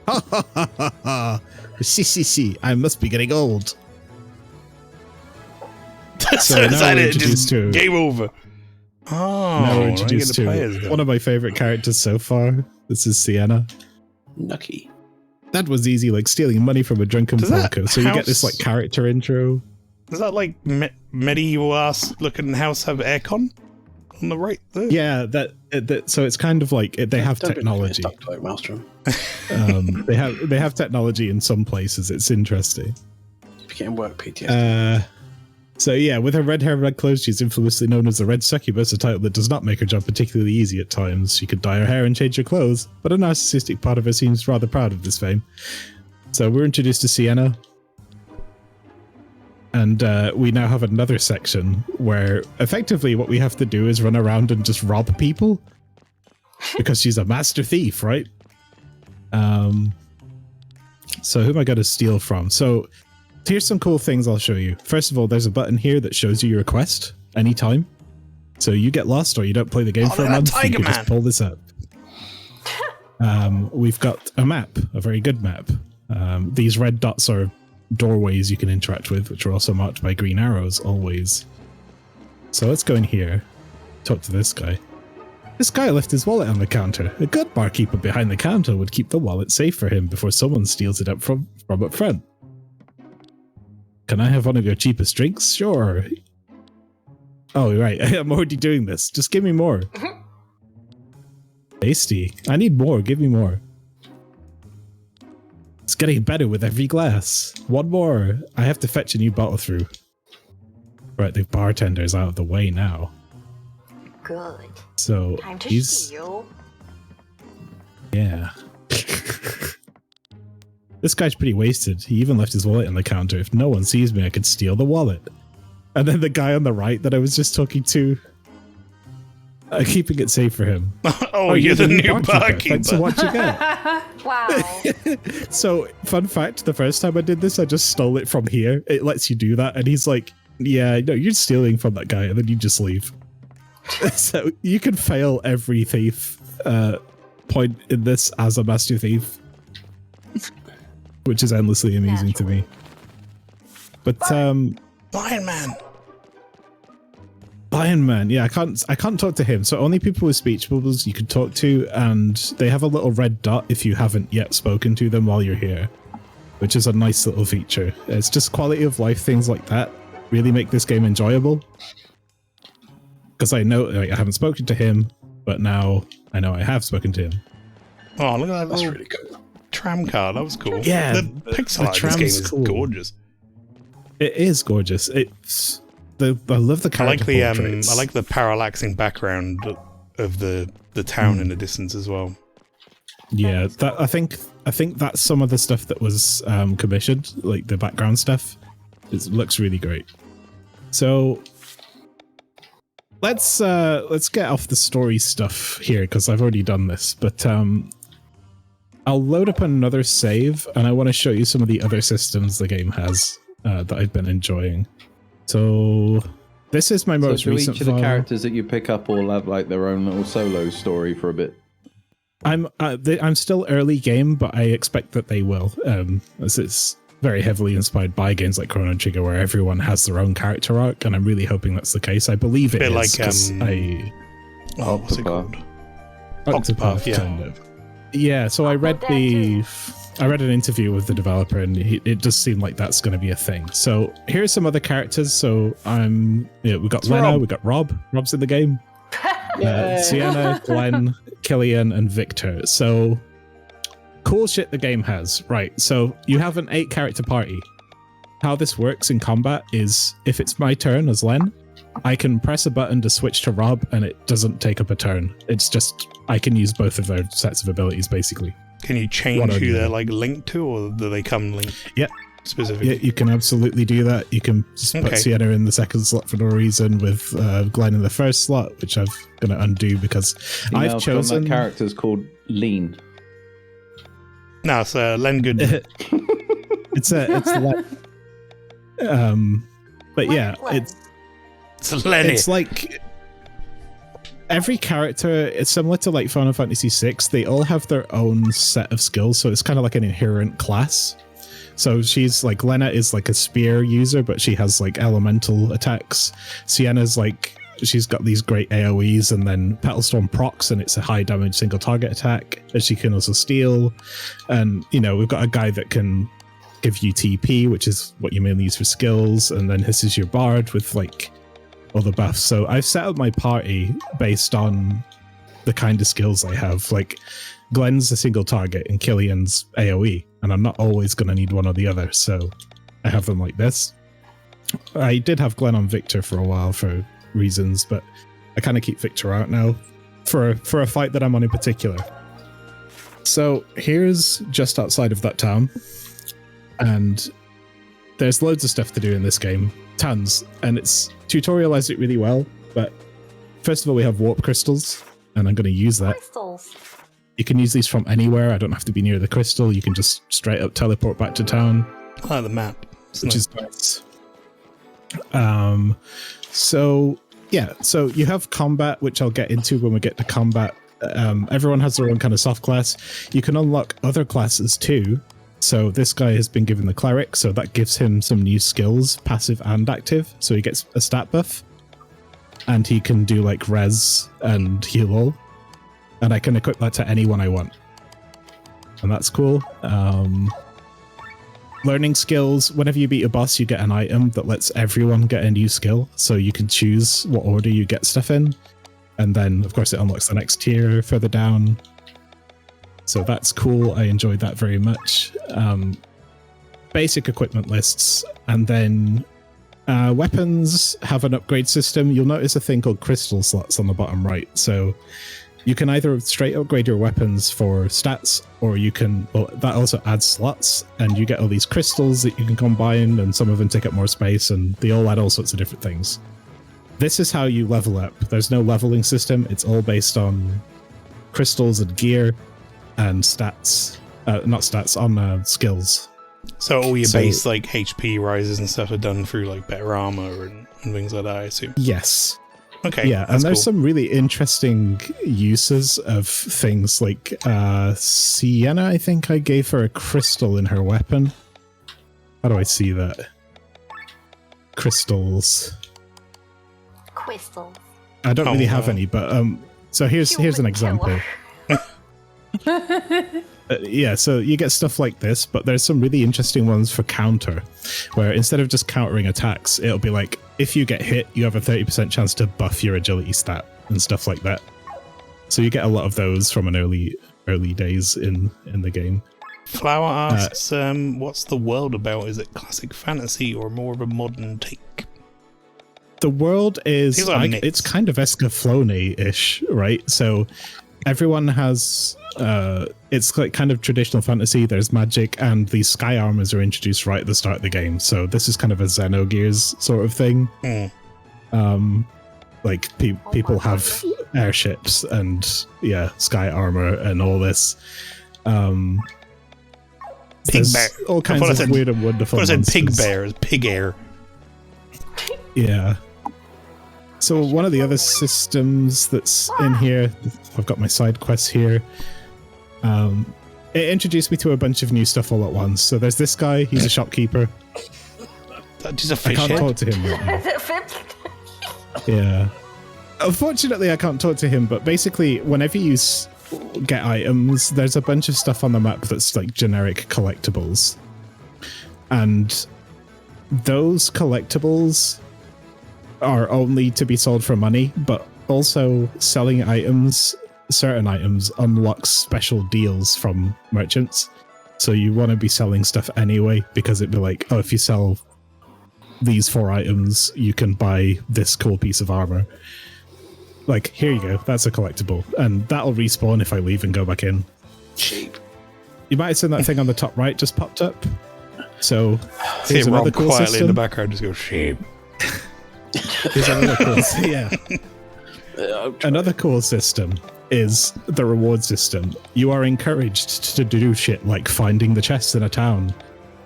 Ha ha ha ha ha. See, I must be getting old. So now is that we're it? introduced Just to- game over. Oh, Now we're I get introduced to play to as them. one of my favorite characters so far. This is Sienna. Nucky. That was easy, like stealing money from a drunken Does that Falco. So you get this house- like character intro. Does that like medieval ass looking house have aircon on the right there? Yeah, so it's kind of like they have Don't be technology. stuck to like Maelstrom. They have technology in some places. It's interesting. You're getting work PTSD. So yeah, with her red hair and red clothes, she's infamously known as the Red Succubus, a title that does not make her job particularly easy at times. She could dye her hair and change her clothes, but a narcissistic part of her seems rather proud of this fame. So we're introduced to Sienna, and we now have another section where effectively what we have to do is run around and just rob people, because she's a master thief, right? So who am I going to steal from? So here's some cool things I'll show you. First of all, there's a button here that shows you your quest anytime. So you get lost or you don't play the game for a look at month, that you Tiger can Man. just pull this up. We've got a map, a very good map. These red dots are doorways you can interact with, which are also marked by green arrows, always. So let's go in here, talk to this guy. This guy left his wallet on the counter. A good barkeeper behind the counter would keep the wallet safe for him before someone steals it up from up front. Can I have one of your cheapest drinks? Sure. Oh, right. I'm already doing this. Just give me more. Tasty. I need more. Give me more. It's getting better with every glass. One more. I have to fetch a new bottle through. Right, the bartender's out of the way now. Good. So Time to he's... steal. Yeah. This guy's pretty wasted. He even left his wallet on the counter. If no one sees me, I could steal the wallet. And then the guy on the right that I was just talking to, keeping it safe for him. Oh, you're the new barkeeper. Thanks for watching out. Wow. So, fun fact, the first time I did this, I just stole it from here. It lets you do that. And he's like, yeah, no, you're stealing from that guy. And then you just leave. So, you can fail every thief point in this as a master thief. Which is endlessly amusing to me. But Lion Man. Lion Man, yeah, I can't talk to him. So only people with speech bubbles you can talk to, and they have a little red dot if you haven't yet spoken to them while you're here, which is a nice little feature. It's just quality of life things like that really make this game enjoyable. Because I know I haven't spoken to him, but now I know I have spoken to him. Oh, look at that That's little really cool. tram car. That was cool. Yeah, the the pixel art in this tram's game is cool. gorgeous. It is gorgeous. It's I love the I character like the portraits. I like the parallaxing background of the town in the distance as well. Yeah, that I think that's some of the stuff that was commissioned, like the background stuff. It looks really great. So let's get off the story stuff here because I've already done this. But I'll load up another save, and I want to show you some of the other systems the game has that I've been enjoying. So this is my most recent. Each of the characters that you pick up all have like their own little solo story for a bit. I'm still early game, but I expect that they will, as it's very heavily inspired by games like Chrono Trigger, where everyone has their own character arc, and I'm really hoping that's the case. I believe it is. Like what's it called? Octopath, yeah. Kind of. Yeah. So I read an interview with the developer, and it does seem like that's going to be a thing. So here's some other characters. So we've got Lena, we've got Rob. Rob's in the game. Sienna, Glenn, Killian, and Victor. So cool shit the game has. Right, so you have an 8-character party. How this works in combat is if it's my turn as Len, I can press a button to switch to Rob and it doesn't take up a turn. It's just I can use both of their sets of abilities basically. Can you change who they're like linked to, or do they come linked? Yeah. Specifically. Yeah, you can absolutely do that. You can just put Sienna in the second slot for no reason, with Glenn in the first slot, which I'm going to undo because I've chosen that character's called Lean. No, it's Len Good. it's Len. But yeah, it's Lenny. It's like every character. It's similar to like Final Fantasy VI. They all have their own set of skills, so it's kind of like an inherent class. So she's like, Lena is like a spear user, but she has like elemental attacks. Sienna's like, she's got these great AoEs, and then Petalstorm procs, and it's a high damage single target attack, and she can also steal. And, we've got a guy that can give you TP, which is what you mainly use for skills, and then this is your bard with like all the buffs. So I've set up my party based on the kind of skills I have. Like, Glenn's a single target and Killian's AoE, and I'm not always going to need one or the other, so I have them like this. I did have Glenn on Victor for a while for reasons, but I kind of keep Victor out now for a fight that I'm on in particular. So here's just outside of that town, and there's loads of stuff to do in this game, tons, and it's tutorialized it really well. But first of all, we have warp crystals, and I'm going to use that. Crystals. You can use these from anywhere. I don't have to be near the crystal. You can just straight up teleport back to town. I like the map. Which is nice. So you have combat, which I'll get into when we get to combat. Everyone has their own kind of soft class. You can unlock other classes too. So this guy has been given the cleric, so that gives him some new skills, passive and active. So he gets a stat buff, and he can do like res and heal all. And I can equip that to anyone I want. And that's cool. Learning skills. Whenever you beat a boss, you get an item that lets everyone get a new skill. So you can choose what order you get stuff in. And then, of course, it unlocks the next tier further down. So that's cool. I enjoyed that very much. Basic equipment lists. And then weapons have an upgrade system. You'll notice a thing called crystal slots on the bottom right. So you can either straight upgrade your weapons for stats, or you can, that also adds slots, and you get all these crystals that you can combine, and some of them take up more space, and they all add all sorts of different things. This is how you level up. There's no leveling system. It's all based on crystals and gear and stats. Not stats, on skills. So all your base like HP rises and stuff are done through like better armor and things like that, I assume. Yes. Okay. Yeah, and there's some really interesting uses of things like Sienna, I think I gave her a crystal in her weapon. How do I see that? Crystals. I don't really have any, but so here's an example. Yeah, so you get stuff like this, but there's some really interesting ones for counter, where instead of just countering attacks, it'll be like, if you get hit, you have a 30% chance to buff your agility stat and stuff like that. So you get a lot of those from an early days in the game. Flower asks, what's the world about? Is it classic fantasy or more of a modern take? The world is, it's kind of Escaflowne-ish, right? So everyone has it's like kind of traditional fantasy. There's magic, and these sky armors are introduced right at the start of the game. So this is kind of a Xenogears sort of thing. Like people have airships and sky armor and all this. Pig bear. All kinds of weird and wonderful. I said pig monsters. bear is pig air. Yeah. So one of the other systems that's in here, I've got my side quests here. It introduced me to a bunch of new stuff all at once. So there's this guy, he's a shopkeeper. Just a I fish can't head. talk to him right now. Yeah. Unfortunately, I can't talk to him, but basically, whenever you get items, there's a bunch of stuff on the map that's like generic collectibles. And those collectibles are only to be sold for money, but also selling items, certain items, unlocks special deals from merchants. So you want to be selling stuff anyway, because it'd be like, oh, if you sell these 4 items, you can buy this cool piece of armor. Like, here you go, that's a collectible. And that'll respawn if I leave and go back in. Cheap. You might have seen that thing on the top right just popped up. So, See here's Rob another cool quietly system. in the background just go, sheep. Here's another cool, yeah. Another cool system is the reward system. You are encouraged to do shit like finding the chests in a town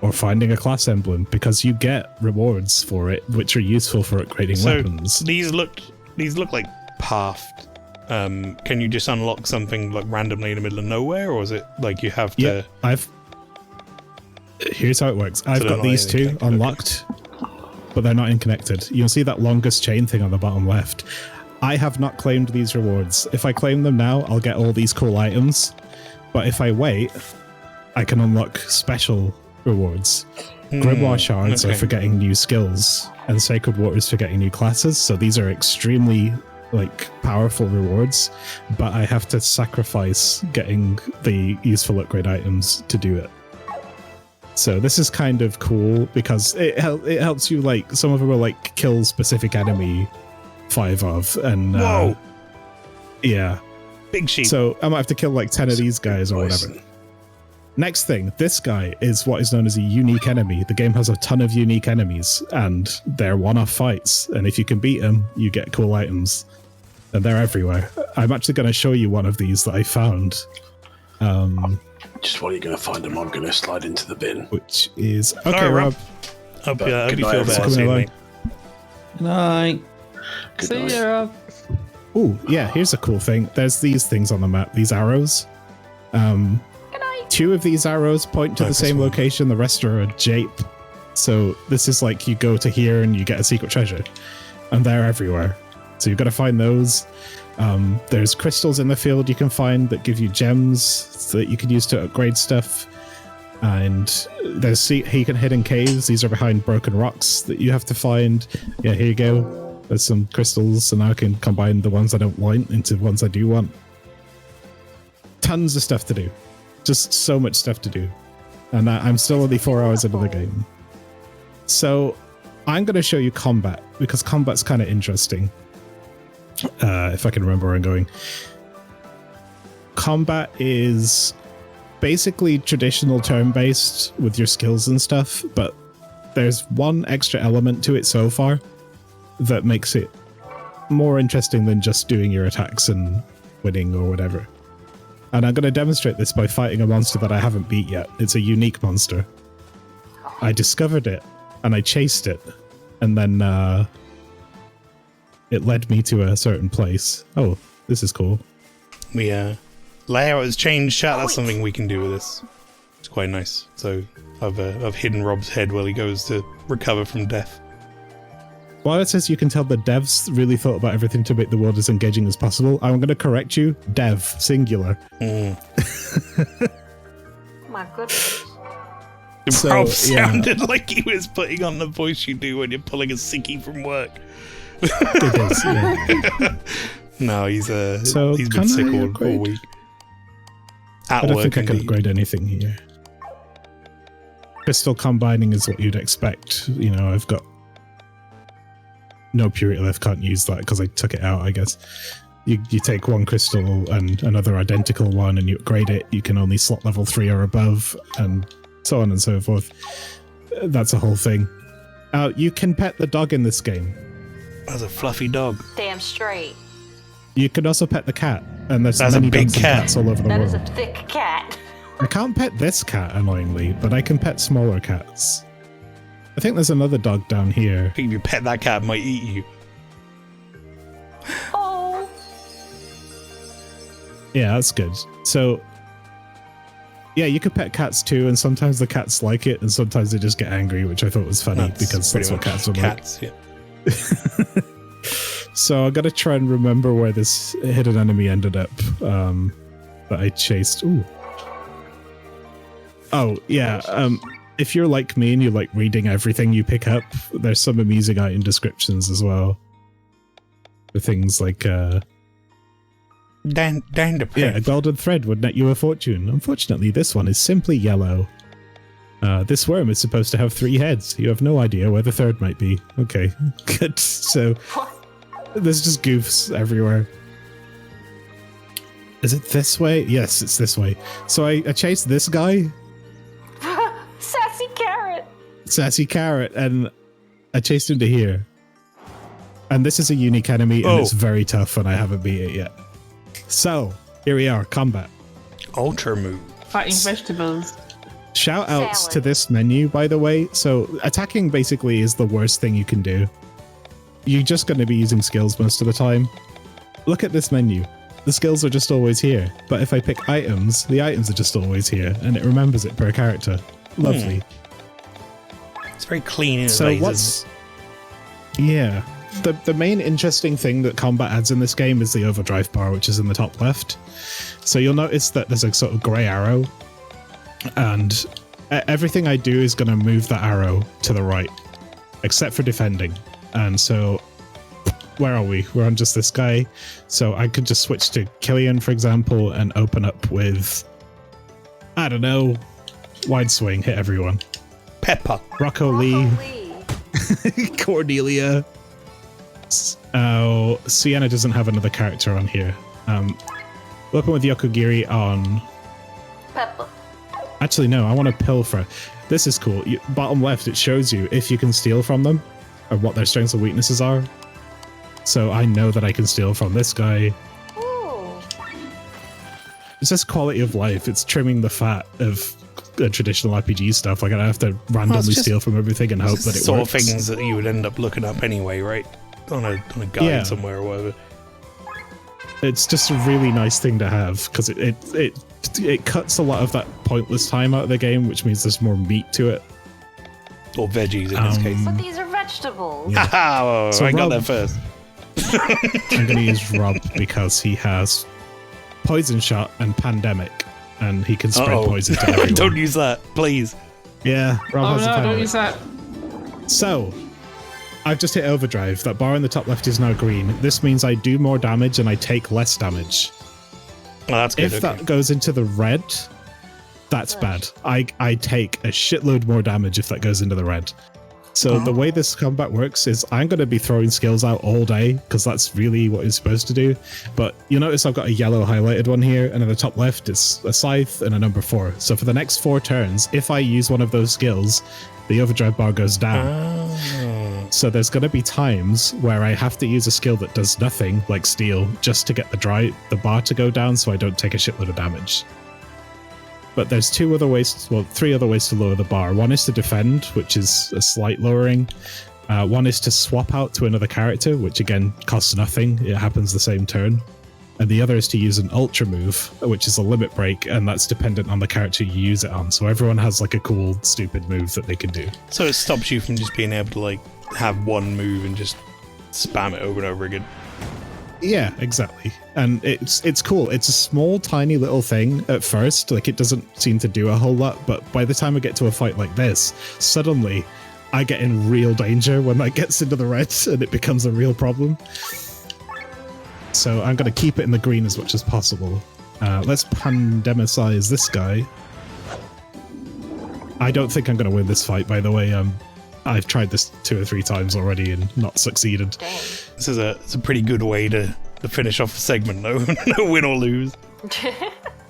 or finding a class emblem, because you get rewards for it, which are useful for upgrading weapons. These look like pathed. Can you just unlock something like randomly in the middle of nowhere, or is it like you have to? Yeah, here's how it works. I've got these 2 unlocked, but they're not connected. You'll see that longest chain thing on the bottom left. I have not claimed these rewards. If I claim them now, I'll get all these cool items. But if I wait, I can unlock special rewards. Grimoire shards are for getting new skills, and Sacred Waters for getting new classes. So these are extremely powerful rewards, but I have to sacrifice getting the useful upgrade items to do it. So this is kind of cool because it helps you, like, some of them are like kill specific enemy 5 of, and Whoa! Yeah. Big sheep. So I might have to kill like 10 of these guys or whatever. Next thing, this guy is what is known as a unique enemy. The game has a ton of unique enemies, and they're one-off fights. And if you can beat them, you get cool items. And they're everywhere. I'm actually going to show you one of these that I found. Just while you're going to find them, I'm going to slide into the bin. Which is... Okay, All right, Rob. Hope you Good feel night, better everyone. soon, mate. Good night. Good See night. you, Rob. Ooh, yeah, here's a cool thing. There's these things on the map, these arrows. 2 of these arrows point to the same location, the rest are a jape. So this is like you go to here and you get a secret treasure. And they're everywhere. So you've got to find those. There's crystals in the field you can find that give you gems that you can use to upgrade stuff. And there's hidden caves. These are behind broken rocks that you have to find. Yeah, here you go. There's some crystals, so now I can combine the ones I don't want into ones I do want. Tons of stuff to do. Just so much stuff to do. And I'm still only 4 hours into the game. So I'm going to show you combat, because combat's kind of interesting. If I can remember where I'm going. Combat is basically traditional turn-based with your skills and stuff, but there's one extra element to it so far that makes it more interesting than just doing your attacks and winning or whatever. And I'm going to demonstrate this by fighting a monster that I haven't beat yet. It's a unique monster. I discovered it, and I chased it, and then it led me to a certain place. Oh, this is cool. Layout has changed, chat. That's something we can do with this. It's quite nice. So I've hidden Rob's head while he goes to recover from death. While it says you can tell the devs really thought about everything to make the world as engaging as possible, I'm going to correct you. Dev, singular. My goodness. Rob sounded like he was putting on the voice you do when you're pulling a sickie from work. It is, yeah. No, he's So been can sick I all upgrade? week. I At don't work, think I can indeed. upgrade anything here. Crystal combining is what you'd expect. You know, I've got no purity left, can't use that because I took it out, I guess. You take one crystal and another identical one and you upgrade it. You can only slot level 3 or above, and so on and so forth. That's a whole thing. You can pet the dog in this game. That's a fluffy dog. Damn straight. You can also pet the cat, and there's That's a many big dogs and cat. cats all over the That world. is a thick cat. I can't pet this cat, annoyingly, but I can pet smaller cats. I think there's another dog down here. I think if you pet that cat, it might eat you. Oh. Yeah, that's good. So, yeah, you could pet cats too, and sometimes the cats like it, and sometimes they just get angry, which I thought was funny because pretty that's what much cats are cats, yeah. like. So I gotta try and remember where this hidden enemy ended up that I chased. Ooh. Oh, yeah. If you're like me and you like reading everything you pick up, there's some amusing item descriptions as well. For things like, Down the yeah, a golden thread would net you a fortune. Unfortunately, this one is simply yellow. This worm is supposed to have 3 heads. You have no idea where the third might be. Okay, good. So, there's just goofs everywhere. Is it this way? Yes, it's this way. So I chased this guy, Sassy carrot. Sassy Carrot, and I chased him to here. And this is a unique enemy, and it's very tough, and I haven't beat it yet. So, here we are, combat. Ultra move. Fighting vegetables. Shout outs Salad. to this menu, by the way. So, attacking basically is the worst thing you can do. You're just going to be using skills most of the time. Look at this menu. The skills are just always here. But if I pick items, the items are just always here, and it remembers it per character. Lovely. It's very clean in its So lasers. what's... Yeah. The main interesting thing that combat adds in this game is the overdrive bar, which is in the top left. So you'll notice that there's a sort of grey arrow, and everything I do is going to move that arrow to the right, except for defending. And so, where are we? We're on just this guy. So I could just switch to Killian, for example, and open up with, I don't know, wide swing, hit everyone. Pepper. Rocco Lee, Holy. Cordelia. Oh, Sienna doesn't have another character on here. Open with Yokogiri on... Peppa. Actually, no, I want to pilfer. This is cool. Bottom left, it shows you if you can steal from them, or what their strengths and weaknesses are. So I know that I can steal from this guy. Ooh. It's just quality of life. It's trimming the fat of traditional RPG stuff. Like I don't have to randomly just- steal from everything and hope that it sort works. of things that you would end up looking up anyway, right? On a guide Yeah. somewhere or whatever. It's just a really nice thing to have because it cuts a lot of that pointless time out of the game, which means there's more meat to it. Or veggies in this case. But these are vegetables. Haha, well, So I got Rob- there first. I'm going to use Rob because he has Poison Shot and Pandemic, and he can spread Uh-oh. poison to everyone. Don't use that, please. Yeah, Rob Oh has a no, Pandemic. don't use that. So, I've just hit overdrive. That bar in the top left is now green. This means I do more damage and I take less damage. Oh, that's good. If okay. that goes into the red, that's bad. I take a shitload more damage if that goes into the red. So the way this combat works is I'm going to be throwing skills out all day because that's really what it's supposed to do. But you'll notice I've got a yellow highlighted one here, and at the top left it's a scythe and a number 4. So for the next 4 turns, if I use one of those skills, the overdrive bar goes down. Oh. So there's going to be times where I have to use a skill that does nothing, like steal, just to get the bar to go down so I don't take a shitload of damage. But there's 3 other ways to lower the bar. One is to defend, which is a slight lowering. One is to swap out to another character, which again costs nothing. It happens the same turn. And the other is to use an ultra move, which is a limit break, and that's dependent on the character you use it on. So everyone has like a cool, stupid move that they can do. So it stops you from just being able to like have one move and just spam it over and over again. Yeah, exactly. And it's cool. It's a small, tiny little thing at first. Like, it doesn't seem to do a whole lot, but by the time I get to a fight like this, suddenly I get in real danger when that gets into the red and it becomes a real problem. So I'm going to keep it in the green as much as possible. Let's pandemicize this guy. I don't think I'm going to win this fight, by the way. I've tried this 2 or 3 times already and not succeeded. Dang. This is it's a pretty good way to to finish off the segment. No, no win or lose.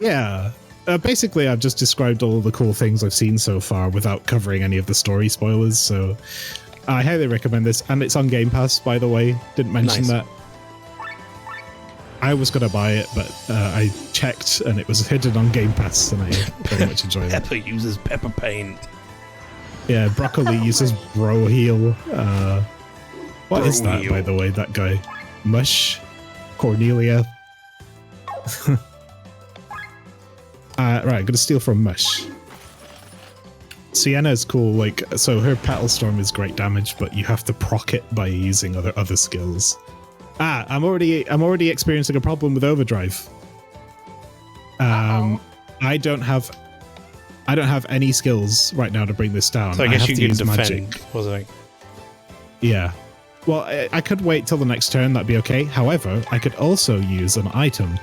Yeah. Basically, I've just described all the cool things I've seen so far without covering any of the story spoilers, so I highly recommend this. And it's on Game Pass, by the way. Didn't mention that. I was going to buy it, but I checked and it was hidden on Game Pass, and I very much enjoy it. Pepper uses pepper paint. Yeah, Broccoli uses Bro Heal. What is that, Bro-heal. by the way, that guy? Mush? Cornelia? Right, I'm gonna steal from Mush. Sienna is cool, like, so her Petal Storm is great damage, but you have to proc it by using other skills. I'm already experiencing a problem with Overdrive. I don't have any skills right now to bring this down. So I guess have you to can use defend, magic. wasn't it? Yeah. Well, I could wait till the next turn, that'd be okay. However, I could also use an item,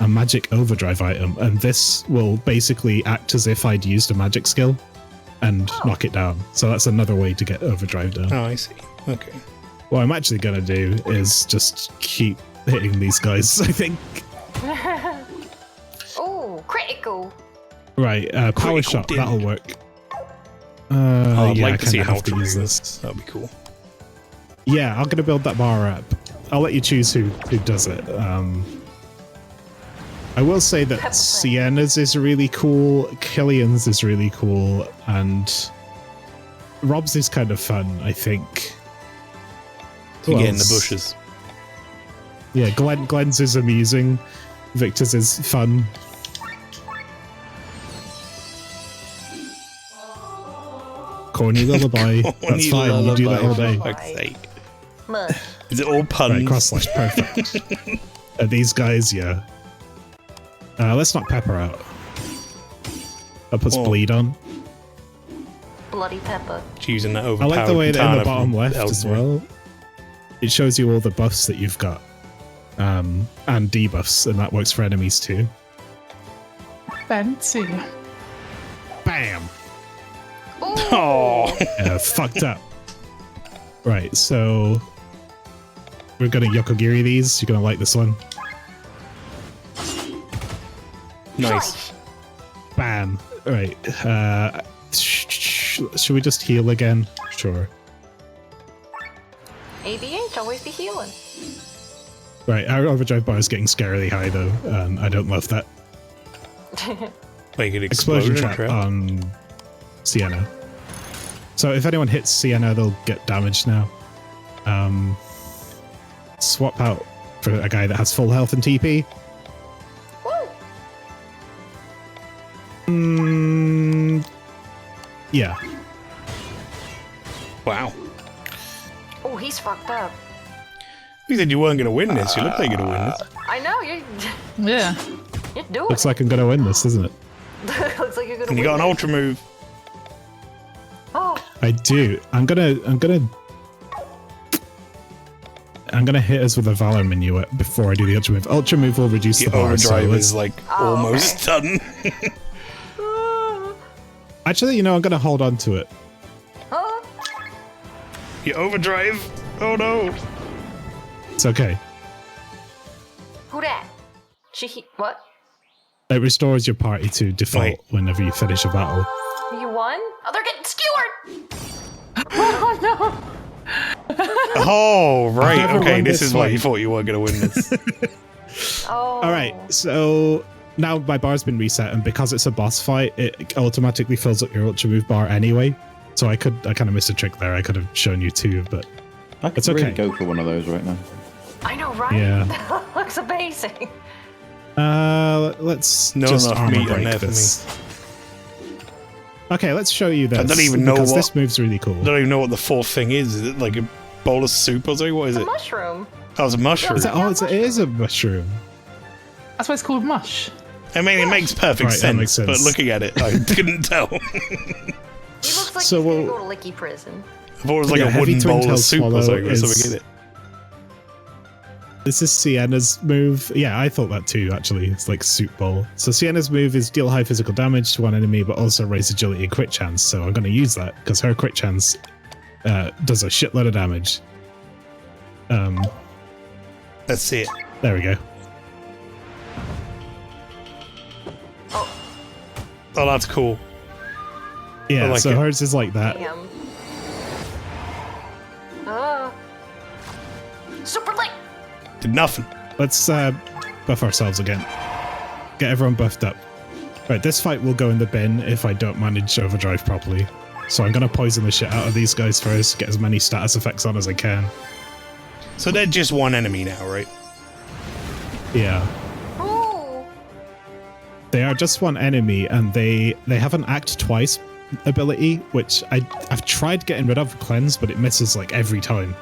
a magic overdrive item, and this will basically act as if I'd used a magic skill and knock it down. So that's another way to get overdrive down. Oh, I see. Okay. What I'm actually going to do is just keep hitting these guys, I think. Oh, critical. Right, power Critical shot, damage. that'll work. I'd Yeah, like I to see kinda an have to ultra use move. this. That'd be cool. Yeah, I'm gonna build that bar up. I'll let you choose who does it. I will say that Sienna's is really cool, Killian's is really cool, and Rob's is kind of fun, I think. To Who get in the else? bushes. Yeah, Glenn's is amusing, Victor's is fun. Corny lullaby. That's fine, you do that all day. For fuck's sake. Mush. Is it all puns? Right, cross slash, perfect. These guys, yeah. Let's knock Pepper out. That puts Oh. bleed on. Bloody pepper. Choosing that I overpowered like the way that in katana the bottom from left as Elden Ring. well, it shows you all the buffs that you've got. And debuffs, and that works for enemies too. Fancy. Bam! Oh, Fucked up. Right, so we're gonna Yokogiri these. You're gonna like this one. nice. Bam. Right. Should we just heal again? Sure. ABH, always be healing. Right, our overdrive bar is getting scarily high though, and I don't love that. Make it Explosion explode. trap on Sienna. So if anyone hits Sienna, they'll get damaged now. Swap out for a guy that has full health and TP. Yeah. Wow. Oh, he's fucked up. You said you weren't going to win this. You look like you're going to win this. I know, you Yeah. you're doing Looks like I'm gonna win this, doesn't it? it. Looks like you're gonna And you win got an this. ultra move. Oh, I do. I'm gonna hit us with a Valor Minuet before I do the Ultra Move. Ultra Move will reduce Your the bar, so overdrive let's- is like Oh, almost done. Actually, I'm gonna hold on to it. huh? Your overdrive. Oh no. It's okay. Who that? What? It restores your party to default Wait. whenever you finish a battle. You won? Oh, they're getting skewered! Oh no. Oh right. never Okay. won This this is why you fight. thought you weren't going to win this. Oh. All right, so now my bar's been reset, and because it's a boss fight, it automatically fills up your Ultra Move bar anyway. So I kind of missed a trick there. I could have shown you two, but I could It's really okay. go for one of those right now. I know, right? Yeah. Looks amazing. let's Not just enough armor meat on break there for this. Okay, let's show you this. don't even know because what- this move's really cool. I don't even know what the fourth thing is. Is it like a bowl of soup or something? What is A it? mushroom. Oh, it's a mushroom. Is it is a mushroom. That's why it's called mush. I mean, it makes perfect Right, that makes sense, but sense. looking at it, I couldn't tell. He looks like So he's gonna we'll- go to Licky prison. I thought it was like Yeah, a heavy wooden twin bowl tail of soup or swallow something. Or is- something in it. This is Sienna's move. Yeah, I thought that too, actually. It's like soup bowl. So Sienna's move is deal high physical damage to one enemy, but also raise agility and crit chance. So I'm going to use that because her crit chance does a shitload of damage. Let's see it. There we go. Oh, that's cool. Yeah, like so it. hers is like that. Damn. Super late. Did nothing. Let's buff ourselves again. Get everyone buffed up. Right, this fight will go in the bin if I don't manage overdrive properly. So I'm going to poison the shit out of these guys first, get as many status effects on as I can. So they're just one enemy now, right? Yeah. Ooh. They are just one enemy, and they have an act twice ability, which I've tried getting rid of cleanse, but it misses like every time.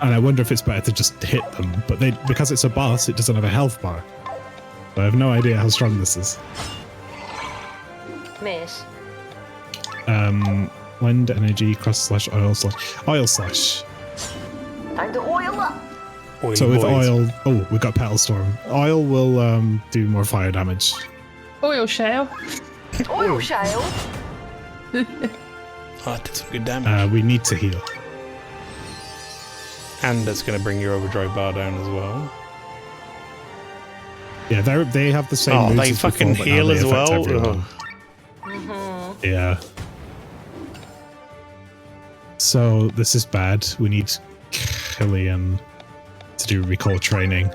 And I wonder if it's better to just hit them, but because it's a boss, it doesn't have a health bar. So I have no idea how strong this is. Miss. Wind, energy, cross slash, oil slash. Oil slash. Time to oil up. Oily So with boys. oil, oh, we've got Petal Storm. Oil will do more fire damage. Oil shale. Oil shale. Oh, that did some good damage. We need to heal. And that's going to bring your overdrive bar down as well. Yeah, they have the same Oh, moves they as fucking before, but now heal they as affect well? everyone. Yeah. So this is bad. We need Killian to do recall training.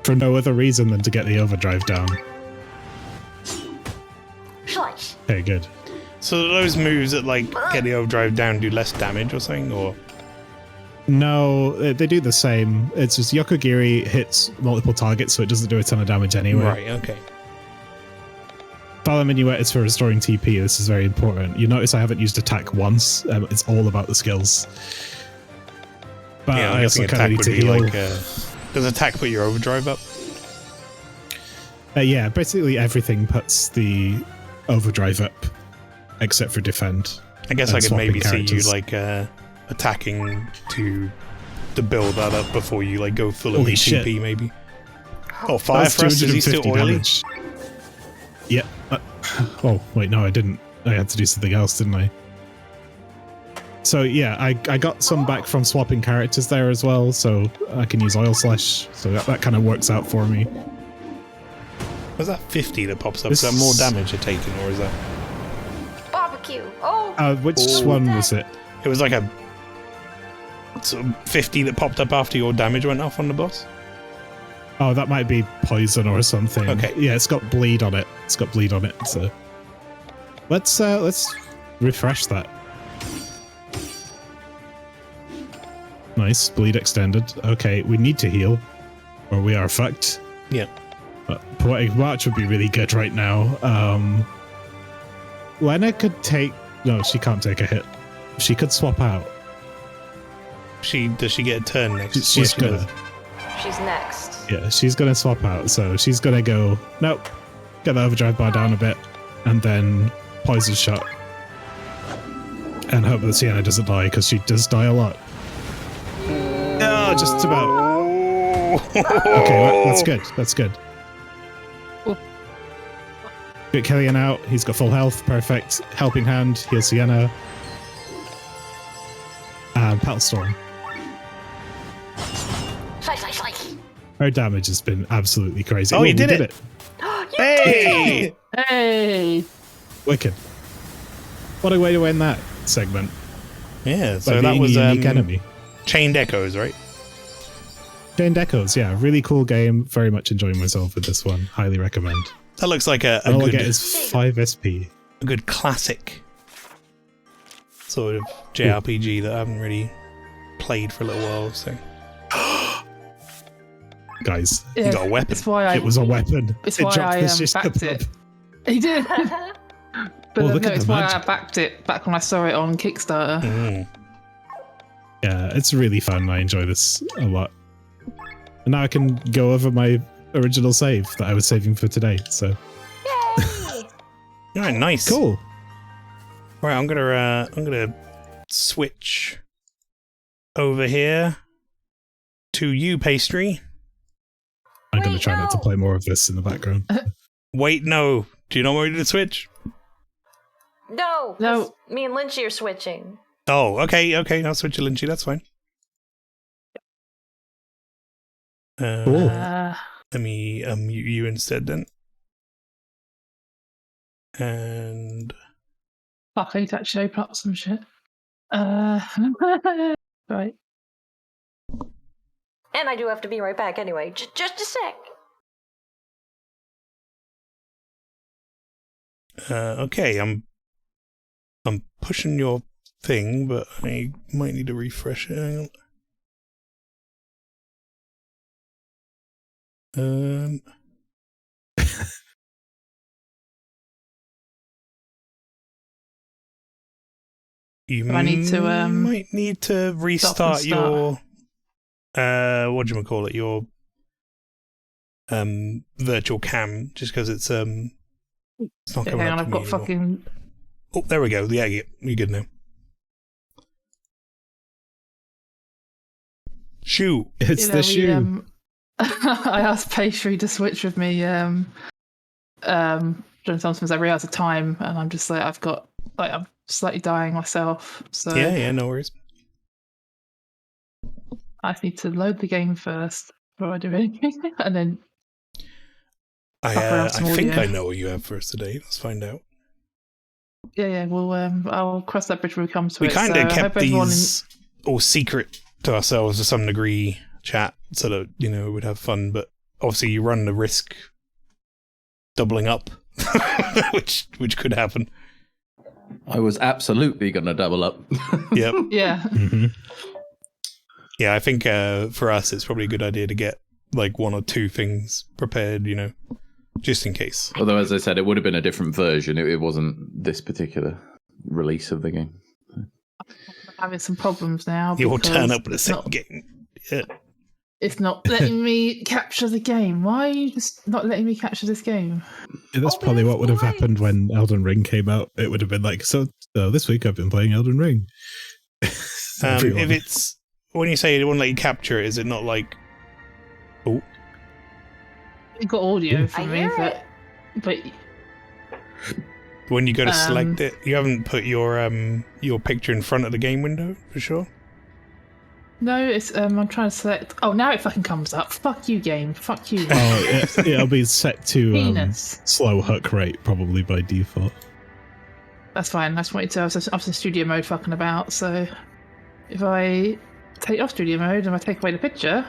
For no other reason than to get the overdrive down. Slice. Okay, good. So do those moves that like get the overdrive down do less damage or something, or No, they do the same. It's just Yokogiri hits multiple targets, so it doesn't do a ton of damage anyway. right? Okay. Follow Minuet is for restoring TP. This is very important. You notice I haven't used attack once. It's all about the skills. But Yeah, I'm I also guessing kind of attack need would to be heal. like. Does attack put your overdrive up? Yeah, basically everything puts the overdrive up, except for defend. I guess And I could swapping maybe characters. see you like attacking to build that up before you like go full Holy elite shit. TP maybe. Oh, Fire That's Thrust, is he still 250 oily? damage. Yep. Oh, wait, no, I didn't. I had to do something else, didn't I? So, yeah, I got some back from swapping characters there as well, so I can use Oil Slash, so that kind of works out for me. Was that 50 that pops up? This- Is that more damage you're taking, or is that... Barbecue. Oh. Which Oh. one was it? It was like a sort of 50 that popped up after your damage went off on the boss? Oh, that might be poison or something. Okay. Yeah, it's got bleed on it. It's got bleed on it, so... Let's refresh that. Nice, bleed extended. Okay, we need to heal, or we are fucked. Yeah. But Poetic March would be really good right now. Lena could take... No, she can't take a hit. She could swap out. Does she get a turn next? She's Yeah, she gonna... does. She's next. Yeah, she's gonna swap out. So she's gonna go... Nope. Get the overdrive bar down a bit. And then poison shot. And hope that Sienna doesn't die, because she does die a lot. Oh, just about. Okay, that's good. That's good. Get Killian out. He's got full health. Perfect. Helping hand. Heal Sienna. And Petal Storm. Slice, slice, slice. Her damage has been absolutely crazy. Oh, you we did it. Hey! Hey. Wicked. What a way to end that segment. Yeah, By so that beating was a unique enemy. Chained Echoes, right? Chained Echoes, yeah. Really cool game. Very much enjoying myself with this one. Highly recommend. That looks like a All I good, get is 5 SP. a good classic sort of JRPG that I haven't really played for a little while. So Guys, Yeah, you got a weapon. It's why I. it was a weapon. It's It why dropped I the system backed up. it. He did. But Oh, look no, at it's the why I magic. backed it back when I saw it on Kickstarter. Mm. Yeah, it's really fun. I enjoy this a lot. And now I can go over my original save that I was saving for today. So Yay! All right, nice. cool. Right, I'm gonna switch over here to you, Pastry. I'm going to Wait, try not to no. play more of this in the background. Wait, no. Do you not want me to switch? No. No. 'cause Me and Lynchy are switching. Oh, okay. I'll switch to Lynchy. That's fine. Cool. Let me mute you instead then. And Fuck, I need to actually open up some shit. Right. And I do have to be right back anyway. Just a sec. okay, I'm pushing your thing, but I might need to refresh it. Hang on. You I need to, might need to restart your whatchamacallit, your virtual cam, just because it's not coming Hang up on, to I've me got anymore. fucking. Oh, there we go. Yeah, you're good now. Shoe. It's the shoe. I asked Pastry to switch with me. Sometimes I realise the time, and I'm just like, I'm slightly dying myself. So Yeah, no worries. I just need to load the game first before I do anything, and then I some think audio. I know what you have for us today. Let's find out. Yeah. Well, I'll cross that bridge when we come to We it. kind of So kept these all secret to ourselves to some degree, chat, so that we would have fun. But obviously, you run the risk doubling up, which could happen. I was absolutely going to double up. Yep. Yeah. Mm-hmm. Yeah, I think for us, it's probably a good idea to get like one or two things prepared, just in case. Although, as I said, it would have been a different version. It wasn't this particular release of the game. I'm having some problems now. You'll turn because up with a second game. Yeah. It's not letting me capture the game. Why are you just not letting me capture this game? Yeah, that's probably what would have happened when Elden Ring came out. It would have been like, so this week I've been playing Elden Ring. If it's when you say it won't let you capture it, is it not like? Oh, You got audio from I me, hear but when you go to select it, you haven't put your picture in front of the game window for sure. no, it's I'm trying to select. Oh, now it fucking comes up. Fuck you, game. Fuck you. Oh, it'll be set to Penis. slow hook rate probably by default. That's fine. I just wanted to. I was in studio mode fucking about. So if I take off studio mode and I take away the picture.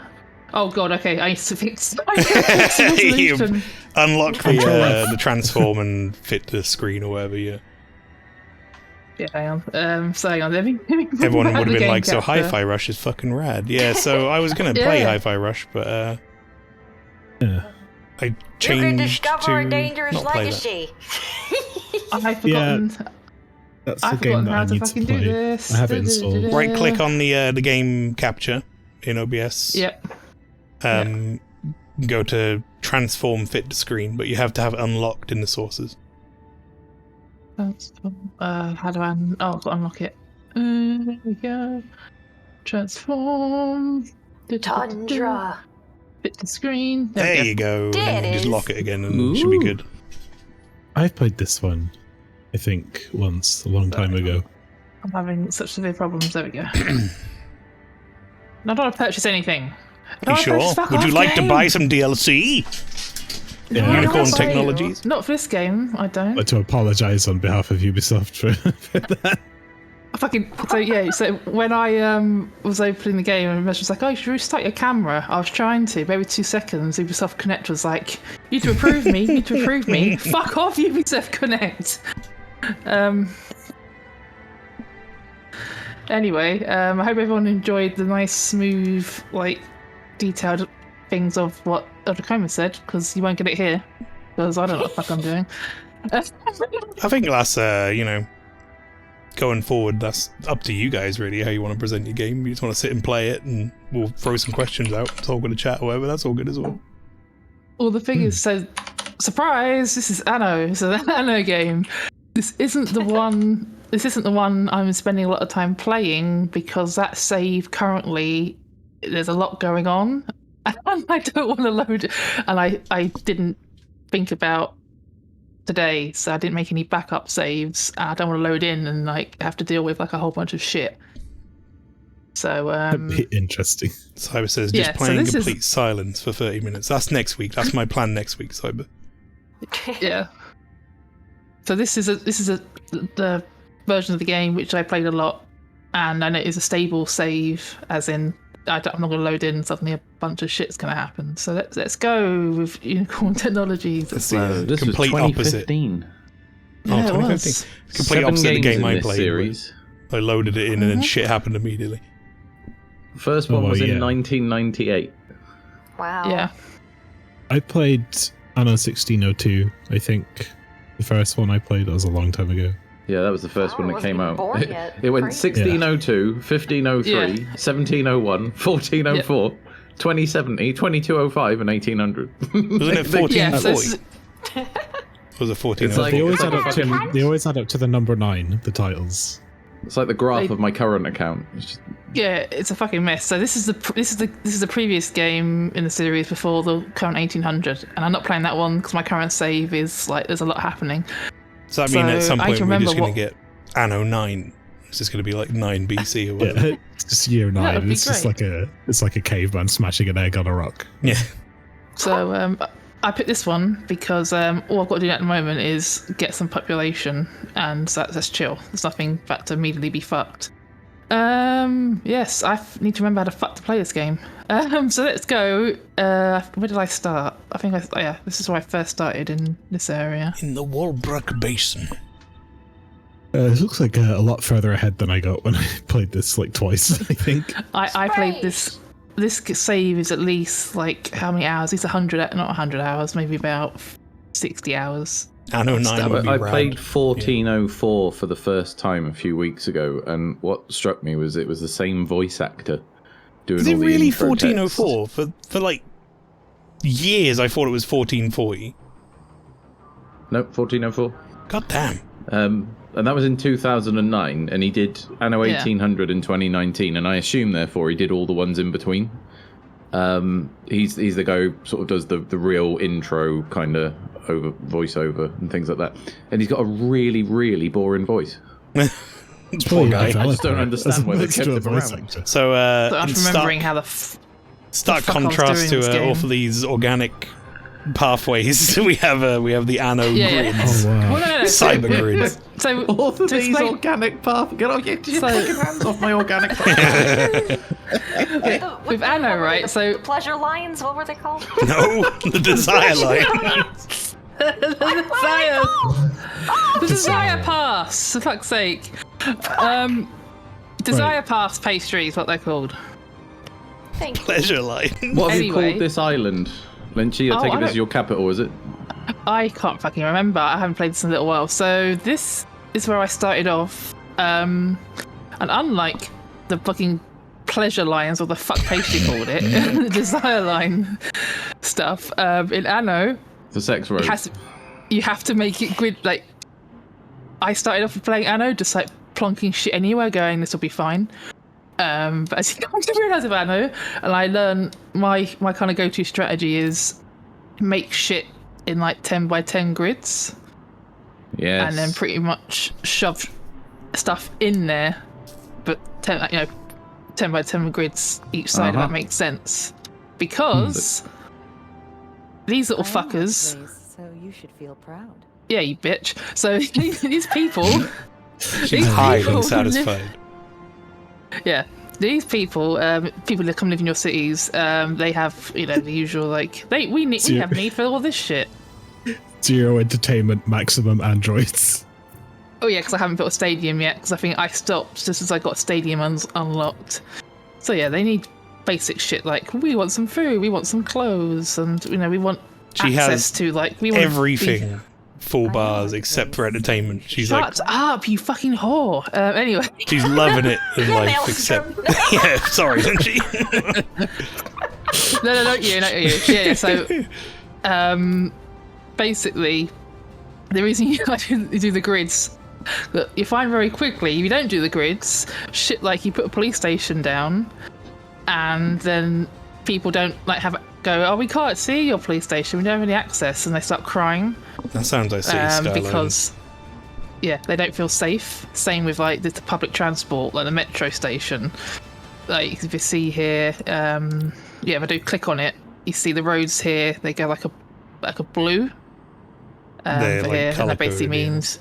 Oh god. Okay, I need to fix. The resolution. Unlock the transform and fit the screen or whatever. Yeah. Yeah, hang on. So hang on. Let me Everyone back would the have been game like, "So capture. Hi-Fi Rush is fucking rad." Yeah. So I was gonna play Yeah. Hi-Fi Rush, but Yeah. I You changed could discover to a dangerous not play that. legacy. I've forgotten. That's the I've game forgotten that how I to need to fucking do play. this. I have it installed. Right click on the game capture in OBS. Yep. Go to transform fit to screen, but you have to have it unlocked in the sources. How do I? Oh, I've got to unlock it. There we go. Transform. Tundra. Fit the screen. There we you go. There And it you just is. lock it again and it should be good. I've played this one, I think, once a long time ago. I'm having such severe problems. There we go. I don't want to purchase anything. You sure? Would you like to buy some DLC? Yeah. Unicorn Technologies? Not for this game, I don't. But to apologise on behalf of Ubisoft for that. So when I was opening the game and Mesh was like, "Oh, you should restart your camera." I was trying to, maybe 2 seconds. Ubisoft Connect was like, "You need to approve me. You need to approve me." Fuck off, Ubisoft Connect. Anyway, I hope everyone enjoyed the nice, smooth, detailed things of what Elder Coma said, because you won't get it here, because I don't know what the fuck I'm doing. I think that's, going forward, that's up to you guys, really, how you want to present your game. You just want to sit and play it, and we'll throw some questions out, talk with the chat, or whatever. That's all good as well. Well, the thing is, so, surprise, this is Anno. It's an Anno game. This isn't the one I'm spending a lot of time playing, because that save currently, there's a lot going on, and I don't want to load it. And I didn't think about today, so I didn't make any backup saves. I don't want to load in and have to deal with a whole bunch of shit. So That'd be interesting. Cyber says, Yeah, just so playing this complete silence for 30 minutes. That's next week. That's my plan next week, Cyber. yeah. So this is the version of the game which I played a lot, and I know it is a stable save, as in I'm not going to load in and suddenly a bunch of shit's going to happen. So let's go with Unicorn Technologies. That's So the this complete was opposite. 2015. Oh, Yeah, it 2015. was. Complete 7 opposite of the games game in I this played. series. I loaded it in and then shit happened immediately. The first one Oh, was yeah. in 1998. Wow. Yeah. I played Anno 1602. I think the first one I played was a long time ago. Yeah, that was the first Oh, one I that wasn't came even out. born yet. It went Crazy. 1602, 1503, Yeah. 1701, 1404, 2070, 2205, and 1800. Wasn't it 1440? Yeah. So this is, Was it 14? It's like- They always it's add like up a to fucking- they always add up to the number 9. The titles. It's like the graph They- of my current account. It's just, yeah, it's a fucking mess. So this is the previous game in the series before the current 1800, and I'm not playing that one because my current save is like there's a lot happening. Does that mean at So some I point can we're just remember going to get Anno 9? It's just going to be like 9 BC or whatever. Yeah, it's just year 9. would be It's just like a caveman smashing an egg on a rock. Yeah. So I picked this one because all I've got to do at the moment is get some population, and that's chill. There's nothing back to immediately be fucked. Yes, I need to remember how to fuck to play this game. So let's go. Where did I start? I think this is where I first started in this area. In the Walbrook Basin. It looks like a lot further ahead than I got when I played this like twice. I think. I played this. This save is at least like how many hours? It's 100, not 100 hours, maybe about 60 hours. Anno 9 would be I rad. played 1404 for the first time a few weeks ago, and what struck me was it was the same voice actor doing Is all it the really intro text. 1404? For like years I thought it was 1440. Nope, 1404. God damn. And that was in 2009, and he did Anno Yeah. 1800 in 2019, and I assume therefore he did all the ones in between. He's the guy who sort of does the real intro kind of voiceover and things like that, and he's got a really, really boring voice. It's Poor guy. I just don't understand why they Let's kept do a him voice around. actor. So, So I'm in just remembering stark, how stark fuck I was contrast doing to this game. all of these organic pathways, we have the Anno Yeah. grids. Oh wow. well, no. Cyber grids. So All of to these explain, organic path. Get off your So- fucking hands off my organic path. with Anno, right? So The pleasure lines, what were they called? No, the desire line. the Desire Pass, for fuck's sake. Desire Pass pastries, what they're called. Thank you. Pleasure line. What have you Anyway. called this island? Lynchy, I Oh, take I it as don't- your capital, is it? I can't fucking remember. I haven't played this in a little while. So this is where I started off. And unlike the fucking pleasure lines, or the fuck pastry called it, the desire line stuff, in Anno, The sex road. you have to make it grid. Like, I started off with playing Anno, just like plonking shit anywhere, going, this will be fine. But as you come to realise of Anno, and I learned my kind of go-to strategy is make shit in like 10 by 10 grids, Yes. and then pretty much shove stuff in there, but 10 by 10 grids each side. If Uh-huh. that makes sense, because these little fuckers. So you should feel proud. Yeah, you bitch. So these people. She's these highly people satisfied. Yeah, these people, people that come live in your cities, they have, the usual like we have need for all this shit. Zero entertainment, maximum androids. Oh yeah, because I haven't built a stadium yet. Because I think I stopped just as I got stadium unlocked. So yeah, they need basic shit like we want some food, we want some clothes, and we want She access has to like we want Everything full bars except for entertainment. She's Shut up, you fucking whore. Anyway. she's loving it in life, Maelstrom. except yeah. Sorry, isn't she? No, not you. Yeah, so, basically, the reason you do the grids, that you find very quickly, if you don't do the grids, shit like you put a police station down, and then people don't go, we can't see your police station, we don't have any access, and they start crying. That sounds like City Skyline. Because they don't feel safe. Same with like the public transport, like the metro station. like if you see here, if I do click on it, you see the roads here. They go like a blue. They're For like here, and that basically colour-coded, yeah. means,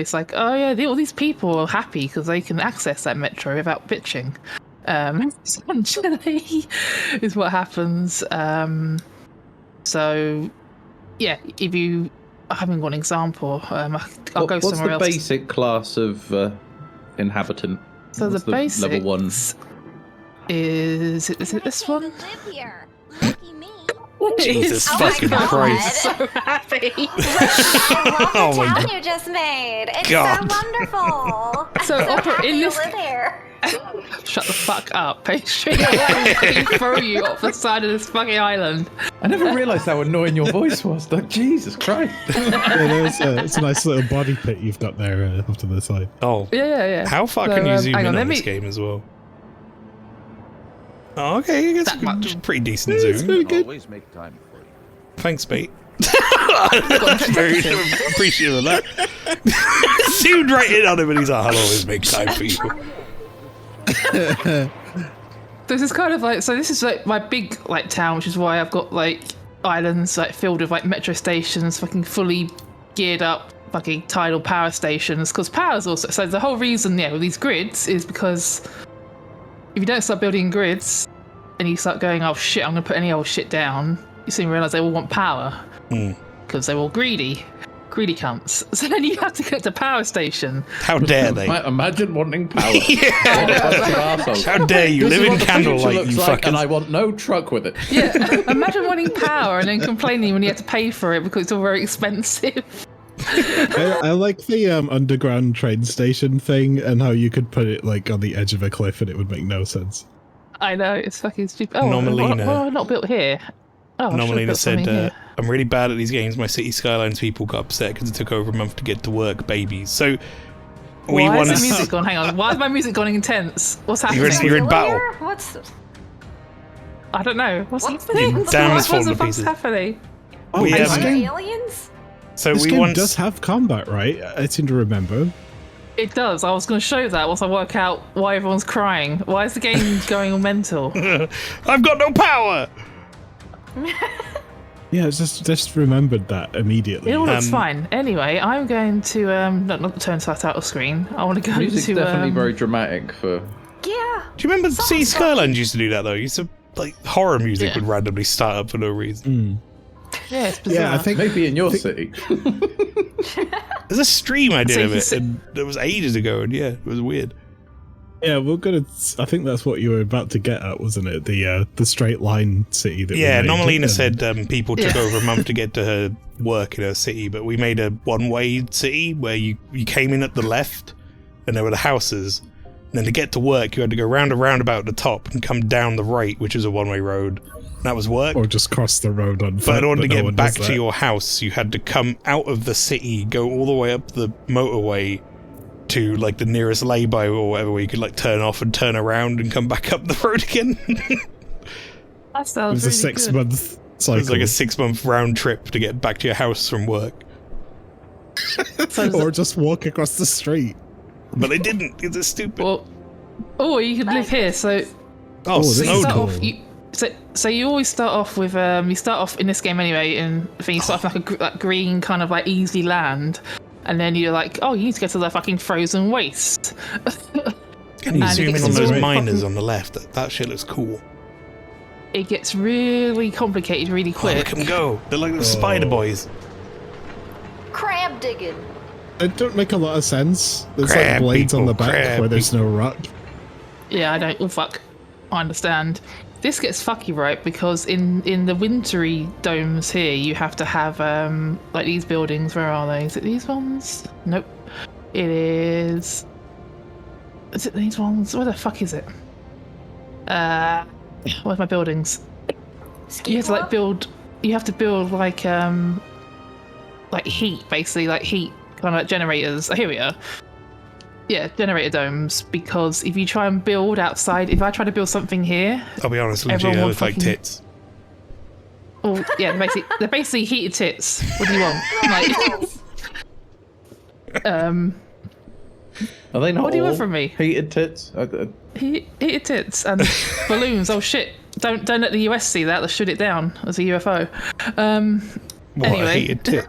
it's like, oh yeah, all these people are happy because they can access that metro without bitching. Essentially, is what happens. So, yeah, if you, I haven't got an example. I'll go somewhere else. What's the basic class of inhabitant? So What's the basics level 1 is it this one? Live here. Lucky me. Jesus Oh my fucking God. Christ. So happy. I Oh love my the town God. you just made. It's God. so wonderful. I'm So, so Opera, happy in to this- live here. Shut the fuck up, Pastry. I will throw you off the side of this fucking island. I never realised how annoying your voice was. Like, Jesus Christ. It's a nice little body pit you've got there off to the side. Oh, Yeah. how far So, can you zoom hang in on, on let this me- game as well? Oh, okay, I guess That much. pretty decent It's zoom. pretty good. Always make time for you. Thanks, mate. Very appreciative of that. Zoomed right in on him and he's like, I'll always make time for you. This is kind of like, so this is like my big like town, which is why I've got like islands like filled with like metro stations, fucking fully geared up fucking tidal power stations, because power's also, so the whole reason with these grids is because if you don't start building grids and you start going, oh shit, I'm gonna put any old shit down, you soon realize they all want power because they're all greedy cunts. So then you have to get to power station. How dare they? Imagine wanting power. Yeah. What a bunch of arseholes. How dare you This is live in what the future candlelight, looks you like, fuckers. and I want no truck with it. Yeah, imagine wanting power and then complaining when you have to pay for it because it's all very expensive. I like the underground train station thing and how you could put it like on the edge of a cliff and it would make no sense. I know, it's fucking stupid. Oh, Nomalina. why not built here? Oh, I should've Nomalina built something said, here. I'm really bad at these games. My City Skylines people got upset because it took over a month to get to work, babies. So we Why once... is my music gone? Hang on. Why is my music gone intense? What's happening? You're in battle. What's I don't know. What's What's happening? the- Damn is falling What to the fuck's pieces. happening? Oh, We, this are game, there aliens? So this we game once... does have combat, right? I seem to remember. It does. I was going to show that once I work out why everyone's crying. Why is the game going all mental? I've got no power! Yeah, it's just remembered that immediately. It all looks Um, fine. Anyway, I'm going to not turn that out of screen. I want to go Music's to definitely very dramatic for... Yeah. Do you remember City Skylines used to do that, though? Used to, like, horror music Yeah. would randomly start up for no reason. yeah, it's bizarre. Yeah, I think Maybe in your city. There's a stream I did So of you it, said- and it was ages ago, and yeah, it was weird. yeah, we're gonna. I think that's what you were about to get at, wasn't it? The straight line city that. Yeah, we made. Nomalina And- said people took over a month to get to her work in her city, but we made a one-way city where you came in at the left, and there were the houses, and then to get to work you had to go round a roundabout at the top and come down the right, which is a one-way road. That was work. or just cross the road on foot. But in order to no get one back does to that. your house, you had to come out of the city, go all the way up the motorway to like the nearest lay-by or whatever, where you could like turn off and turn around and come back up the road again. That It sounds was a really 6-month It cycle. was like a 6-month round trip to get back to your house from work. good. So or just walk across the street. But they didn't. It's stupid. well, or you could live here. So Oh, this is you snow start cool. off. So you always start off with you start off in this game anyway, and I think you start off like like green kind of like easy land, and then you're like, oh, you need to go to the fucking frozen waste. Can you and zoom it in gets on those really miners fucking- on the left? That shit looks cool. It gets really complicated really Oh, quick. look at them go. They're like the spider boys. Crab digging. It don't make a lot of sense. There's Crab like blades on people, the back crab where there's no rock. Yeah, I don't. Oh fuck, I understand. This gets fucky, right? Because in the wintry domes here, you have to have like these buildings. Where are they? Is it these ones? Nope. It is. Is it these ones? Where the fuck is it? Where's my buildings? Ski You have to like club? build. You have to build like heat, basically like heat kind of like generators. Oh, here we are. Yeah, generator domes. Because if you try and build outside, if I try to build something here, I'll be honest with you, Everyone they would look like fucking- tits. oh yeah, they're basically heated tits. What do you want? Like, Are they not What do you want all from me? heated tits? Heated tits and balloons. Oh shit! Don't let the US see that. They'll shoot it down as a UFO. What, Anyway. a heated tit?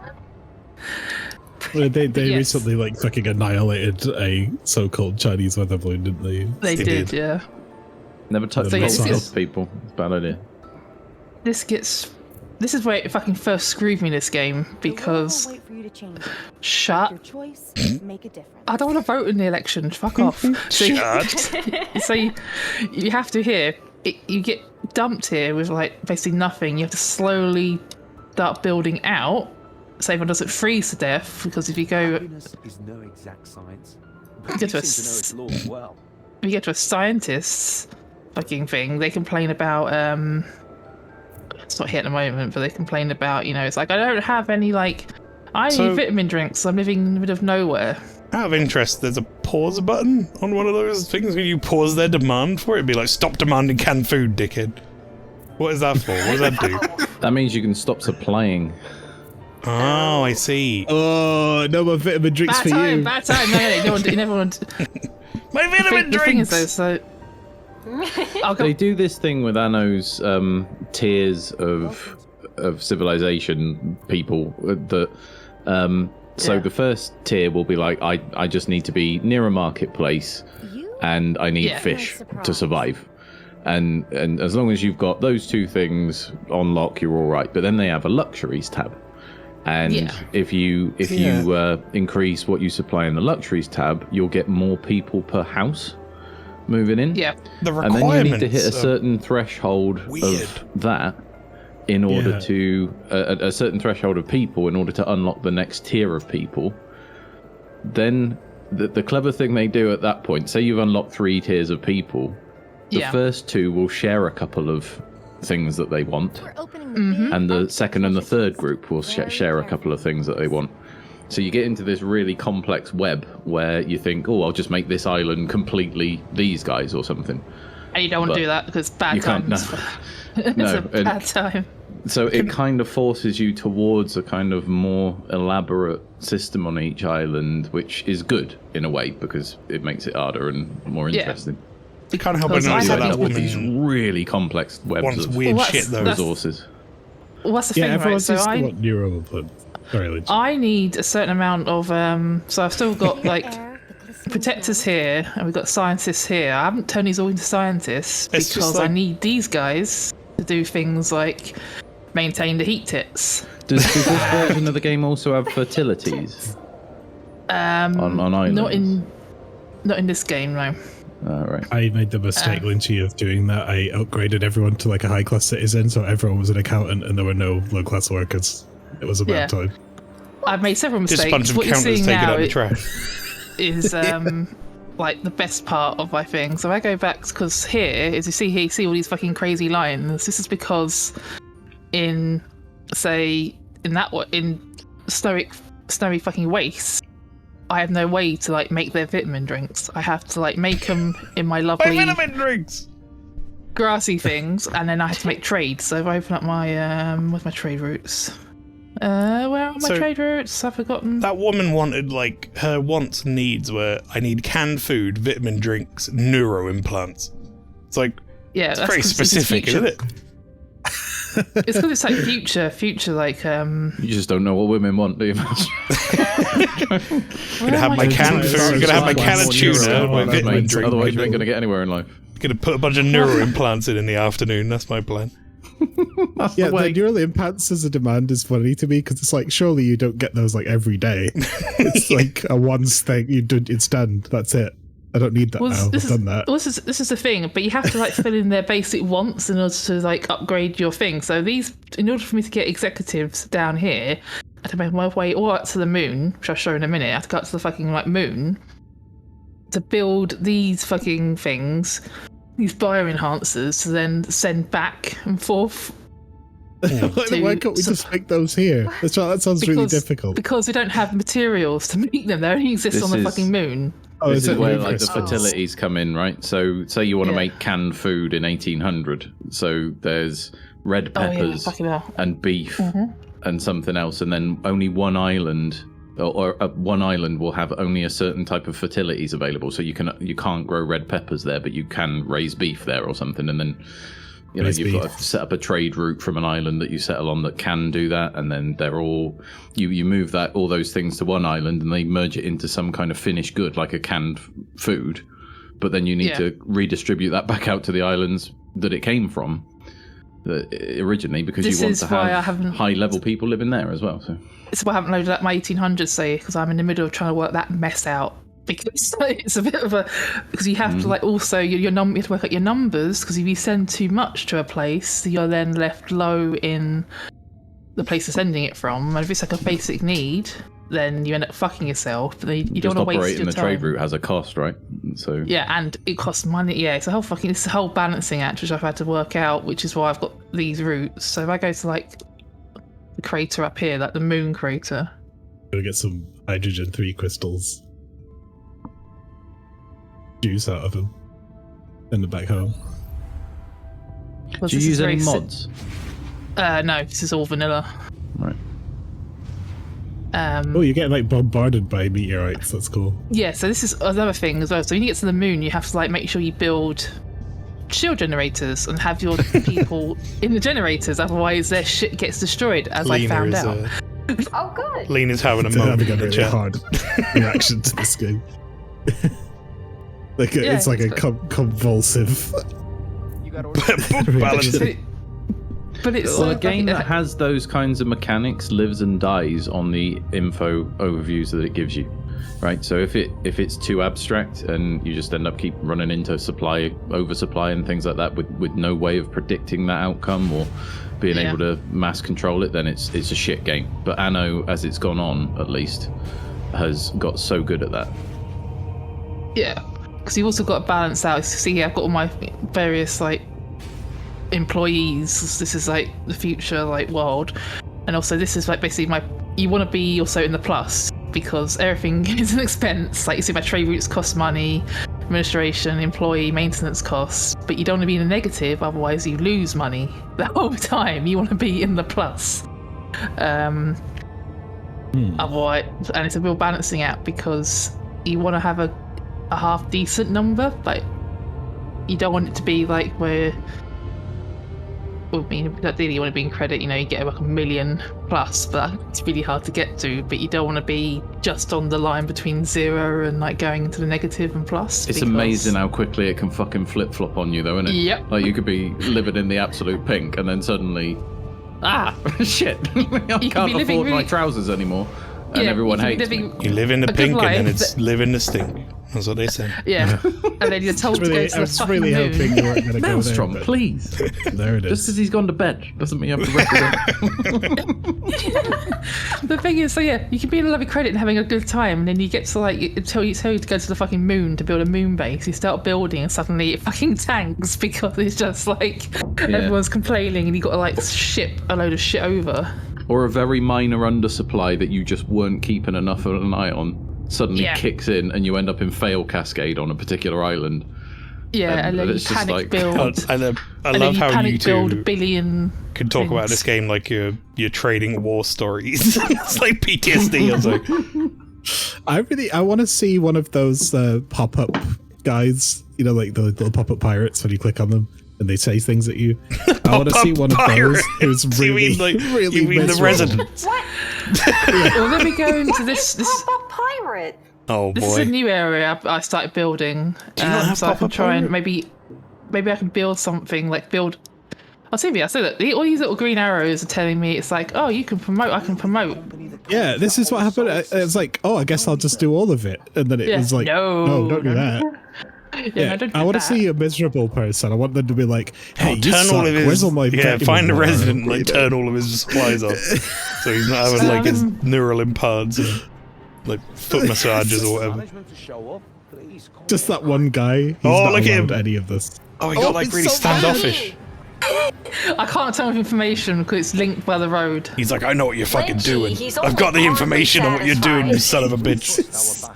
Well, they Yes. recently like fucking annihilated a so-called Chinese weather balloon, didn't they? They did, yeah. Never touch So yes, cold yes. people. It's a bad idea. This is where it fucking first screwed me, this game, because Wait for you to change it. shut. Your choice make a difference. I don't want to vote in the election. Fuck off. So you have to here. You get dumped here with like basically nothing. You have to slowly start building out. So everyone doesn't freeze to death, because if you go, Happiness is no exact science. You get to a seem to know its law well. if you get to a scientist's fucking thing, they complain about it's not here at the moment, but they complain about, it's like, I don't have any, like, I need vitamin drinks. I'm living in the middle of nowhere. Out of interest, there's a pause button on one of those things. When you pause their demand for it, it'd be like, stop demanding canned food, dickhead. What is that for? What does that do? That means you can stop supplying. Oh, I see. Oh, no more vitamin drinks for you. Bad time. No, you never want. My vitamin The thing is, drinks! though, I'll go. They do this thing with Anno's tiers of civilization people that so Yeah. the first tier will be like, I just need to be near a marketplace and I need Yeah. fish to survive. And as long as you've got those two things on lock, you're all right. But then they have a luxuries tab. And Yeah. if you increase what you supply in the luxuries tab, you'll get more people per house moving in. Yeah. The And then you need to hit a requirements are certain threshold weird. of that in order Yeah. to a certain threshold of people in order to unlock the next tier of people. Then the clever thing they do at that point, say you've unlocked 3 tiers of people, the Yeah. first 2 will share a couple of things that they want, We're opening the big and the box second and the treasure third chest. group will Very share a careful. couple of things that they want. So you get into this really complex web where you think, oh, I'll just make this island completely these guys or something. And you don't want But to do that because bad you can't- times. no. It's No, a and- bad time. So it kind of forces you towards a kind of more elaborate system on each island, which is good in a way because it makes it harder and more Yeah. interesting. You can't help but Because I notice You that had end that up with these woman really complex webs wants of weird Well, shit, though. that's- resources. Well, that's the Yeah, thing, everyone right? So seems to I want neural. Sorry, Lynch. I need a certain amount of so I've still got like Air, the glistening protectors snow. here and we've got scientists here. I haven't turned these all into scientists It's just because like- I need these guys to do things like maintain the heat tits. Does this version of the game also have fertilities on islands? Not in this game, no. Oh, right. I made the mistake, Lynchy, of doing that. I upgraded everyone to like a high class citizen, so everyone was an accountant and there were no low class workers. It was a bad Yeah. time. I've made several mistakes. Just a bunch of What you're counters seeing taken now out the trash. is like the best part of my thing. So I go back because here, as you see here, you see all these fucking crazy lines. This is because in snowy fucking waste, I have no way to like make their vitamin drinks. I have to like make them in my My lovely vitamin drinks! grassy things, and then I have to make trades. So if I open up my where's my trade routes? Where are my So- trade routes? I've forgotten. That woman wanted, like, her wants and needs were, I need canned food, vitamin drinks, neuro implants. It's like, Yeah, it's that's very 'cause it's specific, future. isn't it? It's because it's like future, like You just don't know what women want, do you? Gonna have my canned food, gonna have my can of tuna, my vitamin drink. Otherwise, you ain't going to get anywhere in life. Gonna put a bunch of neuro implants in the afternoon. That's my plan. Yeah, the neural implants as a demand is funny to me because it's like, surely you don't get those like every day. It's like a once thing. You do, it's done. That's it. I don't need that now. I've done that. This is the thing, but you have to like fill in their basic wants in order to like upgrade your thing. So these, in order for me to get executives down here, I had to make my way all up to the moon, which I'll show in a minute. I had to go up to the fucking like moon to build these fucking things, these bioenhancers, to then send back and forth. Why can't we just make those here? That sounds really difficult. Because we don't have materials to make them. They only exist This on the is- fucking moon. Oh, This is it where moon like the crystals? fertilities come in, right? So say you want to Yeah. make canned food in 1800. So there's red Oh yeah, peppers fucking hell. and beef and something else, and then only one island or one island will have only a certain type of fertilities available. So you can't grow red peppers there, but you can raise beef there or something. And then you've got to set up a trade route from an island that you settle on that can do that. And then they're all you move all those things to one island, and they merge it into some kind of finished good, like a canned food. But then you need to redistribute that back out to the islands that it came from originally, because you want to have high-level people living there as well. So this is why I haven't loaded up my 1800s, say, because I'm in the middle of trying to work that mess out. Because it's a bit of because you have to also you have to work out your numbers, because if you send too much to a place, you're then left low in the place you're sending it from. And if it's like a basic need, then you end up fucking yourself. You don't want to waste your time. Operating the trade route has a cost, right? So yeah, and it costs money. Yeah, it's a whole balancing act which I've had to work out, which is why I've got these routes. So if I go to like the crater up here, like the moon crater, gonna get some hydrogen 3 crystals, juice out of them, send it back home. Well, do you use any mods? No, this is all vanilla. Right. You're getting like bombarded by meteorites. That's cool. Yeah, so this is another thing as well. So when you get to the moon, you have to like make sure you build shield generators and have your people in the generators. Otherwise, their shit gets destroyed. As I found out. Oh, good. Lena's having a moment in the really chat. hard reaction to this game. It's like a convulsive. Balancing. But it's a game that has those kinds of mechanics lives and dies on the info overviews that it gives you, right? So if it's too abstract and you just end up keep running into oversupply and things like that with no way of predicting that outcome or being able to mass control it, then it's a shit game. But Anno, as it's gone on, at least, has got so good at that. Yeah, because you've also got to balance out. See, I've got all my various like employees. This is like the future like world, and also this is like basically you want to be also in the plus, because everything is an expense. Like you see, my trade routes cost money, administration, employee maintenance costs, but you don't want to be in the negative, otherwise you lose money the whole time. You want to be in the plus. Otherwise, and it's a real balancing act, because you want to have a half decent number, but you don't want it to be like where, well, I mean, ideally you want to be in credit, you get like 1 million plus, but it's really hard to get to. But you don't want to be just on the line between 0 and like going into the negative and plus. It's amazing how quickly it can fucking flip flop on you, though, isn't it? Yep. Like you could be living in the absolute pink, and then suddenly, shit, I can't afford my trousers anymore, and everyone hates me. You live in the pink, and then it's live in the stink. That's what they say. Yeah, and then you're told to go to the fucking moon. hoping you weren't going to go Maelstrom, there, please. There it is. Just because he's gone to bed doesn't mean you have to represent. The thing is, so yeah, you can be in a lovely credit and having a good time, and then you get to like tell you to go to the fucking moon to build a moon base. You start building, and suddenly it fucking tanks, because it's just like everyone's complaining, and you got to like ship a load of shit over. Or a very minor undersupply that you just weren't keeping enough of an eye on suddenly kicks in, and you end up in fail cascade on a particular island. Yeah, and then you panic build. I love how you two build a billion can talk about this game like you're trading war stories. It's like PTSD. I was like, I want to see one of those pop-up guys, like the little pop-up pirates when you click on them and they say things at you. I want to see one of those who's really, really you mean the resident? What? Well, let me go into this. Pop-up pirate. Oh boy! This is a new area I started building. Do you not have so I can try pirate? and maybe I can build something like build. I'll see you. I say that all these little green arrows are telling me it's like, oh, you can promote. I can promote. Yeah, this is what happened. It's like, oh, I guess I'll just do all of it, and then it was like, no, don't do that. Yeah, no, I want to see a miserable person. I want them to be like, hey, you turn suck. all of his, Where's all my find a resident and like turn all of his supplies off, so he's not having like his neural implants and like foot massages or whatever. Just that one guy. He's not look at allowed him. any of this. Oh, he got like really standoffish. I can't tell him information because it's linked by the road. He's like, I know what you're fucking Reggie, doing. he's I've got the only information on what you're doing, you son of a bitch.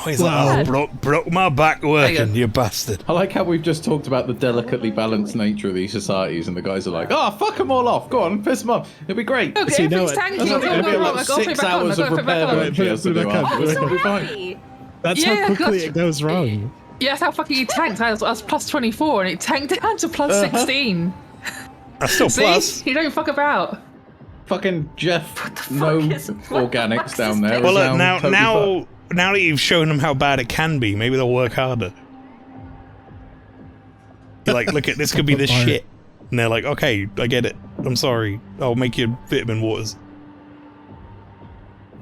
he's like, oh, broke my back working, you bastard. I like how we've just talked about the delicately balanced nature of these societies, and the guys are like, "Oh, fuck them all off. Go on, piss them off. It'll be great." Okay, See, no, everything's tanky. It'll be like 6 hours of repair work she has to do afterwards. It'll be fine. Happy. That's Yeah, how quickly gotcha. it goes wrong. Yeah, that's how fucking it tanked. I was plus 24 and it tanked down to plus 16. That's still See? plus. You don't fuck about. Fucking Jeff, no organics down there. Well, is look, totally fucked. now that you've shown them how bad it can be, maybe they'll work harder. You're like, look at this could be the shit. And they're like, okay, I get it. I'm sorry. I'll make you vitamin waters.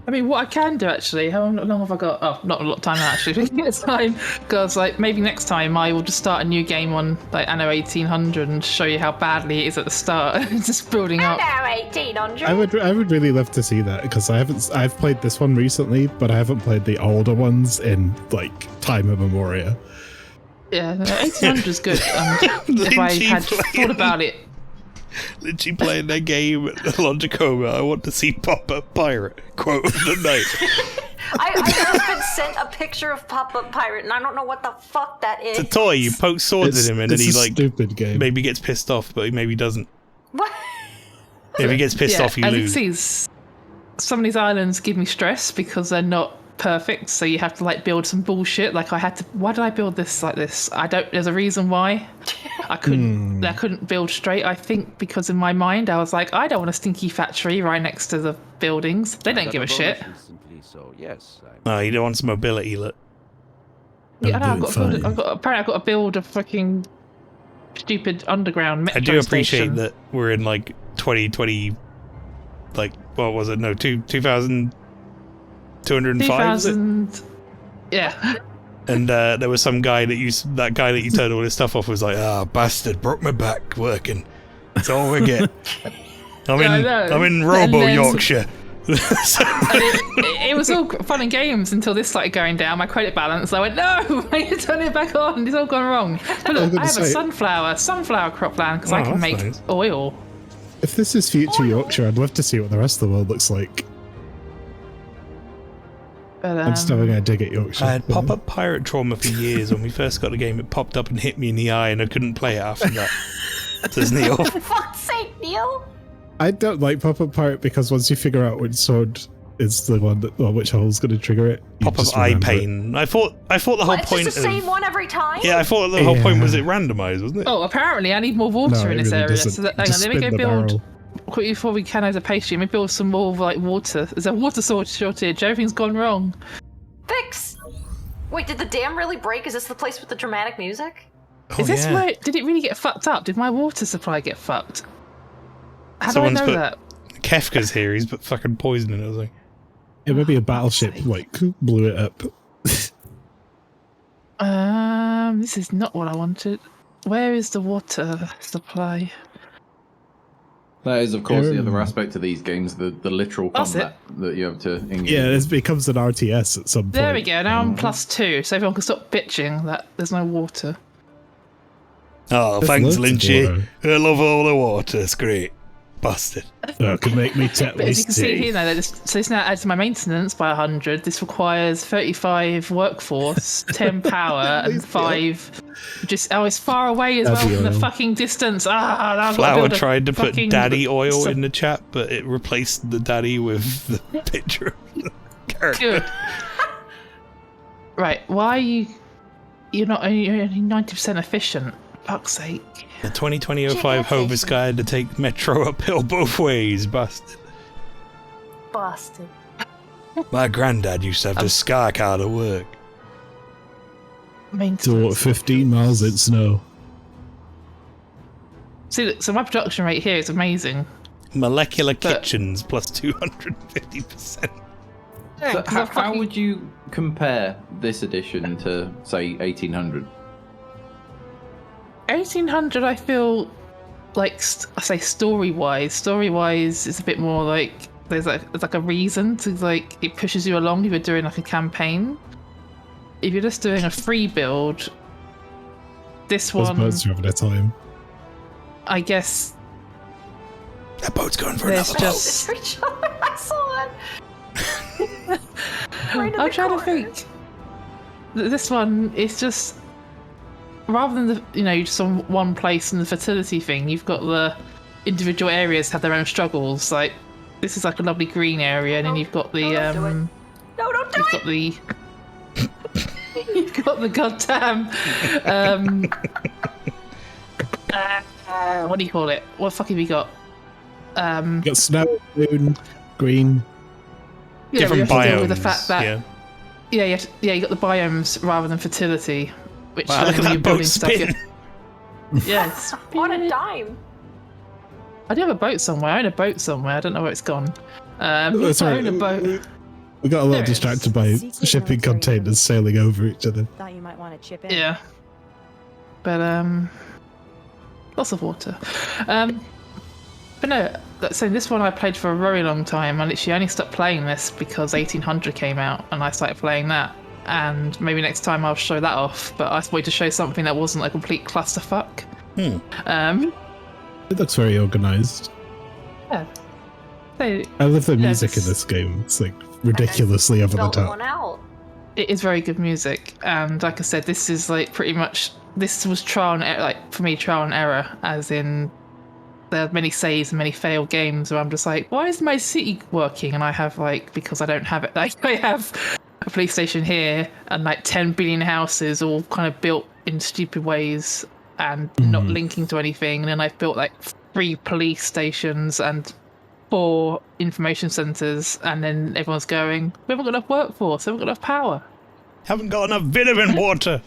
I mean, what I can do actually, how long have I got? Oh, not a lot of time actually. It's time, because like maybe next time I will just start a new game on like Anno 1800 and show you how badly it is at the start, just building up. Now 1800. I would really love to see that, because I've played this one recently, but I haven't played the older ones in like time immemorial. Yeah, 1800 is good. If I had thought about it. Literally playing their game at Logicoma. I want to see Pop-Up Pirate. Quote of the night. I've just been sent a picture of Pop-Up Pirate, and I don't know what the fuck that is. It's a toy. You poke swords at him, and then It's he a like stupid game. maybe gets pissed off, but he maybe doesn't. What? If he gets pissed off, you as lose. you can see, some of these islands give me stress because they're not perfect, so you have to like build some bullshit. Like I had to. Why did I build this like this? I don't. There's a reason why. I couldn't. I couldn't build straight. I think because in my mind I was like, I don't want a stinky factory right next to the buildings. They don't give a shit. Simply so, yes. Oh, you don't want some mobility, look. Yeah, I know. do it fine. Apparently, I've got to build a fucking stupid underground metro I do appreciate station. that we're in like 2020, like what was it? No, 2,205. is it? 2000. Yeah. And there was some guy that guy that you turned all this stuff off was like, ah, bastard, broke my back working. That's all we get. I'm in Robo And then- Yorkshire. So- it was all fun and games until this started going down. My credit balance. I went, no, I need to turn it back on. It's all gone wrong. But look, I have a sunflower cropland because I can that's make nice. oil. If this is future Yorkshire, I'd love to see what the rest of the world looks like. But, I'm just having a dig at Yorkshire. I had pop-up pirate trauma for years. When we first got the game, it popped up and hit me in the eye, and I couldn't play it after that. Says Neil. For fuck's sake, Neil. I don't like Pop-Up Pirate because once you figure out which sword is the one that, or which hole's going to trigger it, you Pop-up just eye remember it. pain. I thought the whole What, it's point just the of same one every time? yeah, I thought the whole point was it randomized, wasn't it? oh, apparently I need more water No, in it this really area. doesn't. So that, hang on, Just let me spin go the build. barrel. Quickly before we can as a pastry, let me build some more like water. There's a water shortage. Everything's gone wrong. Fix. Wait, did the dam really break? Is this the place with the dramatic music? Is this yeah. where? Did it really get fucked up? Did my water supply get fucked? How Someone's do I know put- that? Kefka's here. He's put fucking poison in it or something. Yeah, maybe a battleship like blew it up. This is not what I wanted. Where is the water supply? That is, of course, the other aspect of these games, the literal That's combat that you have to engage. Yeah, this becomes an RTS at some point. There we go. Now I'm +2, so everyone can stop bitching that there's no water. Oh, There's thanks, loads of Lynchy. water. I love all the water. It's great. Bastard. That could make me But as you tetanus can see tea. here now, so this now adds to my maintenance by 100. This requires 35 workforce, 10 power, and 5. It's far away as well Daddy from the oil. fucking distance. Now I've got to Flower build a tried to put fucking- daddy oil so- in the chat, but it replaced the daddy with the picture of the character. Good. Right, why are you? You're only 90% efficient. Fuck's sake. The 2020-05 Hovis guide to take Metro uphill both ways, bastard. Busted. My granddad used to have the sky car to work. So Maintenance. what, 15 miles in snow? See, look, so my production rate here is amazing. Molecular But- kitchens plus 250%. So Because I how would you compare this edition to, say, 1800? 1800, I feel like I say story-wise is a bit more like there's like a reason to like it pushes you along if you're doing like a campaign. If you're just doing a free build, this Those one, boats are having a time. I guess That boat's going for there's another boat. just. For each other. I saw that. Right in I'm the trying to corner. think. this one is just rather than just on one place and the fertility thing. You've got the individual areas have their own struggles. Like this is like a lovely green area, and then you've got the don't do it. No, don't do you've it. got the you've got the goddamn what do you call it? What the fuck have you got? You got snow, moon, green. Different you have to deal biomes. with the fact that you got the biomes rather than fertility. Which Wow, look at when that you're building boat stuff, spin. yes. On a dime. I do have a boat somewhere. I own a boat somewhere. I don't know where it's gone. I Sorry, own a boat. We got a There little it is. distracted by Secret shipping military containers sailing over each other. Thought you might want to chip in. Yeah. But lots of water. But no, so this one I played for a very long time. I literally only stopped playing this because 1800 came out and I started playing that. And maybe next time I'll show that off. But I wanted to show something that wasn't a complete clusterfuck. It looks very organized. Yeah. So, I love the Yeah, music in this- this game. It's like ridiculously over the Spelled top. one out. it is very good music, and like I said, this is like pretty much this was trial and like for me trial and error, as in there are many saves and many failed games where I'm just like, why is my city working? And I have like, because I don't have it, like I have a police station here and like 10 billion houses all kind of built in stupid ways and not linking to anything, and then I've built like 3 police stations and 4 information centers, and then everyone's going, we haven't got enough workforce, we haven't got enough power. Haven't got enough vitamin water.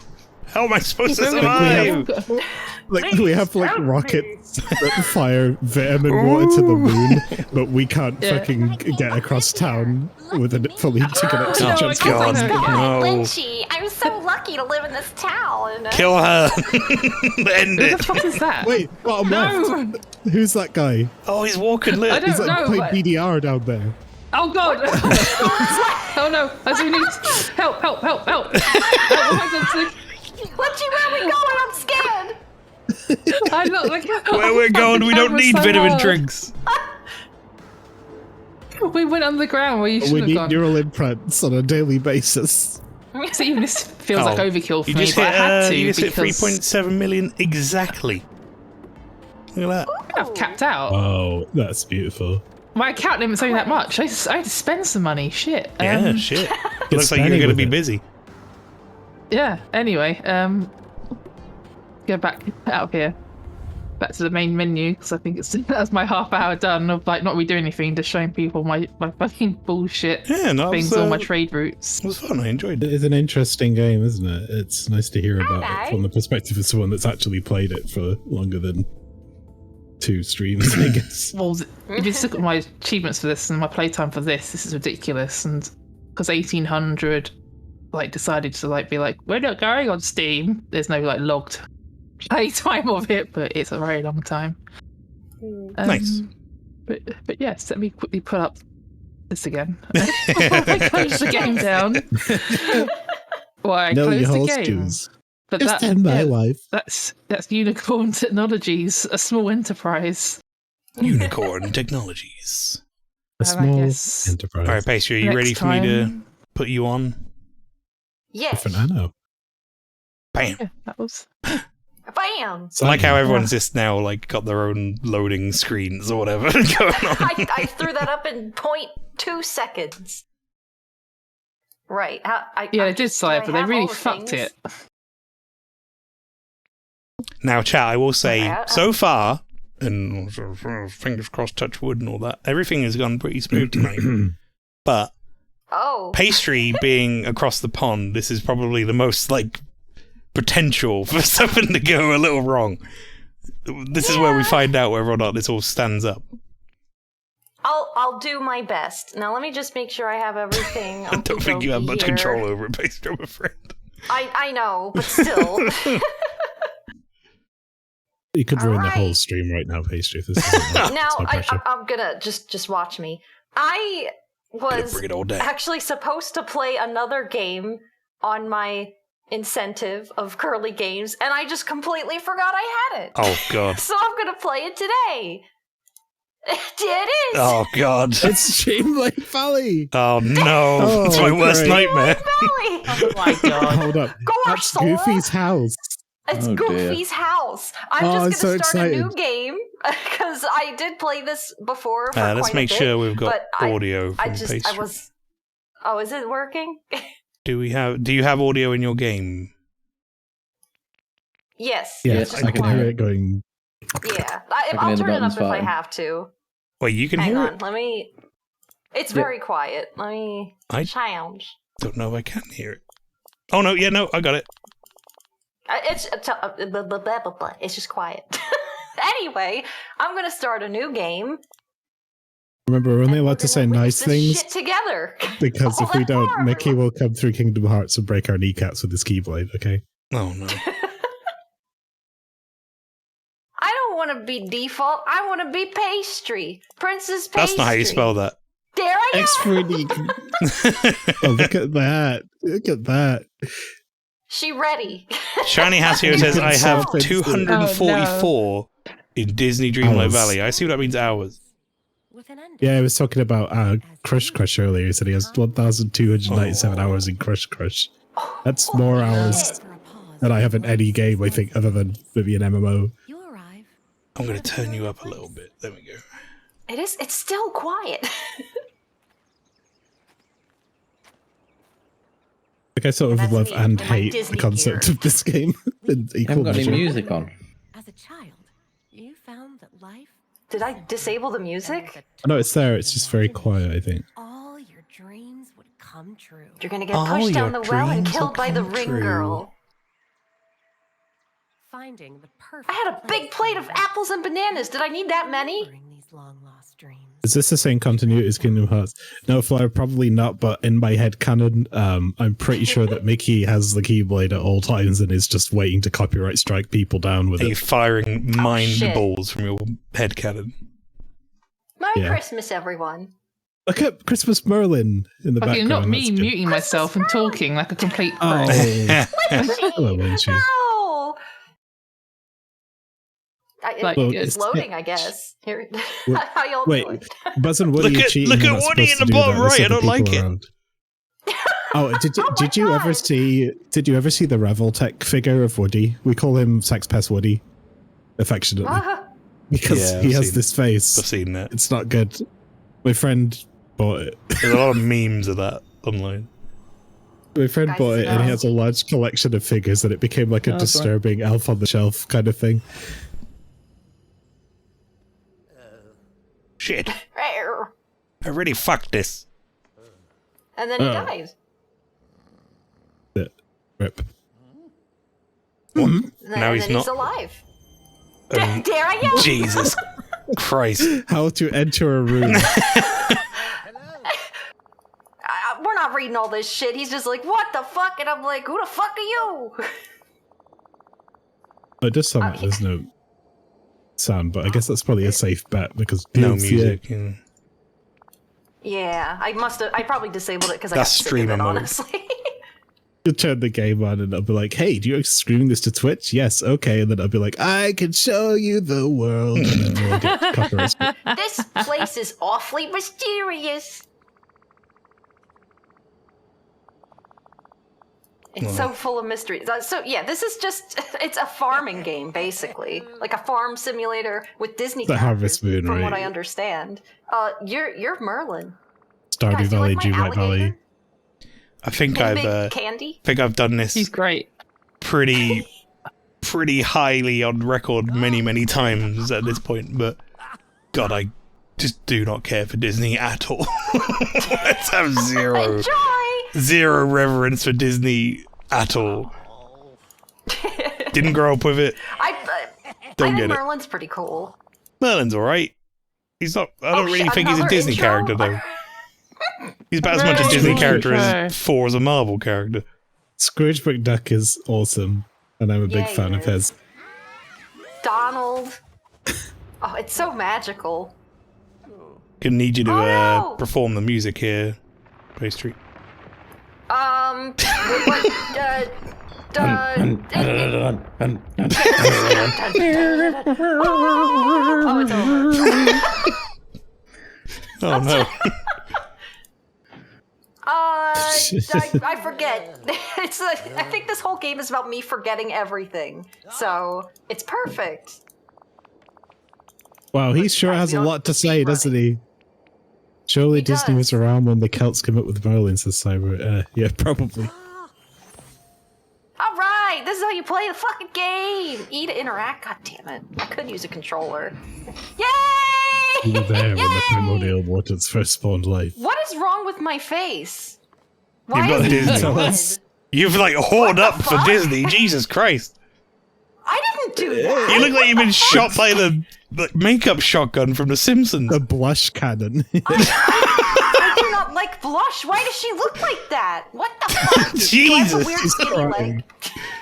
How am I supposed to We haven't survive? got- Like we have like rockets that fire vitamin water to the moon, but we can't Yeah. fucking get across town with a fully interconnected No, I transport. can't. system. God, no. Lynchy, I was so lucky to live in this town. Kill her. End Who the it. fuck is that? Wait, bottom No! left. Who's that guy? Oh, he's walking I lit. don't He's like know. playing but- BDR down there. Oh god! Oh no! I do need help! Help! Help! Help! Oh my god! Lynchy, where are we going? I'm scared. I look like Where we're going, we don't need vitamin drinks. We went underground where you should We have need gone. neural imprints on a daily basis. So even this feels like overkill for You me, just but hit, I had to you just hit because 3.7 million exactly. Look at that. I've capped out. Oh, that's beautiful. My account limit's only that much. I had to spend some money. Shit. Yeah, shit. Get Looks like you're spending going to with be it. busy. Yeah. Anyway, go back out of here, back to the main menu, because I think that's my half hour done of like not really doing anything, just showing people my fucking bullshit Yeah, no, things, all my trade routes. it was fun. I enjoyed it. It is an interesting game, isn't it? It's nice to hear about Alright. it from the perspective of someone that's actually played it for longer than 2 streams, I guess. Well, if you look at my achievements for this and my playtime for this is ridiculous. And because 1800 like decided to like be like, we're not going on Steam. There's no like logged playtime of it, but it's a very long time. Nice. But yes, let me quickly put up this again. I closed the game down. Why I No, closed your the whole game? stews. But Just tell my wife. that's Unicorn Technologies, a small enterprise. Unicorn Technologies. A I small guess enterprise. All right, Pastry, are you Next ready for me to time- put you on? Yes. Different anno. Bam. Yeah, that was. Bam. I like how everyone's just now like got their own loading screens or whatever going on. I threw that up in 0.2 seconds. Right. Yeah, they did slide, but they really fucked it. Now, chat, I will say, Okay, so far, and fingers crossed, touch wood and all that, everything has gone pretty smooth tonight. But Oh. Pastry being across the pond, this is probably the most, like, potential for something to go a little wrong. This is where we find out whether or not this all stands up. I'll do my best. Now let me just make sure I have everything. I don't think you have much here. control over it, Pastry, I'm afraid. I know, but still. You could ruin the Alright. whole stream right now, Pastry. If this isn't now it's my pressure. I'm gonna just watch me. I Gonna was bring it all down. actually supposed to play another game on my incentive of Curly Games, and I just completely forgot I had it. Oh, God. So I'm gonna play it today. It is. Oh God. It's Streamlight Valley. Oh no. Oh, It's my worst great. nightmare. Valley. Oh my god. Hold up. Gosh, That's Sora. Goofy's house. It's Oh, dear. Goofy's house. I'm Oh, just I'm going to so start a new excited. game because I did play this before. For Let's quite make a bit, sure we've got but audio from I Pastry. was. Oh, is it working? Do you have audio in your game? Yes. Yeah, it's just I can quiet. hear it going. Yeah, can I'll hear the turn it up buttons if I fine. have to. Wait, you can Hang hear on, it? let me. It's Yeah. very quiet. Let me I- change. Don't know if I can hear it. Oh no, yeah, no, I got it. It's just quiet. Anyway, I'm gonna start a new game. Remember, we're only and we're allowed to gonna say witness nice this things shit together. because Oh, if we that's don't, horrible. Mickey will come through Kingdom Hearts and break our kneecaps with his keyblade. Okay. Oh no. I don't want to be default. I want to be pastry. Princess Pastry. That's not how you spell that. There I go. X3D. Oh, look at that! Look at that! She ready. Shiny House here says I have Oh, 244 in Disney Dreamlight Hours. Valley. I see what that means hours. With an end. Yeah, I was talking about Crush Crush earlier. He said he has 1,297 Oh. hours in Crush Crush. That's more hours For a pause. than I have in any game, I think, other than maybe an MMO. You arrive. I'm going to turn you up a little bit. There we go. It is. It's still quiet. Like, I sort of That's love me and in my hate Disney the concept gear. of this game in You equal haven't got any measure. music on. As a child, you found that life. Did I disable the music? No, it's there. It's just very quiet, I think. All your dreams would come true. You're gonna get All pushed down your the well and dreams will killed by the come ring true. girl. Finding the perfect. I had a big plate of apples and bananas. Did I need that many? These long lost dreams. Is this the same continuity as Kingdom Hearts? No, Flyer, probably not, but in my head canon, I'm pretty sure that Mickey has the Keyblade at all times and is just waiting to copyright strike people down with Are you it. firing mind shit. balls from your head cannon? Merry Yeah. Christmas, everyone. Look at Christmas Merlin in the Okay, background. not me that's good. muting myself and talking like a complete pro. Oh, hello, Winchie. No. Like, Well, It's it's- loading, I guess. Here, Wait, how y'all wait. doing? Buzz and Woody Look are at- cheating. look You're at not Woody supposed in to the do bottom that. There's right, I other don't like people it. around. Oh, did you ever see? Did you ever see the Revoltech figure of Woody? We call him Sex Pest Woody, affectionately, because Yeah, he I've has seen- this face. I've seen that. It's not good. My friend bought it. There's a lot of memes of that online. My friend Guys, bought it, and he no. has a large collection of figures, and it became like a Oh, that's right. disturbing elf on the shelf kind of thing. Shit. Rare. I really fucked this. And then he Oh. dies. Rip. And Now then he's he's not. alive. Um, There I go. Jesus Christ. How to enter a room? We're not reading all this shit. He's just like, what the fuck? And I'm like, who the fuck are you? It does sound like there's no sound, but I guess that's probably a safe bet because No it's- music. Yeah. Yeah, I probably disabled it because I got That's sick of streamer it, mode. honestly. You turn the game on and I'll be like, hey, do you streaming this to Twitch? Yes, okay. And then I'll be like, I can show you the world. And then we'll get copyright strike. This place is awfully mysterious. It's so full of mysteries. So yeah, this is just, it's a farming game, basically. Like a farm simulator with Disney The Harvest characters, Moon, from what right? I understand. You're Merlin. Stardew Guys, do you Valley, like my Dreamlight Valley. alligator? I think Big I've candy? done this He's great. pretty highly on record many times at this point, but God, I just do not care for Disney at all. Let's have zero reverence for Disney at all. Didn't grow up with it. I Don't think get it. Merlin's pretty cool. Merlin's alright. He's not. I don't really shit, think he's a another Disney intro? character though. He's about as much a Merlin's Disney really character fair. as Thor is a Marvel character. Scrooge McDuck is awesome, and I'm a big Yeah, he fan of is. his. Donald. Oh, it's so magical. Gonna need you to Oh, no! perform the music here, Pastry. Oh, it's over. Oh no. I forget. I think this whole game is about me forgetting everything. So it's perfect. Wow, he sure has a lot to say, doesn't he? Surely Disney was around when the Celts came up with Merlin, says Cyber. Yeah, probably. All right, this is how you play the fucking game. E to interact. God damn it! I could use a controller. Yay! You were there when the Yay! primordial waters first spawned life. What is wrong with my face? Why You've got is it Disney. red? You've like hoarded up for Disney. Jesus Christ. I didn't do that. You look like you've been shot by the makeup shotgun from The Simpsons. The blush cannon. I do not like blush. Why does she look like that? What the fuck? Jesus. Weird She's skinny crying.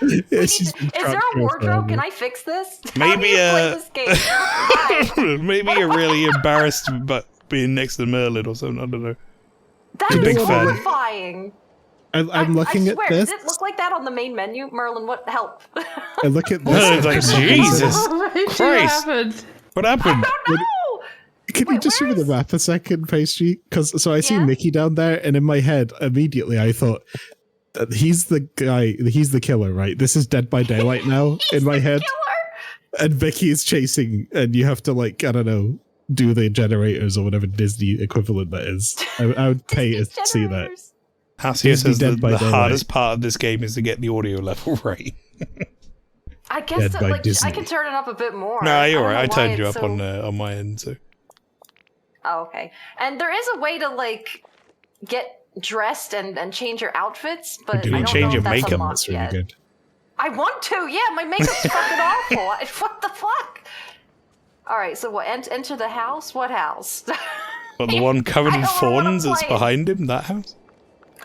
leg. Yeah, she's Is there a wardrobe? Can I fix this? How do Maybe, you play this game? Why? Maybe you're really embarrassed about being next to Merlin or something. I don't know. That You're a is big fan. horrifying. I'm looking I at swear, this. does it look like that on the main menu? Merlin, what help? I look at this. Merlin's like, Jesus What Christ. happened? What happened? No! Can you just show me the map a second, Pastry? Because so I see Yeah. Mickey down there, and in my head, immediately I thought, he's the guy, he's the killer, right? This is Dead by Daylight now in my head. Killer? And Mickey is chasing, and you have to, like, I don't know, do the generators or whatever Disney equivalent that is. I would pay to Disney see that. generators. Hassia Disney says Dead the by Daylight. hardest part of this game is to get the audio level right. I guess Dead that, by like Disney. I can turn it up a bit more. Nah, you're don't right. know I why turned you it's up so- on my end, so. Oh, okay. And there is a way to like get dressed and change your outfits, but Do I you don't change know your if that's makeup? unlocked That's really yet. good. I want to. Yeah, my makeup's fucking awful. What the fuck? All right, so what? Enter the house. What house? But the one covered I in don't wanna thorns that's play. behind him, that house?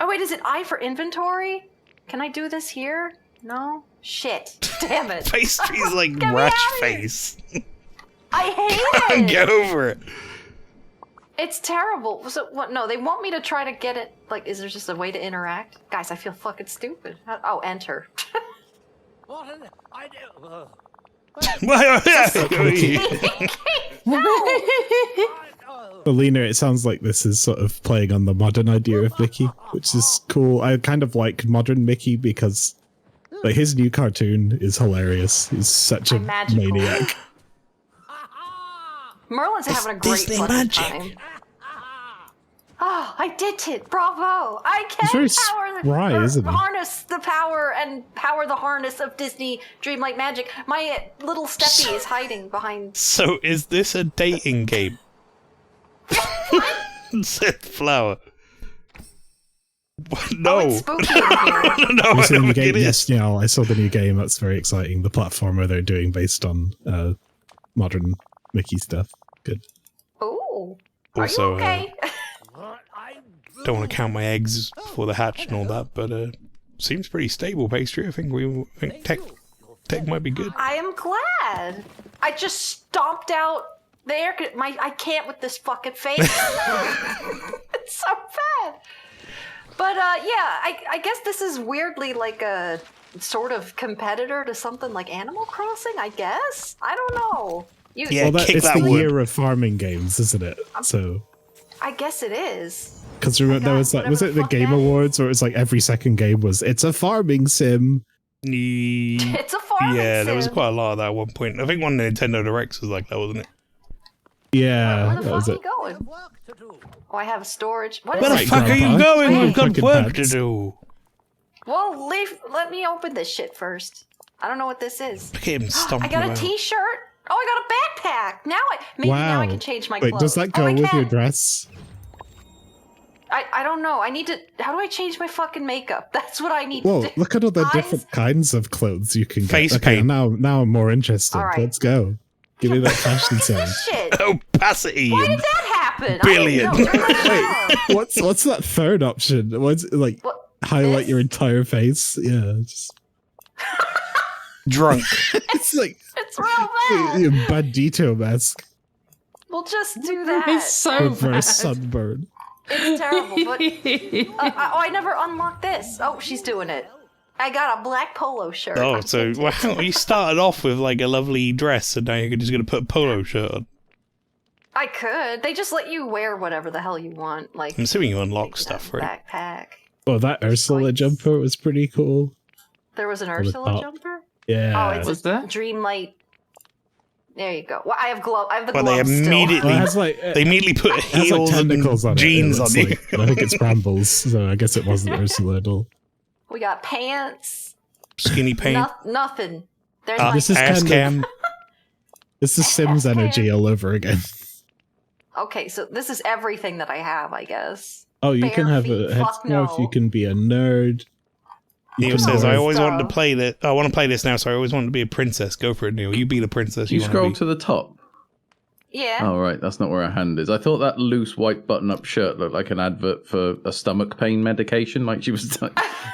Oh wait, is it I for inventory? Can I do this here? No. Shit. Damn it. Pastry's like Get me rash out of here. face. I hate it. Get over it. It's terrible. So what? No, they want me to try to get it. Like, is there just a way to interact? Guys, I feel fucking stupid. Oh, enter. Alina, it sounds like this is sort of playing on the modern idea of Mickey, which is cool. I kind of like modern Mickey because like his new cartoon is hilarious. He's such a I'm magical. maniac. Merlin's having a great Disney fucking magic. time. Oh, I did it! Bravo! I He's very can power spry, or isn't he? harness the power and power the harness of Disney dreamlike magic. My little Steppy is hiding behind. So is this a dating game? Said Flower. No. Oh, it's spooky in here. No, You I see the don't new think game? it is. Yes, yeah, I saw the new game. That's very exciting. The platformer they're doing based on modern Mickey stuff. Good. Ooh. Also, Are you okay? Don't want to count my eggs before the hatch and all that, but seems pretty stable, Pastry. I think tech might be good. I am glad. I just stomped out the air. I can't with this fucking face. It's so bad. But yeah, I guess this is weirdly like a sort of competitor to something like Animal Crossing. I guess I don't know. Yeah. Well, kick it's that the wood. year of farming games, isn't it? So, I guess it is. because remember there was that, was it the Game Awards, or it's like every second game was it's a farming sim. It's a farming Yeah, there was sim. quite a lot of that at one point. I think one Nintendo Directs was like that, wasn't it? Yeah, Where the that fuck was are it. you going? Oh, I have storage. What is Where the Right, it? fuck are you Grandpa. going? Hey. We've got Fucking work to pants. do. Well, let me open this shit first. I don't know what this is. Look at him stomping I got a around. T-shirt. Oh, I got a backpack. Now now I can change my Wait, clothes. does that go oh, I with your can. dress? I don't know. I need to. How do I change my fucking makeup? That's what I need Whoa, to do. look at all the Eyes? different kinds of clothes you can get. Face Okay, paint. now I'm more interested. All right. Let's go. Give me that fashion What is sense. this shit? Opacity. Why and- did that happen? Billion. I didn't know. Turn that Wait, off. what's that third option? What's like What? highlight This? your entire face? Yeah, just, Drunk. it's like It's real bad. a bandito mask, We'll just do that. It's so bad. reverse sunburn. It's terrible. But I never unlocked this. Oh, she's doing it. I got a black polo shirt. Oh, I'm so tempted. wow, you started off with like a lovely dress, and now you're just going to put a polo shirt on. I could. They just let you wear whatever the hell you want. Like I'm assuming you unlock stuff, right? backpack. Oh, that Ursula jumper was pretty cool. There was an the Ursula top. jumper? Yeah. Oh, it's Was a there? Dreamlight. There you go. Well, I have glove. I have the But gloves they immediately, Well, it has like they immediately put it has like heels tentacles on and it. jeans It on looks you. like, and I think it's brambles, so I guess it wasn't Ursula at all. still. We got pants. Skinny paint. Nothing. There's Ah, my This is ass kind cam. This is Sims energy all over again. Okay, so this is everything that I have, I guess. Oh, you Bare can have feet, a fuck headscarf. You no. can be a nerd. Neil can says, wear- I always wanted to Stuff. play that. I want to play this now, so I always wanted to be a princess. Go for it, Neil. You be the princess You want scroll to be. to the top. Yeah. Oh, right. That's not where her hand is. I thought that loose white button-up shirt looked like an advert for a stomach pain medication, like she was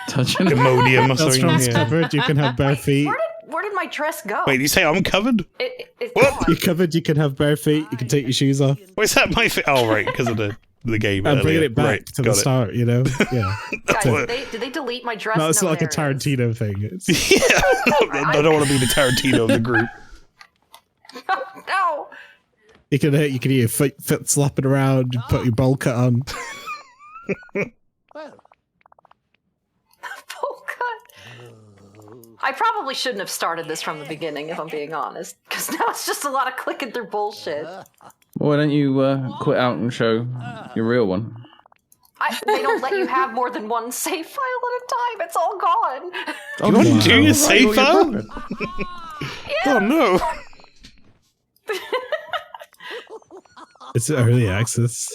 touching it. Imodium or That's something. from Yeah. covered. You can have bare feet. Where did my dress go? Wait, you say I'm covered? It's What? gone. You're covered. You can have bare feet. You can take your shoes off. What's that my fit? Oh, right, because of the game. I'm bringing earlier. it back Right, to got the it. start. You know. Yeah. Guys, what- did they delete my dress? No, it's not like a there it is. Tarantino thing. It's, Yeah, I don't want to be the Tarantino of the group. No. you can hear your foot slapping around. You put your bowl cut on. Full cut. I probably shouldn't have started this from the beginning, if I'm being honest, because now it's just a lot of clicking through bullshit. Why don't you quit out and show your real one? They don't let you have more than one save file at a time. It's all gone. You want to do your Right, save all your file? progress. Oh, no. It's early access.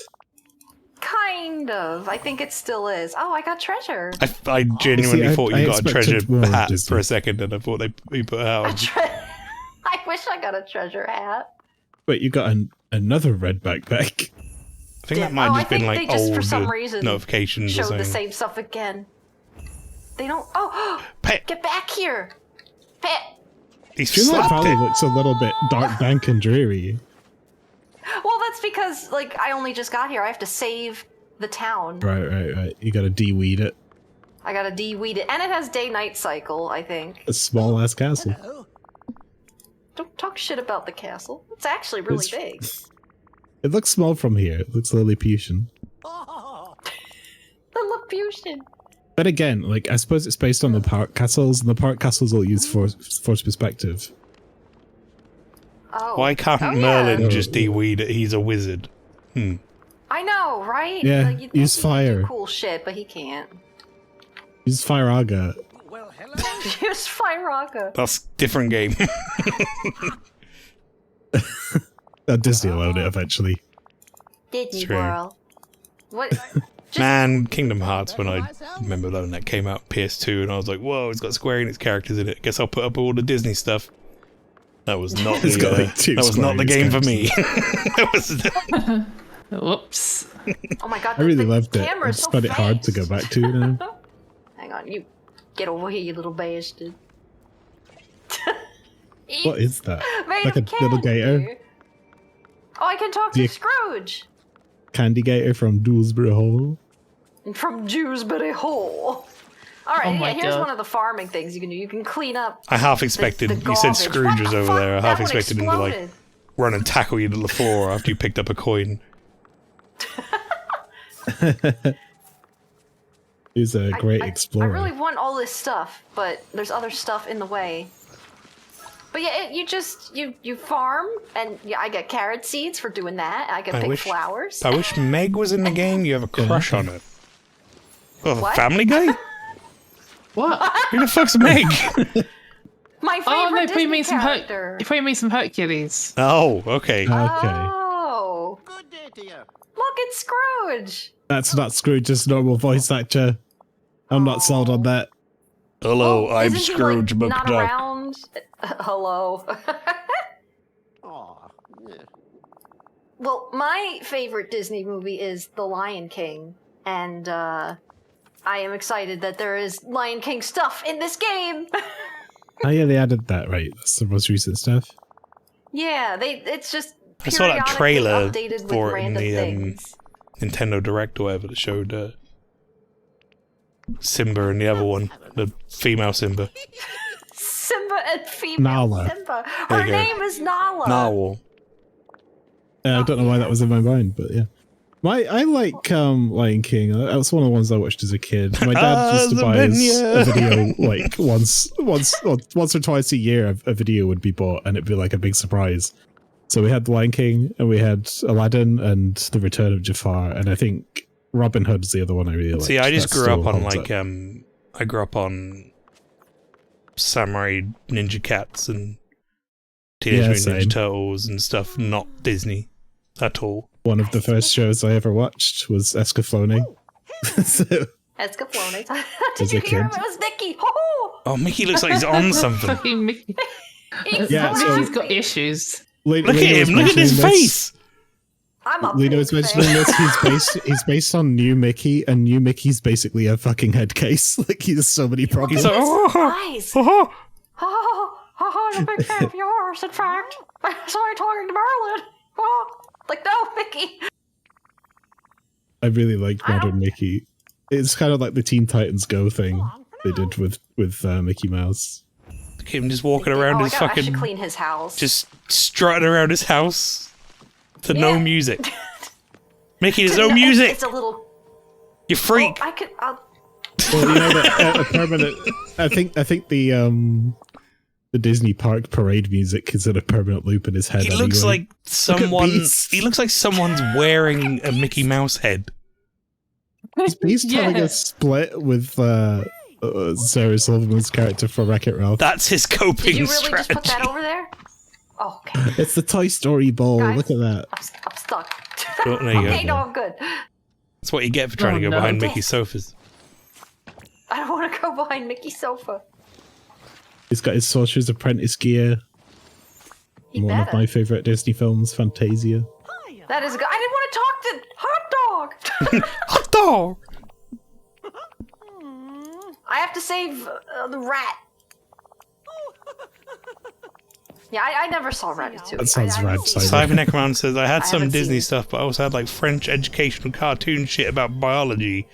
Kind of. I think it still is. Oh, I got treasure. I genuinely See, thought I you got a expected treasure more hat Disney. for a second, and I thought they put it out. I wish I got a treasure hat. Wait, you got another red backpack. I think that might have I just been think like they just, for old some reason, notifications or showed something. the same stuff again. They don't. Oh, Pet, get back here, pet. he's Dreamlight slapped Valley it. looks a little bit dark, dank, and dreary. Well, that's because like I only just got here. I have to save the town. Right. You gotta de-weed it. I gotta de-weed it, and it has day-night cycle. I think. A small ass castle. Don't talk shit about the castle. It's actually really It's- big. It looks small from here. It looks Lilliputian. The Lapution. But again, like I suppose it's based on the park castles, and the park castles will use force perspective. Oh. Why can't Oh, yeah. Merlin just de-weed it? He's a wizard. I know, right? Yeah, Like, you'd use think he'd do fire. Cool shit, but he can't. Use Firaga. Use Firaga. That's different game. Disney will own it eventually. Disney True. World. What? Man, Kingdom Hearts, when I remember that when that came out, PS2, and I was like, whoa, it's got Square Enix characters in it. Guess I'll put up all the Disney stuff. That was not It's the, got, like, two that was Square not the Enix game for me. That was Whoops. Oh my god, I really the loved it. I camera's just so found it hard to fast. go back to now. Hang on, you get over here, you little bastard. What is that? Made Like of a little candy. gator? Oh, I can talk Do to you- Scrooge Candy Gator from Dewsbury Hall. from Dewsbury Hall. All right, Oh my here's God. one of the farming things you can do. You can clean up. I half expected, the you said garbage. Scrooge What was the over fuck? there. I That half one expected him to like exploded. run and tackle you to the floor after you picked up a coin. He's a great I explorer. really want all this stuff, but there's other stuff in the way. But yeah, you farm, and yeah, I get carrot seeds for doing that. I can pick flowers. I wish Meg was in the game. You have a crush on her. Oh, What? Family Guy? What? Who the fuck's Meg? My favorite Oh no! Disney Put me some character. Put me some Hercules. Oh, okay. Okay. Oh, look, it's Scrooge. That's not Scrooge's normal voice actor. I'm not sold on that. Hello, Oh, I'm isn't he, Scrooge like, not McDuck. around? Hello. Well, my favorite Disney movie is The Lion King, and I am excited that there is Lion King stuff in this game. Oh yeah, they added that, right? That's the most recent stuff. Yeah, it's just I saw that periodically trailer updated with for it in random the things. Nintendo Direct or whatever that showed Simba and the other one, the female Simba. Simba and female Nala. Simba. There Her you go. name is Nala. Narwhal. I don't know why that was in my mind, but yeah. I like Lion King. That's one of the ones I watched as a kid. My dad used to buy us a video like once or twice a year. A video would be bought, and it'd be like a big surprise. So we had Lion King, and we had Aladdin, and The Return of Jafar, and I think Robin Hood's the other one I really like. See, I just grew up on like I grew up on Samurai Ninja Cats and Teenage Mutant Ninja Turtles and stuff. Not Disney at all. One of the first shows I ever watched was Escaflowne. Escaflowne. Did you hear him? It was Mickey. Oh, Mickey looks like he's on something. Fucking Mickey. Yeah, so Mickey's got issues. Look at him. Look at his face. I'm a Lino's mentioning this. He's based on New Mickey, and New Mickey's basically a fucking head case. Like, he has so many problems. He's like, I'm a big fan of yours, in fact. I saw you talking to Merlin. Like, no, Mickey. I really liked Modern Mickey. It's kind of like the Teen Titans Go thing they did with Mickey Mouse. Look at him just walking around his fucking... I should clean his house. Just strutting around his house to no music. Mickey, there's no music. It's a little... You freak. I could... Well, you know that a permanent... I think the Disney Park parade music is in a permanent loop in his head. He looks like someone. He looks like someone's wearing a Mickey Mouse head. He's having a split with Sarah Silverman's character for Wreck-It Ralph. That's his coping Did you really strategy. just put that over there? Oh, okay. It's the Toy Story ball. Guys, Look at that. I'm stuck. Oh, there you Okay, go. no, I'm good. That's what you get for trying to go behind Mickey's sofas. I don't want to go behind Mickey's sofa. He's got his Sorcerer's Apprentice gear. One of my favorite Disney films, Fantasia. That is good. I didn't want to talk to Hot Dog. Hot Dog! I have to save the rat. Yeah, I never saw Ratatouille. That sounds rad. Simon Eckerman says, I had some haven't Disney seen stuff, but I also had like French educational cartoon shit about biology,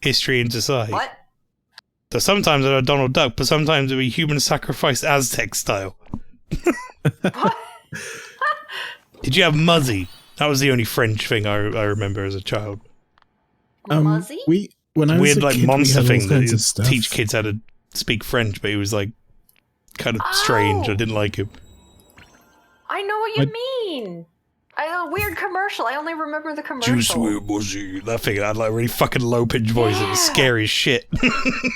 history, and society. What? So sometimes I had Donald Duck, but sometimes it would be human sacrifice Aztec style. Did you have Muzzy? That was the only French thing I remember as a child. Muzzy? When I was Weird a like kid, monster we had all thing that kinds of would stuff. teach kids how to speak French, but he was like kind of strange. I didn't like him. I know what you mean. A weird commercial. I only remember the commercial. Juice Muzzy. That thing had like a really fucking low pitched voice. It was scary as shit.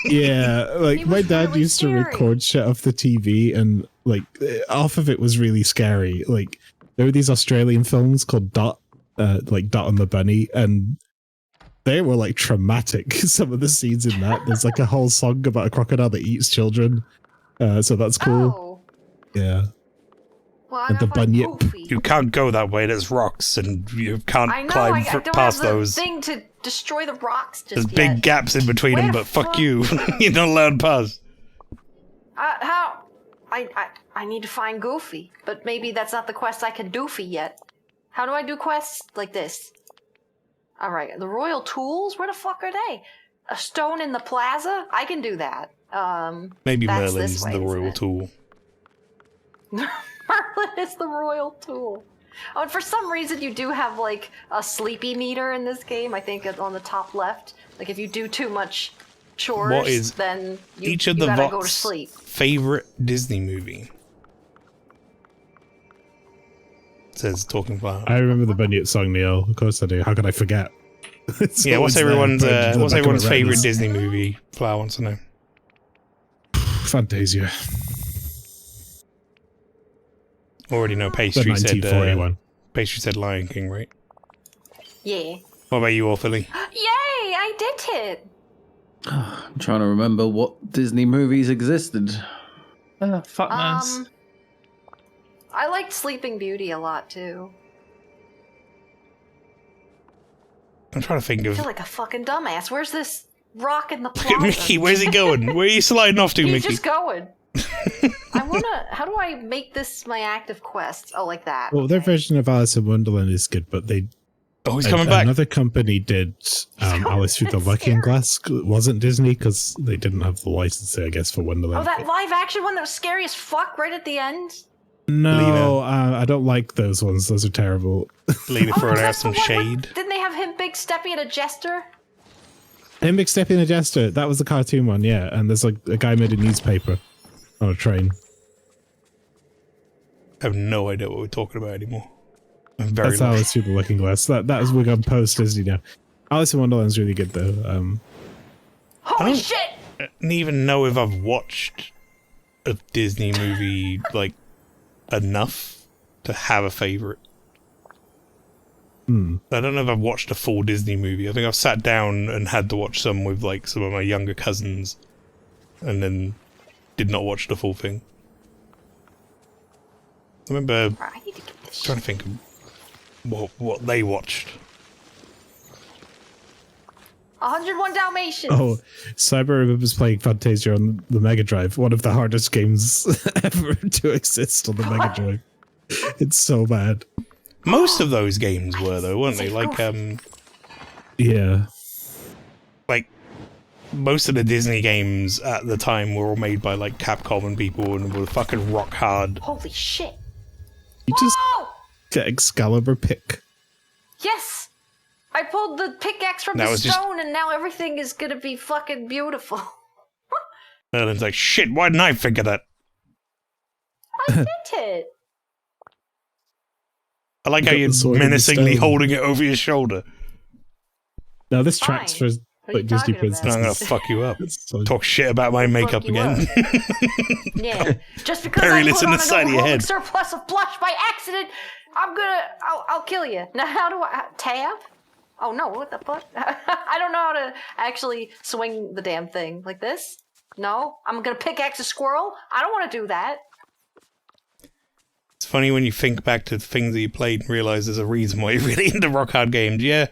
Yeah, like my dad really used to scary. record shit off the TV, and like half of it was really scary. Like there were these Australian films called Dot, like Dot and the Bunny, and they were like traumatic. Some of the scenes in that. There's like a whole song about a crocodile that eats children. So that's cool. Oh. Yeah. Well, I And the gotta find bunyip. Goofy. You can't go that way. There's rocks, and you can't I know. climb I don't past have the those. thing to destroy the rocks just There's yet. big gaps in between Where them, the but fuck fuck- you. You're not allowed past. How? I need to find Goofy, but maybe that's not the quest I can do for yet. How do I do quests like this? All right, the royal tools. Where the fuck are they? A stone in the plaza. I can do that. Maybe that's Merlin's this way, the isn't royal it? tool. Merlin is the royal tool. Oh, and for some reason you do have like a sleepy meter in this game. I think it's on the top left. Like if you do too much chores, What is then you, each of you the gotta go to Vox sleep. favorite Disney movie? Says Talking Fire. I remember the Bunyip song, Neil. Of course I do. How could I forget? It's Yeah, what's always there, everyone's burned into the what's back of my everyone's favorite retinas. Disney movie? Flower wants to know. Fantasia. Already know The Pastry said 1941. Pastry said Lion King, right? Yeah. What about you, Orphalie? Yay! I did it. I'm trying to remember what Disney movies existed. Fuck knows. I liked Sleeping Beauty a lot too. I'm trying to think I of. feel like a fucking dumbass. Where's this rock in the Look at plaza? Mickey. Where's he going? Where are you sliding off to, He's Mickey? just going. I wanna. How do I make this my active quest? Oh, like that. Well, their version of Alice in Wonderland is good, but they Oh, he's coming back. Another company did Alice Through the Looking Glass. It wasn't Disney because they didn't have the license, I guess, for Oh, Wonderland. that live action one that was scary as fuck right at the end. No, I don't like those ones. Those are terrible. Lena throwing out that's some the one shade. Didn't they have him, Big Steppy, and a jester? And Big Steppy and the Jester. That was the cartoon one, yeah. And there's like a guy made a newspaper on a train. I have no idea what we're talking about anymore. I'm very That's lost. Alice Through the Looking Glass. That was we're on post Disney now. Alice in Wonderland's really good though. Holy don't- shit! I don't even know if I've watched a Disney movie like enough to have a favorite. I don't know if I've watched a full Disney movie. I think I've sat down and had to watch some with like some of my younger cousins, and then did not watch the full thing. I remember I need to get this trying to think of what they watched. 101 Dalmatians. Oh, Cyber remembers playing Fantasia on the Mega Drive, one of the hardest games ever to exist on the Mega Drive. It's so bad. Most of those games were though, weren't they? Like Yeah. like most of the Disney games at the time were all made by like Capcom and people and were fucking rock hard. Holy shit. You just Whoa! get Excalibur pick. Yes! I pulled the pickaxe from That the was just- stone and now everything is gonna be fucking beautiful. And it's like, shit, why didn't I figure that? I did it. I like how Got you're the sword in the menacingly stone. holding it over your shoulder. Now this tracks for Fine. What are you like Disney talking about? And I'm gonna princesses. fuck you up. It's so- Talk shit about my makeup you again. Yeah. Just because Perilous I in put the on side an of your overwhelming head. surplus of blush by accident, I'll kill you. Now how do I tab? Oh no, what the fuck? I don't know how to actually swing the damn thing. Like this? No? I'm gonna pickaxe a squirrel? I don't wanna do that. It's funny when you think back to the things that you played and realize there's a reason why you're really into rock hard games. Yeah.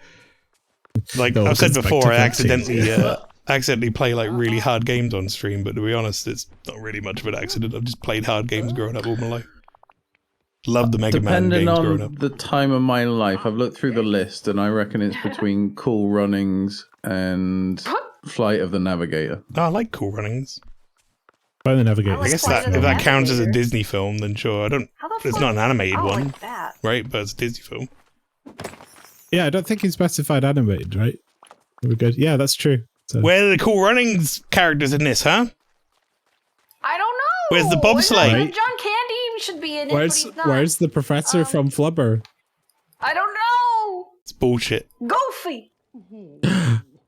Like No, I've said it goes back before, to I Vikings. accidentally play like really hard games on stream, but to be honest, it's not really much of an accident. I've just played hard games growing up all my life. Loved the Mega Man Depending games growing on up. the time of my life, I've looked through the list and I reckon it's between Cool Runnings and Flight of the Navigator. Oh, I like Cool Runnings. By the Navigator. I guess Flight that of if the that counts as a Navigator. Disney film, then sure. I don't. How the It's fuck? not an animated Oh, one, like that. right? But it's a Disney film. Yeah, I don't think he specified animated, right? We're good. Yeah, that's true. So, Where are the Cool Runnings characters in this, huh? I don't know. Where's the bobsleigh? Right. John Candy should be in it, where's but he's not. where's the professor from Flubber? I don't know. It's bullshit. Goofy.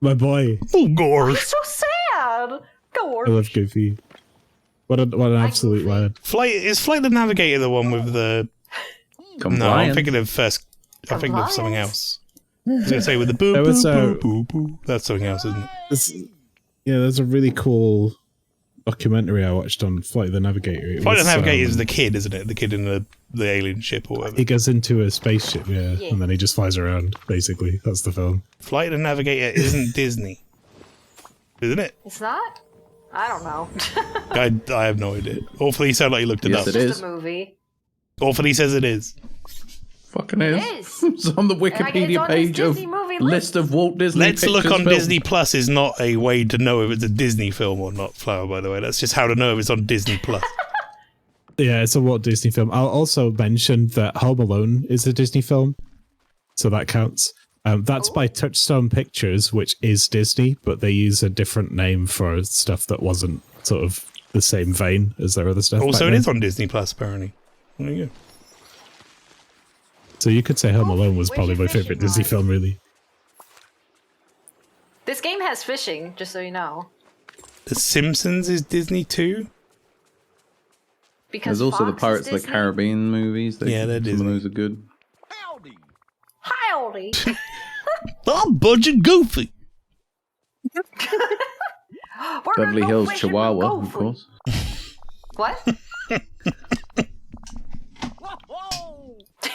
My boy. Oh, gosh. He's so sad. Go I love Goofy. What an absolute Goofy. lad. Is Flight the Navigator the one with the? No, I'm Compliance. thinking of first. I'm thinking of something else. I was gonna say with the boo There boo was, boo boo boo. That's something else, isn't it? There's a really cool documentary I watched on Flight of the Navigator. It Flight of the was, Navigator is the kid, isn't it? The kid in the alien ship or whatever. He goes into a spaceship, yeah, and then he just flies around. Basically, that's the film. Flight of the Navigator isn't Disney, isn't it? It's not? I don't know. I have no idea. Awfully sound like you looked it Yes, up. it It's is. a movie. Awfully says it is. Fucking is. It is. It's on the And I get Wikipedia on this page of Disney movie list of Walt Disney Let's look Pictures on films. Disney Plus is not a way to know if it's a Disney film or not, Flower, by the way. That's just how to know if it's on Disney Plus. Yeah, it's a Walt Disney film. I'll also mention that Home Alone is a Disney film, so that counts. That's by Touchstone Pictures, which is Disney, but they use a different name for stuff that wasn't sort of the same vein as their other stuff. Also, back it then. is on Disney Plus, apparently. There you go. So you could say Home Alone was Where's probably your my favorite fishing Disney rod? film, really. This game has fishing, just so you know. The Simpsons is Disney too? Because There's also the Fox is Pirates of the Disney. Caribbean movies. Yeah, they're some Disney. of those are good. Howdy. Oh, Budget Goofy! We're gonna Beverly go Hills fishing with Chihuahua, of Goofy. course. What?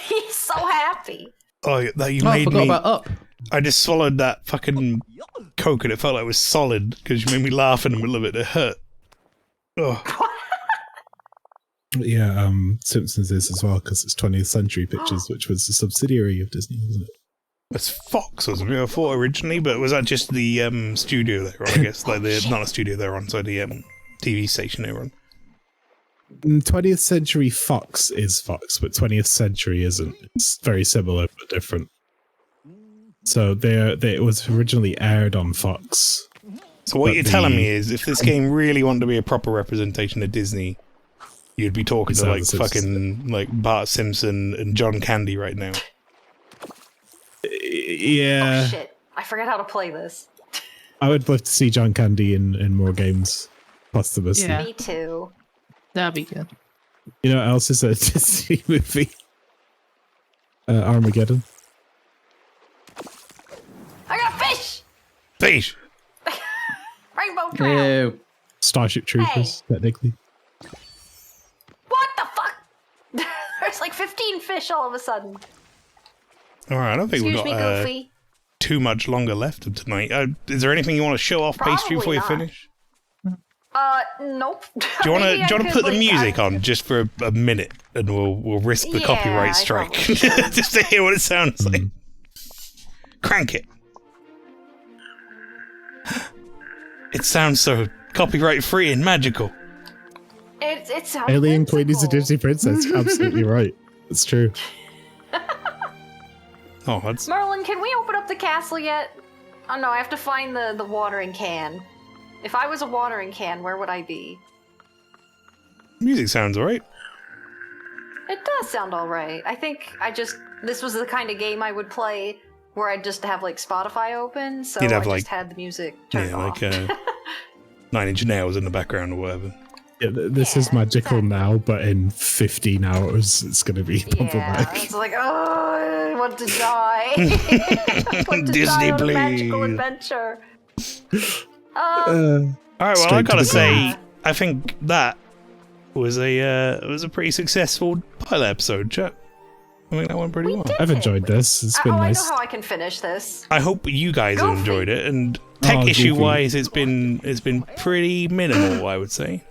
He's so happy. Oh, that you Oh, I made forgot me. about Up. I just swallowed that fucking Coke and it felt like it was solid because you made me laugh in the middle of it. It hurt. Oh, Yeah, Simpsons is as well, because it's 20th Century Pictures, which was a subsidiary of Disney, wasn't it? it's Fox, wasn't it? I thought originally, but was that just the studio they were on? I guess like the not a studio they were on, so the TV station they were on. 20th Century Fox is Fox, but 20th Century isn't. It's very similar but different. So it was originally aired on Fox. So what you're telling me is, if this game really wanted to be a proper representation of Disney, you'd be talking to like fucking like Bart Simpson and John Candy right now. Yeah. Oh shit! I forgot how to play this. I would love to see John Candy in more games posthumously. Yeah. Me too. That'd be good. You know what else is a Disney movie? Armageddon. I got a fish. Fish. Rainbow trout. Ew. Starship Troopers, technically. What the fuck? There's like 15 fish all of a sudden. All right, I don't think Excuse we've me, got Goofy. too much longer left of tonight. Is there anything you want to show off, Pastry, before you Probably not. finish? Nope. Do you want Maybe I to could, put the like, music on just for a minute, and we'll risk the Yeah, copyright I strike probably should. just to hear what it sounds like. Crank it. It sounds so copyright free and magical. It sounds Alien Queen is a whimsical. Disney princess. You're absolutely right. It's true. Oh, that's Merlin, can we open up the castle yet? Oh no, I have to find the watering can. If I was a watering can, where would I be? music sounds alright. It does sound alright. I think this was the kind of game I would play where I'd just have like Spotify open, so You'd have, I like- just had the music turned Yeah, off. like 9 Inch Nails in the background or whatever. Yeah, this is Yeah, magical exactly. now, but in 15 hours, it's going to be Yeah, problematic. it's like, oh, I want to die. I want to Disney, die on a magical please. adventure. All right, well, I Straight to gotta the say, point. I think that was a pretty successful pilot episode, chat. I think that went pretty well. I've enjoyed this. It's been I nice. know how I can finish this. I hope you guys have Goofy. enjoyed it, and tech Goofy. issue wise, it's been pretty minimal, I would say.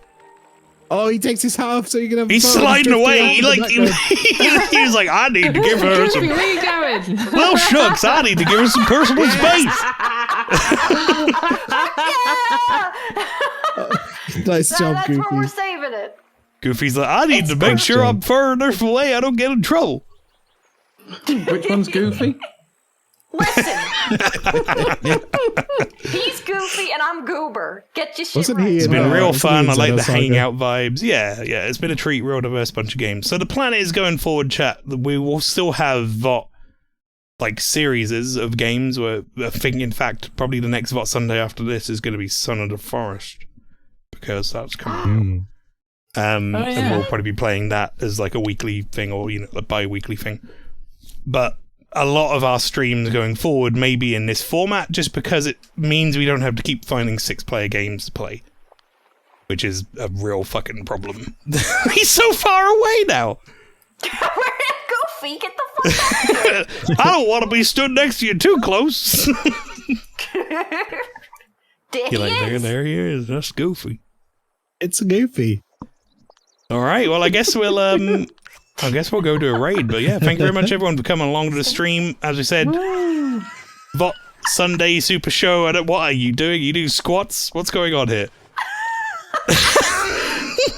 Oh, he takes his hat off so you can have He's fun. sliding drifting away. off He in the like background. he was like, I need to give her Goofy, some. where you going? Well, shucks, I need to give her some personal space. Nice job, That's where we're Goofy. saving it. Goofy's like, I need to make Nice sure job. I'm far enough away I don't get in trouble. Which one's Goofy? Listen. He's Goofy and I'm Goober. Get your shit Wasn't right. he It's in, been real wasn't he fun. in I like the Xenosaga? hangout vibes. Yeah, it's been a treat. Real diverse bunch of games. So the plan is going forward, chat. We will still have VOT like series of games. Where I think, in fact, probably the next VOT Sunday after this is going to be Son of the Forest because that's coming. Mm. Oh, And yeah. we'll probably be playing that as like a weekly thing or a bi-weekly thing. But a lot of our streams going forward may be in this format just because it means we don't have to keep finding 6-player games to play. Which is a real fucking problem. He's so far away now. Where did Goofy? Get the fuck out. I don't want to be stood next to you too close. There he You're like, is. there he is. That's Goofy. It's Goofy. All right. Well, I guess we'll go to a raid. But yeah, thank you very much, everyone, for coming along to the stream. As we said, VOT Sunday Super Show. What are you doing? You do squats? What's going on here?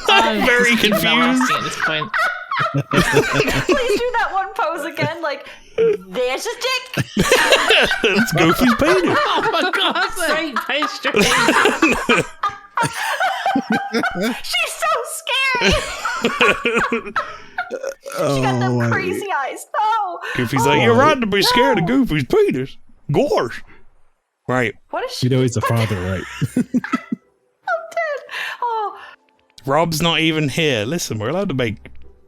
I'm very just keep confused. asking at this point. Please do that one pose again. Like, there's his dick. It's Goofy's penis. Oh my God's sake, Pastry! She's so scary. She got them crazy eyes. No. Goofy's like, you're right to be scared of Goofy's penis. Gosh. Right. What is she? You know he's a father, right? I'm dead. Oh, Rob's not even here. Listen, we're allowed to make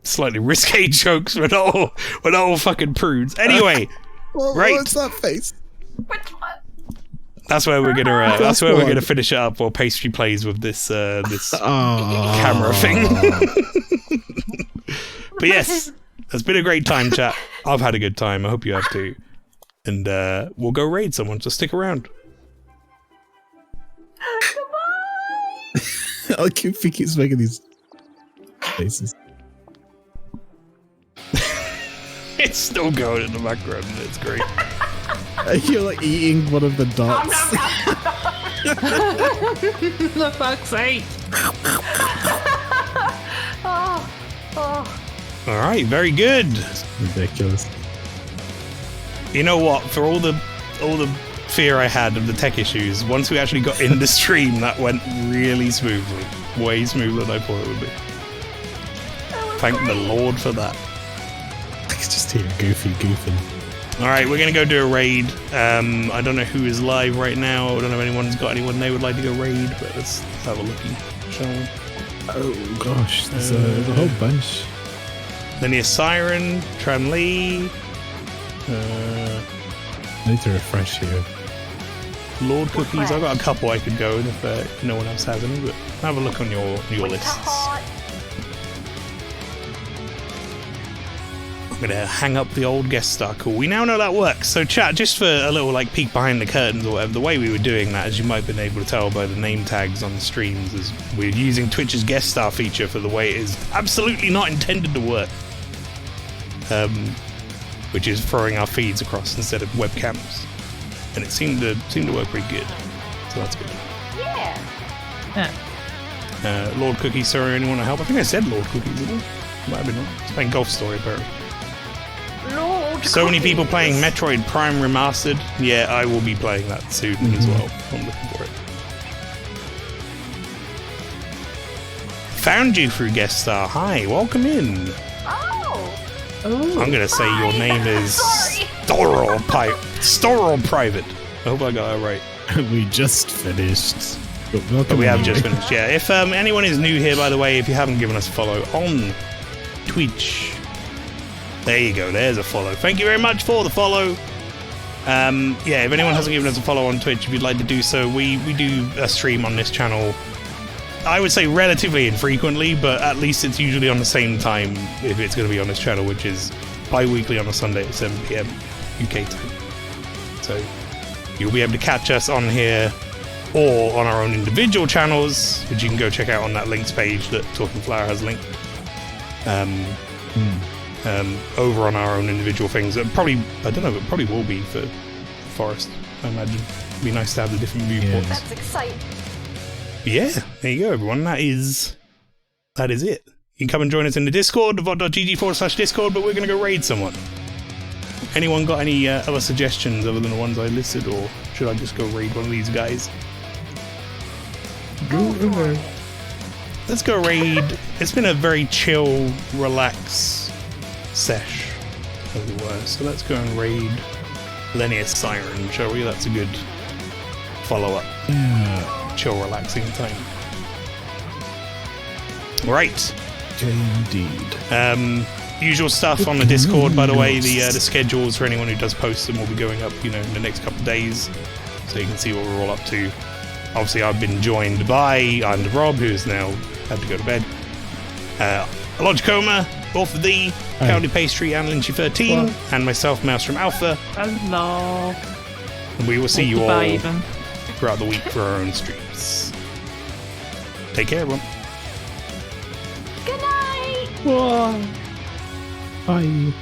slightly risque jokes. We're not all fucking prudes. Anyway, right. What's that face? which one? That's where we're gonna finish it up while Pastry plays with this camera thing. But yes, it's been a great time, chat. I've had a good time. I hope you have too. And we'll go raid someone, so stick around. I Goofy keeps making these faces. It's still going in the background. It's great. You're like eating one of the dots. For fuck's sake. Oh, All right, very good. Ridiculous. You know what? For all the fear I had of the tech issues, once we actually got in the stream, that went really smoothly. Way smoother than I thought it would be. Thank the Lord for that. I can just hear Goofy goofing. All right, we're gonna go do a raid. I don't know who is live right now. I don't know if anyone's got anyone they would like to go raid, but let's have a looky, shall we? Oh gosh, there's a whole bunch. Linear Siren, Tran Lee, I need to refresh here. Lord Cookies. I've got a couple I could go with if no one else has any, but have a look on your lists. I'm gonna hang up the old guest star. Cool. We now know that works. So chat, just for a little like peek behind the curtains or whatever, the way we were doing that, as you might have been able to tell by the name tags on the streams, is we're using Twitch's guest star feature for the way it is absolutely not intended to work. Which is throwing our feeds across instead of webcams. And it seemed to work pretty good. So that's good. Yeah. Lord Cookies, sorry, anyone to help? I think I said Lord Cookies, didn't I? Might have been wrong. It's playing Golf Story, apparently. So many people playing Metroid Prime Remastered. Yeah, I will be playing that soon as well. I'm looking for it. Found you through guest star. Hi, welcome in. I'm gonna say your name is Storrel Private. I hope I got that right. We just finished. But we have just finished, yeah. If anyone is new here, by the way, if you haven't given us a follow on Twitch, there you go, there's a follow. Thank you very much for the follow. Yeah, if anyone hasn't given us a follow on Twitch, if you'd like to do so, we do a stream on this channel. I would say relatively infrequently, but at least it's usually on the same time if it's going to be on this channel, which is bi-weekly on a Sunday at 7 PM UK time. So you'll be able to catch us on here or on our own individual channels, which you can go check out on that links page that Talking Flower has linked. Over on our own individual things. Probably, I don't know, it probably will be for Forest, I imagine. It'd be nice to have the different viewpoints. That's exciting. Yeah, there you go, everyone. That is it. You can come and join us in the Discord, vod.gg/Discord, but we're going to go raid someone. Anyone got any other suggestions other than the ones I listed, or should I just go raid one of these guys? Let's go raid. It's been a very chill, relax sesh, as it were. So let's go and raid Linear Siren, shall we? That's a good follow-up. Yeah. Chill, relaxing time. Right. Okay, indeed. Usual stuff on the Discord, by the way. The schedules for anyone who does post them will be going up, in the next couple of days, so you can see what we're all up to. Obviously, I've been joined by Rob, who's now had to go to bed. Logicoma, Author the Cowardly Pastry, and Lynchy13, and myself, Mouse from Alpha. Hello. And we will see you all Even. throughout the week for our own streams. Take care, everyone. Good night. Bye.